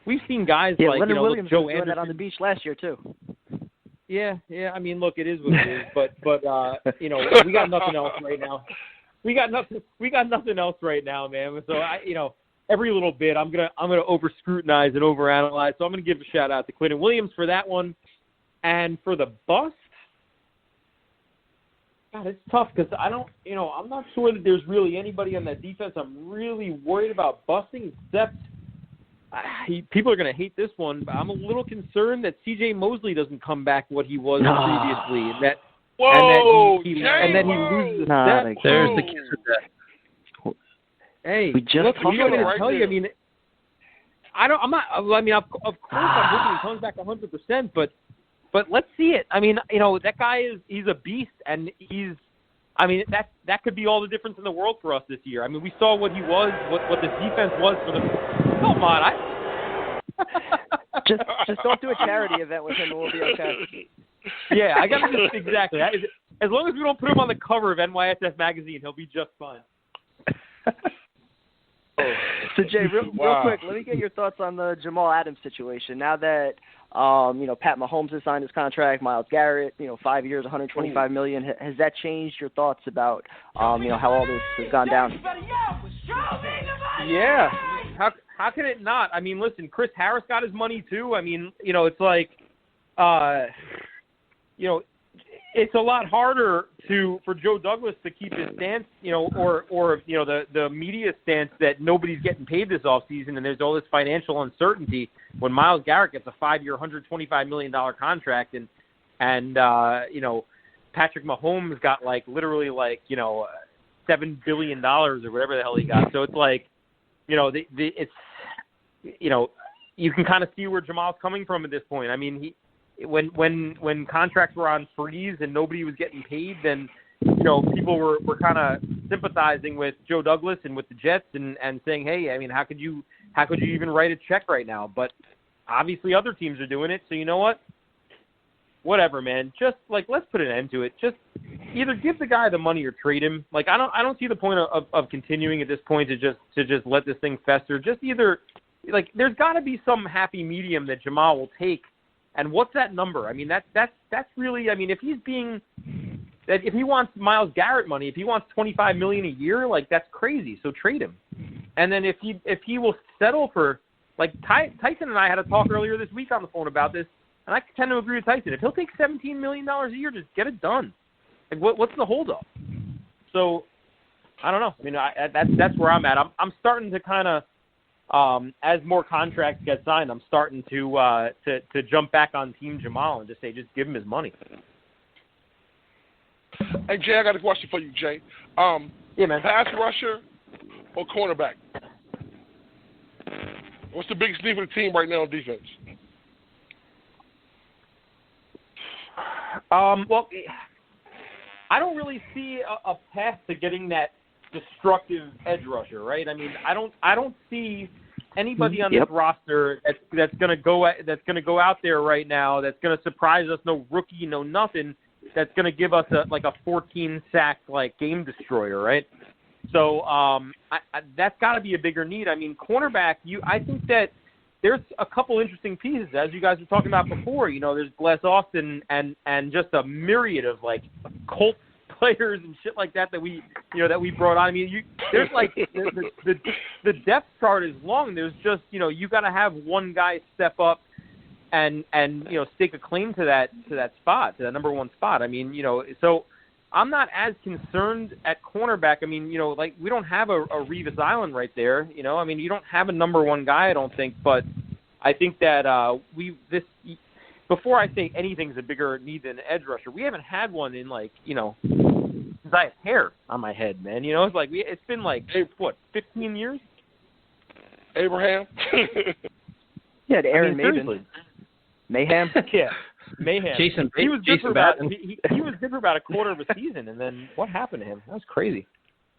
S8: we've seen guys like,
S3: Leonard Williams
S8: Joe
S3: was doing
S8: Anderson.
S3: that on the beach last year, too.
S8: Yeah. I mean, look, it is what it is. But we got nothing else right now. We got nothing else right now, man. So every little bit, I'm gonna over scrutinize and overanalyze. So I'm gonna give a shout out to Quinnen Williams for that one, and for the bust. God, it's tough because I'm not sure that there's really anybody on that defense I'm really worried about busting, except people are going to hate this one, but I'm a little concerned that C.J. Mosley doesn't come back what he was previously, and that he loses a step.
S2: There's the kiss of death.
S8: Hey,
S3: we just
S8: look,
S3: talked
S8: you know what I'm
S3: about
S8: going to tell you? I mean, of course I'm hoping he comes back 100%, but let's see it. I mean, that guy he's a beast, and that could be all the difference in the world for us this year. I mean, we saw what he was, what this defense was for the. Come on,
S3: just don't do a charity event with him, and we'll be okay.
S8: Yeah, I got to just exactly. As long as we don't put him on the cover of NYSF magazine, he'll be just fine.
S3: So Jay, real quick, let me get your thoughts on the Jamal Adams situation. Now that Pat Mahomes has signed his contract, Myles Garrett, 5 years, $125 million. Has that changed your thoughts about how all this has gone down?
S8: Yeah. How can it not? I mean, listen, Chris Harris got his money too. I mean, it's like, it's a lot harder for Joe Douglas to keep his stance, or the media stance that nobody's getting paid this offseason and there's all this financial uncertainty when Myles Garrett gets a 5-year, $125 million contract and Patrick Mahomes got literally $7 billion or whatever the hell he got. So it's like, you can kind of see where Jamal's coming from at this point. I mean, when contracts were on freeze and nobody was getting paid, then people were kind of sympathizing with Joe Douglas and with the Jets and saying, hey, I mean, how could you even write a check right now? But obviously other teams are doing it, so you know what? Whatever, man. Just let's put an end to it. Just either give the guy the money or trade him. I don't see the point of continuing at this point to just let this thing fester. Just either there's got to be some happy medium that Jamal will take. And what's that number? I mean, that's really. I mean, if he wants Myles Garrett money, if he wants $25 million a year, that's crazy. So trade him. And then if he will settle for Tyson and I had a talk earlier this week on the phone about this, and I tend to agree with Tyson. If he'll take $17 million a year, just get it done. What's the holdup? So I don't know. I mean, that's where I'm at. I'm starting to kind of. As more contracts get signed, I'm starting to jump back on Team Jamal and just give him his money.
S5: Hey Jay, I got a question for you, Jay.
S8: Yeah, man.
S5: Pass rusher or cornerback? What's the biggest need for the team right now on defense?
S8: Well, I don't really see a path to getting that destructive edge rusher, right? I mean, I don't see anybody on this roster that's going to go out there right now that's going to surprise us. No rookie, no nothing. That's going to give us a 14-sack game destroyer, right? So that's got to be a bigger need. I mean, cornerback. I think that there's a couple interesting pieces, as you guys were talking about before. There's Bless Austin and just a myriad of Colts players and shit like that we brought on. I mean, there's the depth chart is long. There's just you got to have one guy step up and stake a claim to that spot, to that number one spot. I mean, so I'm not as concerned at cornerback. I mean, like we don't have a Revis Island right there. I mean, you don't have a number one guy, I don't think. But I think that before I say anything's a bigger need than an edge rusher, we haven't had one in since I have hair on my head, man. It's like it's been 15 years.
S5: Abraham.
S3: Yeah, Aaron Mayhem.
S8: Yeah. Mayhem.
S2: Jason,
S8: he was good
S2: Jason
S8: he was good for about a quarter of a season, and then what happened to him? That was crazy.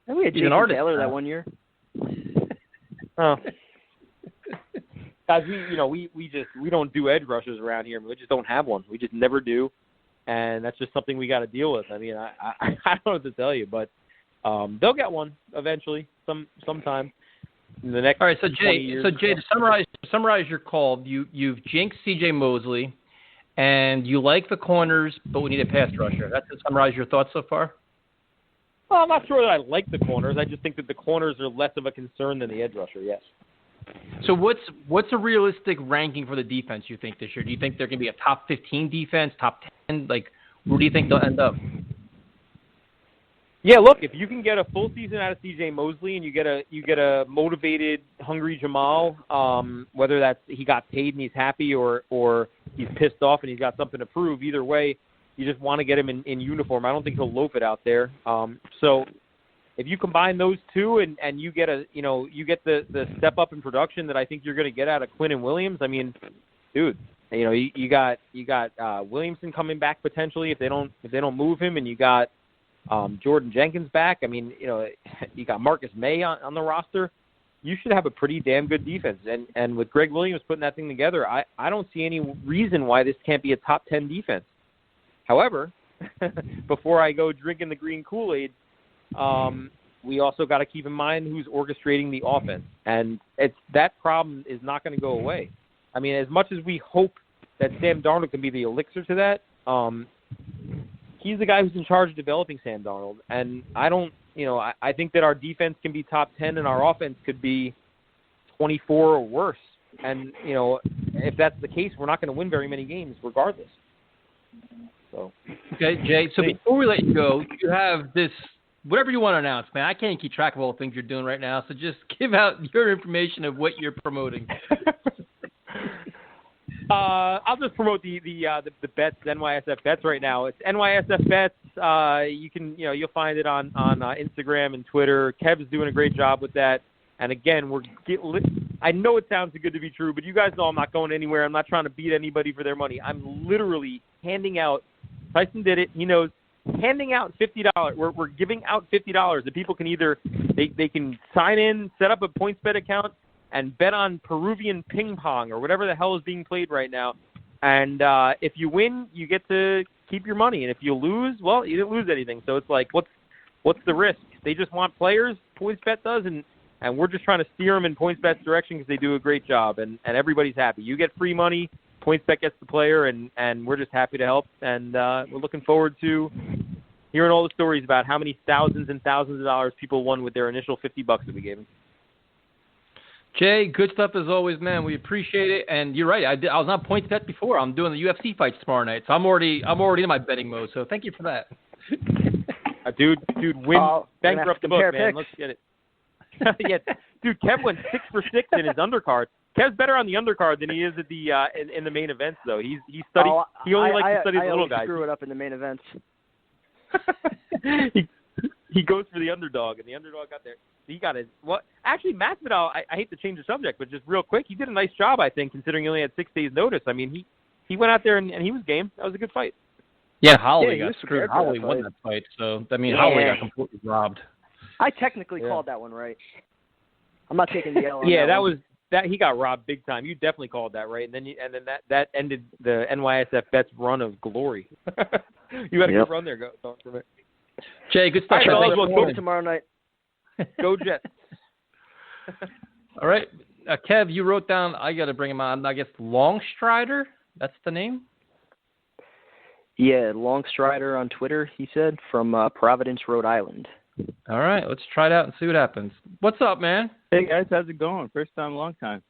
S3: And we had Jason Taylor that one year.
S8: Oh. Guys, we don't do edge rushers around here. We just don't have one. We just never do, and that's just something we got to deal with. I mean, I don't know what to tell you, but they'll get one eventually, sometime in the next.
S2: All right, so
S8: 20 years.
S2: Jay, to summarize your call, you've jinxed C.J. Mosley. And you like the corners, but we need a pass rusher. That's to summarize your thoughts so far?
S8: Well, I'm not sure that I like the corners. I just think that the corners are less of a concern than the edge rusher, yes.
S2: So what's a realistic ranking for the defense, you think, this year? Do you think they're going to be a top 15 defense, top 10? Where do you think they'll end up?
S8: Yeah, look, if you can get a full season out of C.J. Mosley and you get a motivated, hungry Jamal, whether that's he got paid and he's happy or he's pissed off and he's got something to prove, either way, you just want to get him in uniform. I don't think he'll loaf it out there. So if you combine those two and you get the step up in production that I think you're going to get out of Quinn and Williams, I mean, dude, you got Williamson coming back potentially if they don't move him, and you got Jordan Jenkins back. I mean, you got Marcus May on the roster. You should have a pretty damn good defense. And with Greg Williams putting that thing together, I don't see any reason why this can't be a top 10 defense. However, before I go drinking the green Kool-Aid, we also got to keep in mind who's orchestrating the offense. And that problem is not going to go away. I mean, as much as we hope that Sam Darnold can be the elixir to that, he's the guy who's in charge of developing Sam Darnold. And I think that our defense can be top 10 and our offense could be 24 or worse. And, if that's the case, we're not going to win very many games regardless. So. Okay,
S2: Jay, so before we let you go, you have this, whatever you want to announce, man. I can't keep track of all the things you're doing right now, so just give out your information of what you're promoting.
S8: I'll just promote the bets, NYSF bets right now. It's NYSF bets. You'll find it on Instagram and Twitter. Kev's doing a great job with that. And again, I know it sounds too good to be true, but you guys know I'm not going anywhere. I'm not trying to beat anybody for their money. I'm literally handing out. Tyson did it. He knows. Handing out $50. We're giving out $50 that people can either they can sign in, set up a PointsBet account, and bet on Peruvian ping pong or whatever the hell is being played right now. And if you win, you get to keep your money. And if you lose, well, you didn't lose anything. So it's like, what's the risk? They just want players, PointsBet does, and we're just trying to steer them in PointsBet's direction because they do a great job. And everybody's happy. You get free money, PointsBet gets the player, and we're just happy to help. And we're looking forward to hearing all the stories about how many thousands and thousands of dollars people won with their initial $50 that we gave them.
S2: Jay, good stuff as always, man. We appreciate it. And you're right. I was on PointsBet before. I'm doing the UFC fights tomorrow night, so I'm already in my betting mode. So thank you for that.
S8: Dude, win. Bankrupt the book, man.
S3: Picks.
S8: Let's get it. Yeah, dude, Kev went 6 for 6 in his undercard. Kev's better on the undercard than he is at the in the main events, though. He studied. He only likes to study the little guys.
S3: I screw it up in the main events.
S8: He goes for the underdog, and the underdog got there. He got it. Well, actually, Masvidal, I hate to change the subject, but just real quick, he did a nice job, I think, considering he only had 6 days' notice. I mean, he went out there and he was game. That was a good fight.
S2: Yeah, Holloway got screwed. Holloway won that fight, so Holloway got completely robbed.
S3: I technically called that one right. I'm not taking the L on
S8: yeah,
S3: that one.
S8: he got robbed big time. You definitely called that right, and then that ended the NYSF bets run of glory. You had a good run there, go from it.
S2: Jay, good stuff.
S3: All right, we'll go tomorrow night.
S8: Go Jets.
S2: All right, Kev, you wrote down. I got to bring him on. I guess Longstrider. That's the name.
S3: Yeah, Longstrider on Twitter. He said from Providence, Rhode Island.
S2: All right, let's try it out and see what happens. What's up, man?
S9: Hey guys, how's it going? First time, long time.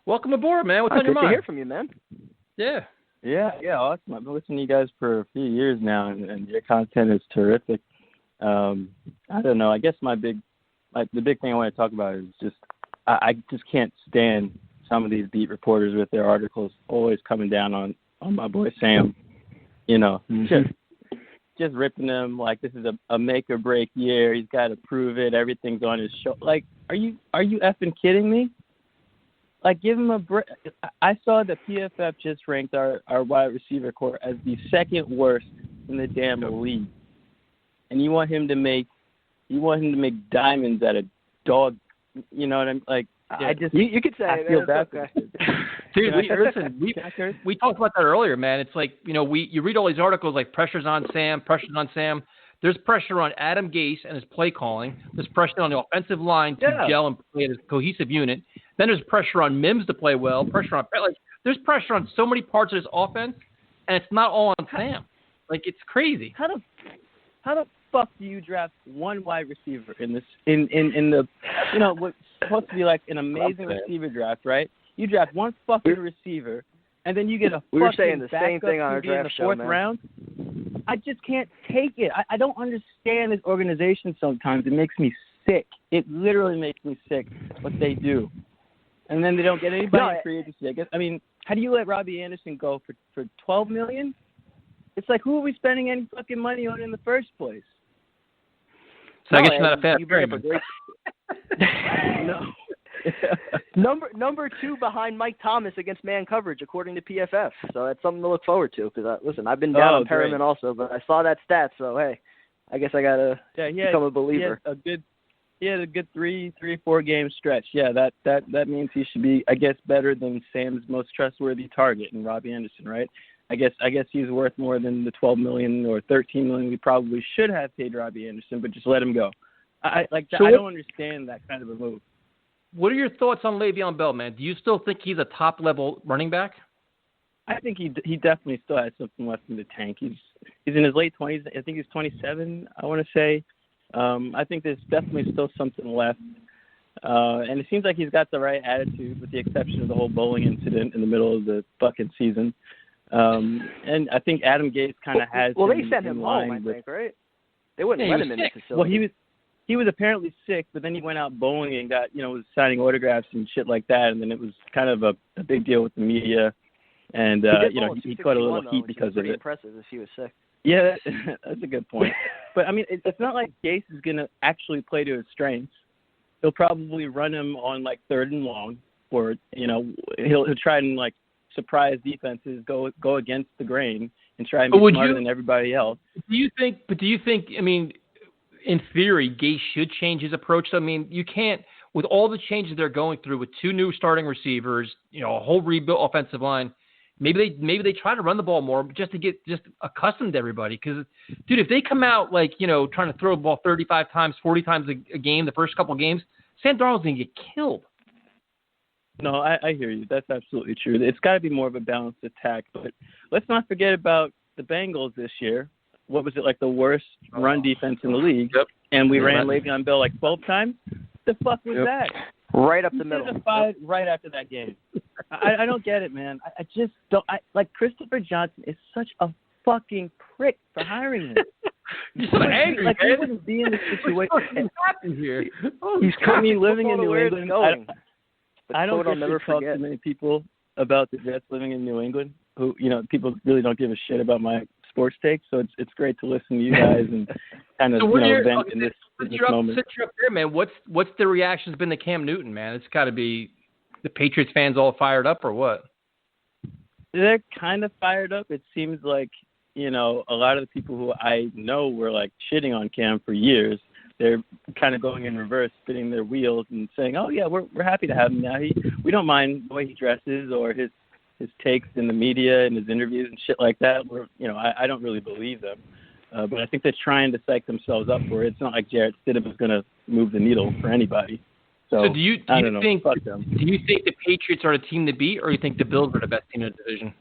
S2: Welcome aboard, man. What's on your mind?
S3: Good to hear from you, man.
S2: Yeah.
S9: Yeah, awesome. I've been listening to you guys for a few years now, and your content is terrific. I don't know. I guess the big thing I want to talk about is just I just can't stand some of these beat reporters with their articles always coming down on my boy Sam. You know, just ripping him like this is a make or break year. He's got to prove it. Everything's on his show. Like, are you effing kidding me? Like, give him a break. I saw that PFF just ranked our wide receiver core as the second worst in the damn league, and you want him to make diamonds out of dog. You know what I'm like? Yeah. I just
S3: you could say
S9: I feel bad for
S3: okay.
S2: Dude, we talked about that earlier, man. It's like, you know, you read all these articles like pressure's on Sam. There's pressure on Adam Gase and his play calling. There's pressure on the offensive line to gel and play as a cohesive unit. Then there's pressure on Mims to play well. There's pressure on so many parts of his offense, and it's not all on Sam. Like, it's crazy.
S9: How the fuck do you draft one wide receiver in the you know what's supposed to be like an amazing receiver draft, right? You draft one fucking receiver, and then you get a fucking backup QB in the fourth round. I just can't take it. I don't understand this organization sometimes. It makes me sick. It literally makes me sick what they do. And then they don't get anybody in free agency, I guess. I mean, how do you let Robbie Anderson go for $12 million? It's like, who are we spending any fucking money on in the first place?
S2: So I guess you're not a fan of Perryman.
S3: No. Number 2 behind Mike Thomas against man coverage, according to PFF. So that's something to look forward to. Because listen, I've been down on Perryman also, but I saw that stat. So hey, I guess I gotta become a believer.
S9: He had a good 3-4 game stretch. Yeah, that means he should be, I guess, better than Sam's most trustworthy target in Robbie Anderson, right? I guess he's worth more than the $12 million or $13 million we probably should have paid Robbie Anderson, but just let him go. I don't understand that kind of a move.
S2: What are your thoughts on Le'Veon Bell, man? Do you still think he's a top-level running back?
S9: I think he definitely still has something left in the tank. He's in his late 20s. I think he's 27, I want to say. I think there's definitely still something left. And it seems like he's got the right attitude, with the exception of the whole bowling incident in the middle of the fucking season. And I think Adam Gase kind of has.
S3: Well, they sent him home, I think, right? They wouldn't let him in the facility.
S9: Well, he was apparently sick, but then he went out bowling and got, was signing autographs and shit like that. And then it was kind of a big deal with the media. And, he caught a little heat because of it.
S3: Impressive if he was sick.
S9: Yeah, that's a good point. But, I mean, it's not like Gase is going to actually play to his strengths. He'll probably run him on, like, 3rd and long, or, he'll try and, like, surprise defenses, go against the grain, and try and be smarter than everybody else.
S2: Do you think, I mean, in theory, Gase should change his approach? I mean, you can't, with all the changes they're going through with 2 new starting receivers, a whole rebuilt offensive line, maybe they try to run the ball more just to get accustomed to everybody. Because, dude, if they come out like, trying to throw the ball 35 times, 40 times a game, the first couple of games, Sam Darnold's going to get killed.
S9: No, I hear you. That's absolutely true. It's got to be more of a balanced attack. But let's not forget about the Bengals this year. What was it, like the worst run defense in the league? Yep. And we ran Le'Veon Bell like 12 times? The fuck was that?
S3: Right up the middle.
S9: Right after that game. I don't get it, man. I just don't. Christopher Johnson is such a fucking prick for hiring him.
S2: You're so angry, man.
S9: He wouldn't be in this situation.
S2: Here?
S9: He's living in New England. I don't
S3: never
S9: talk to many people about the Jets living in New England who, people really don't give a shit about my sports takes. So it's great to listen to you guys and kind of vent in this moment.
S2: Since you're up there, man, what's the reactions been to Cam Newton, man? It's got to be the Patriots fans all fired up or what?
S9: They're kind of fired up. It seems like, a lot of the people who I know were like shitting on Cam for years. They're kind of going in reverse, spinning their wheels and saying, "Oh yeah, we're happy to have him now. We don't mind the way he dresses or his takes in the media and his interviews and shit like that." I don't really believe them, but I think they're trying to psych themselves up for it. It's not like Jarrett Stidham is going to move the needle for anybody. So
S2: do you think the Patriots are the team to beat, or you think the Bills are the best team in the division?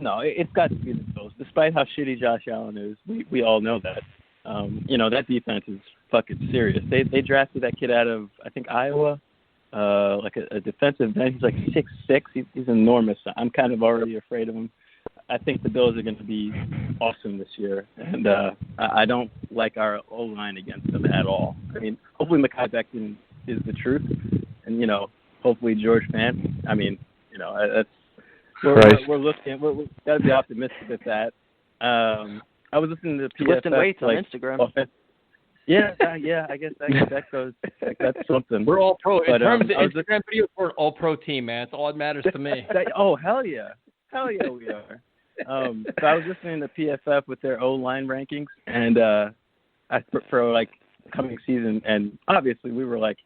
S9: No, it's got to be the Bills. Despite how shitty Josh Allen is, we all know that. That defense is fucking serious. They drafted that kid out of, I think, Iowa, like a defensive end. He's like 6'6". He's enormous. I'm kind of already afraid of him. I think the Bills are going to be awesome this year, and I don't like our O-line against them at all. I mean, hopefully Mekhi Becton is the truth, and, you know, hopefully George Fant. I mean, you know, we're looking. We're got to be optimistic with that. I was listening to PFF,
S3: lifting weights on Instagram.
S9: Yeah, I guess that goes. That's something.
S2: We're all pro. In terms of
S9: Instagram
S2: videos, we're an all-pro team, man. It's all that matters to me.
S9: Oh, hell yeah, we are. So I was listening to PFF with their O-line rankings, and for like coming season, and obviously we were like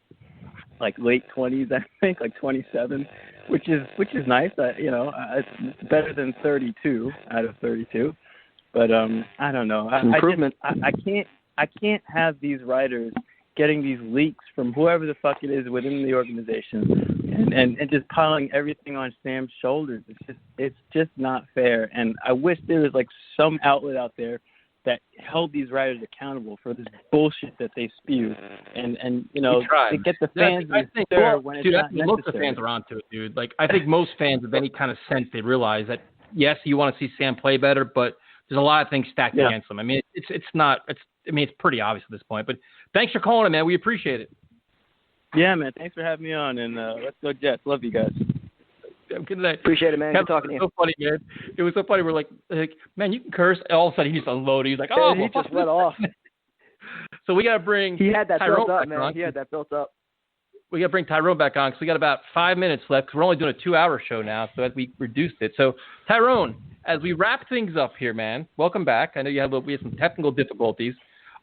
S9: late 20s, I think, like 27, which is nice. You know, it's better than 32 out of 32. But I don't know.
S3: Improvement.
S9: I can't have these writers getting these leaks from whoever the fuck it is within the organization and just piling everything on Sam's shoulders. It's just not fair. And I wish there was like some outlet out there that held these writers accountable for this bullshit that they spew. And you know, to get the fans when it's not necessary.
S2: Most of the fans are onto it, dude. Like, I think most fans of any kind of sense, they realize that, yes, you want to see Sam play better, but there's a lot of things stacked against them. I mean, it's pretty obvious at this point. But thanks for calling, man. We appreciate it.
S9: Yeah, man. Thanks for having me on. And let's go Jets. Love you guys.
S2: Good night.
S3: Appreciate it, man. Good talking to you.
S2: So funny, man. It was so funny. We're like, man, you can curse. All of a sudden, he just unloaded. He's like, oh,
S3: he just let off.
S2: So we got to bring.
S3: He had that
S2: Tyrone
S3: built up, man. He had that built up.
S2: We got to bring Tyrone back on because we got about 5 minutes left because we're only doing a 2-hour show now, so we reduced it. So Tyrone, as we wrap things up here, man, welcome back. I know we had some technical difficulties.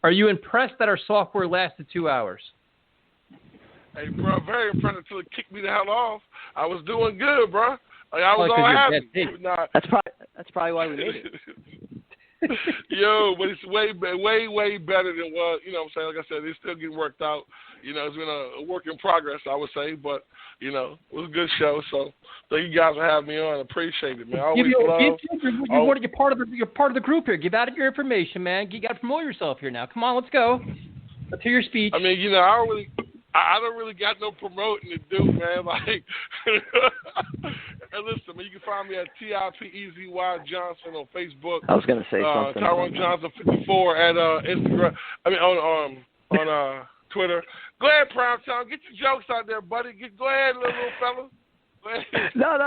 S2: Are you impressed that our software lasted 2 hours?
S5: Hey, bro, very impressed until it kicked me the hell off. I was doing good, bro. Like, I was all happy. Nah.
S3: That's probably why we made it.
S5: Yo, but it's way better than what, you know what I'm saying? Like I said, it's still getting worked out. You know, it's been a work in progress, I would say. But, you know, it was a good show. So thank you guys for having me on. I appreciate it, man.
S2: You're part of the group here. Give out your information, man. You got to promote yourself here now. Come on, let's go. Let's hear your speech.
S5: I mean, you know, I don't really got no promoting to do, man. Like, and listen, man, you can find me at TIPEZY Johnson on Facebook.
S3: I was gonna say something.
S5: Tyrone Johnson 54 at Instagram. I mean on Twitter. Go ahead, Primetime. Get your jokes out there, buddy. Go ahead, little fella. Go ahead.
S3: No.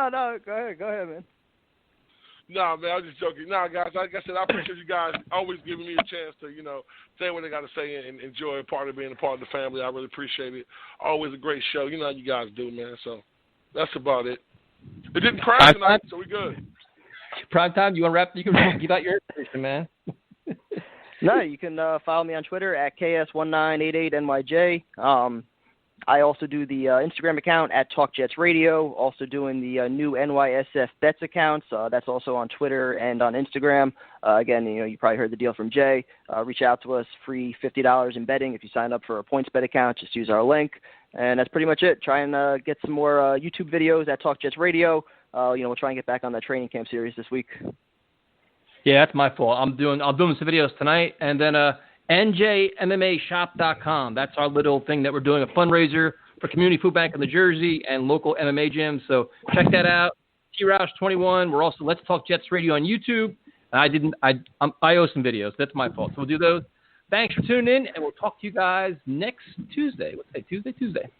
S3: Go ahead, man.
S5: No, man, I was just joking. No, guys, like I said, I appreciate you guys always giving me a chance to, you know, say what they got to say and enjoy part of being a part of the family. I really appreciate it. Always a great show. You know how you guys do, man. So that's about it. It didn't crash tonight, so we good.
S2: Primetime, you want to wrap? You can give out your information, man.
S3: No, you can follow me on Twitter at KS1988NYJ. I also do the Instagram account at TalkJetsRadio, also doing the new NYSF Bets accounts. That's also on Twitter and on Instagram. Again, you know, you probably heard the deal from Jay. Reach out to us, free $50 in betting if you sign up for a points bet account. Just use our link. And that's pretty much it. Try and get some more YouTube videos at TalkJetsRadio. You know, we'll try and get back on that training camp series this week. Yeah, that's my fault. I'm doing some videos tonight, and then NJMMAshop.com. That's our little thing that we're doing, a fundraiser for Community Food Bank in New Jersey and local MMA gyms. So check that out. T-Roush21. We're also Let's Talk Jets Radio on YouTube. I owe some videos. That's my fault. So we'll do those. Thanks for tuning in, and we'll talk to you guys next Tuesday. What's that? Tuesday?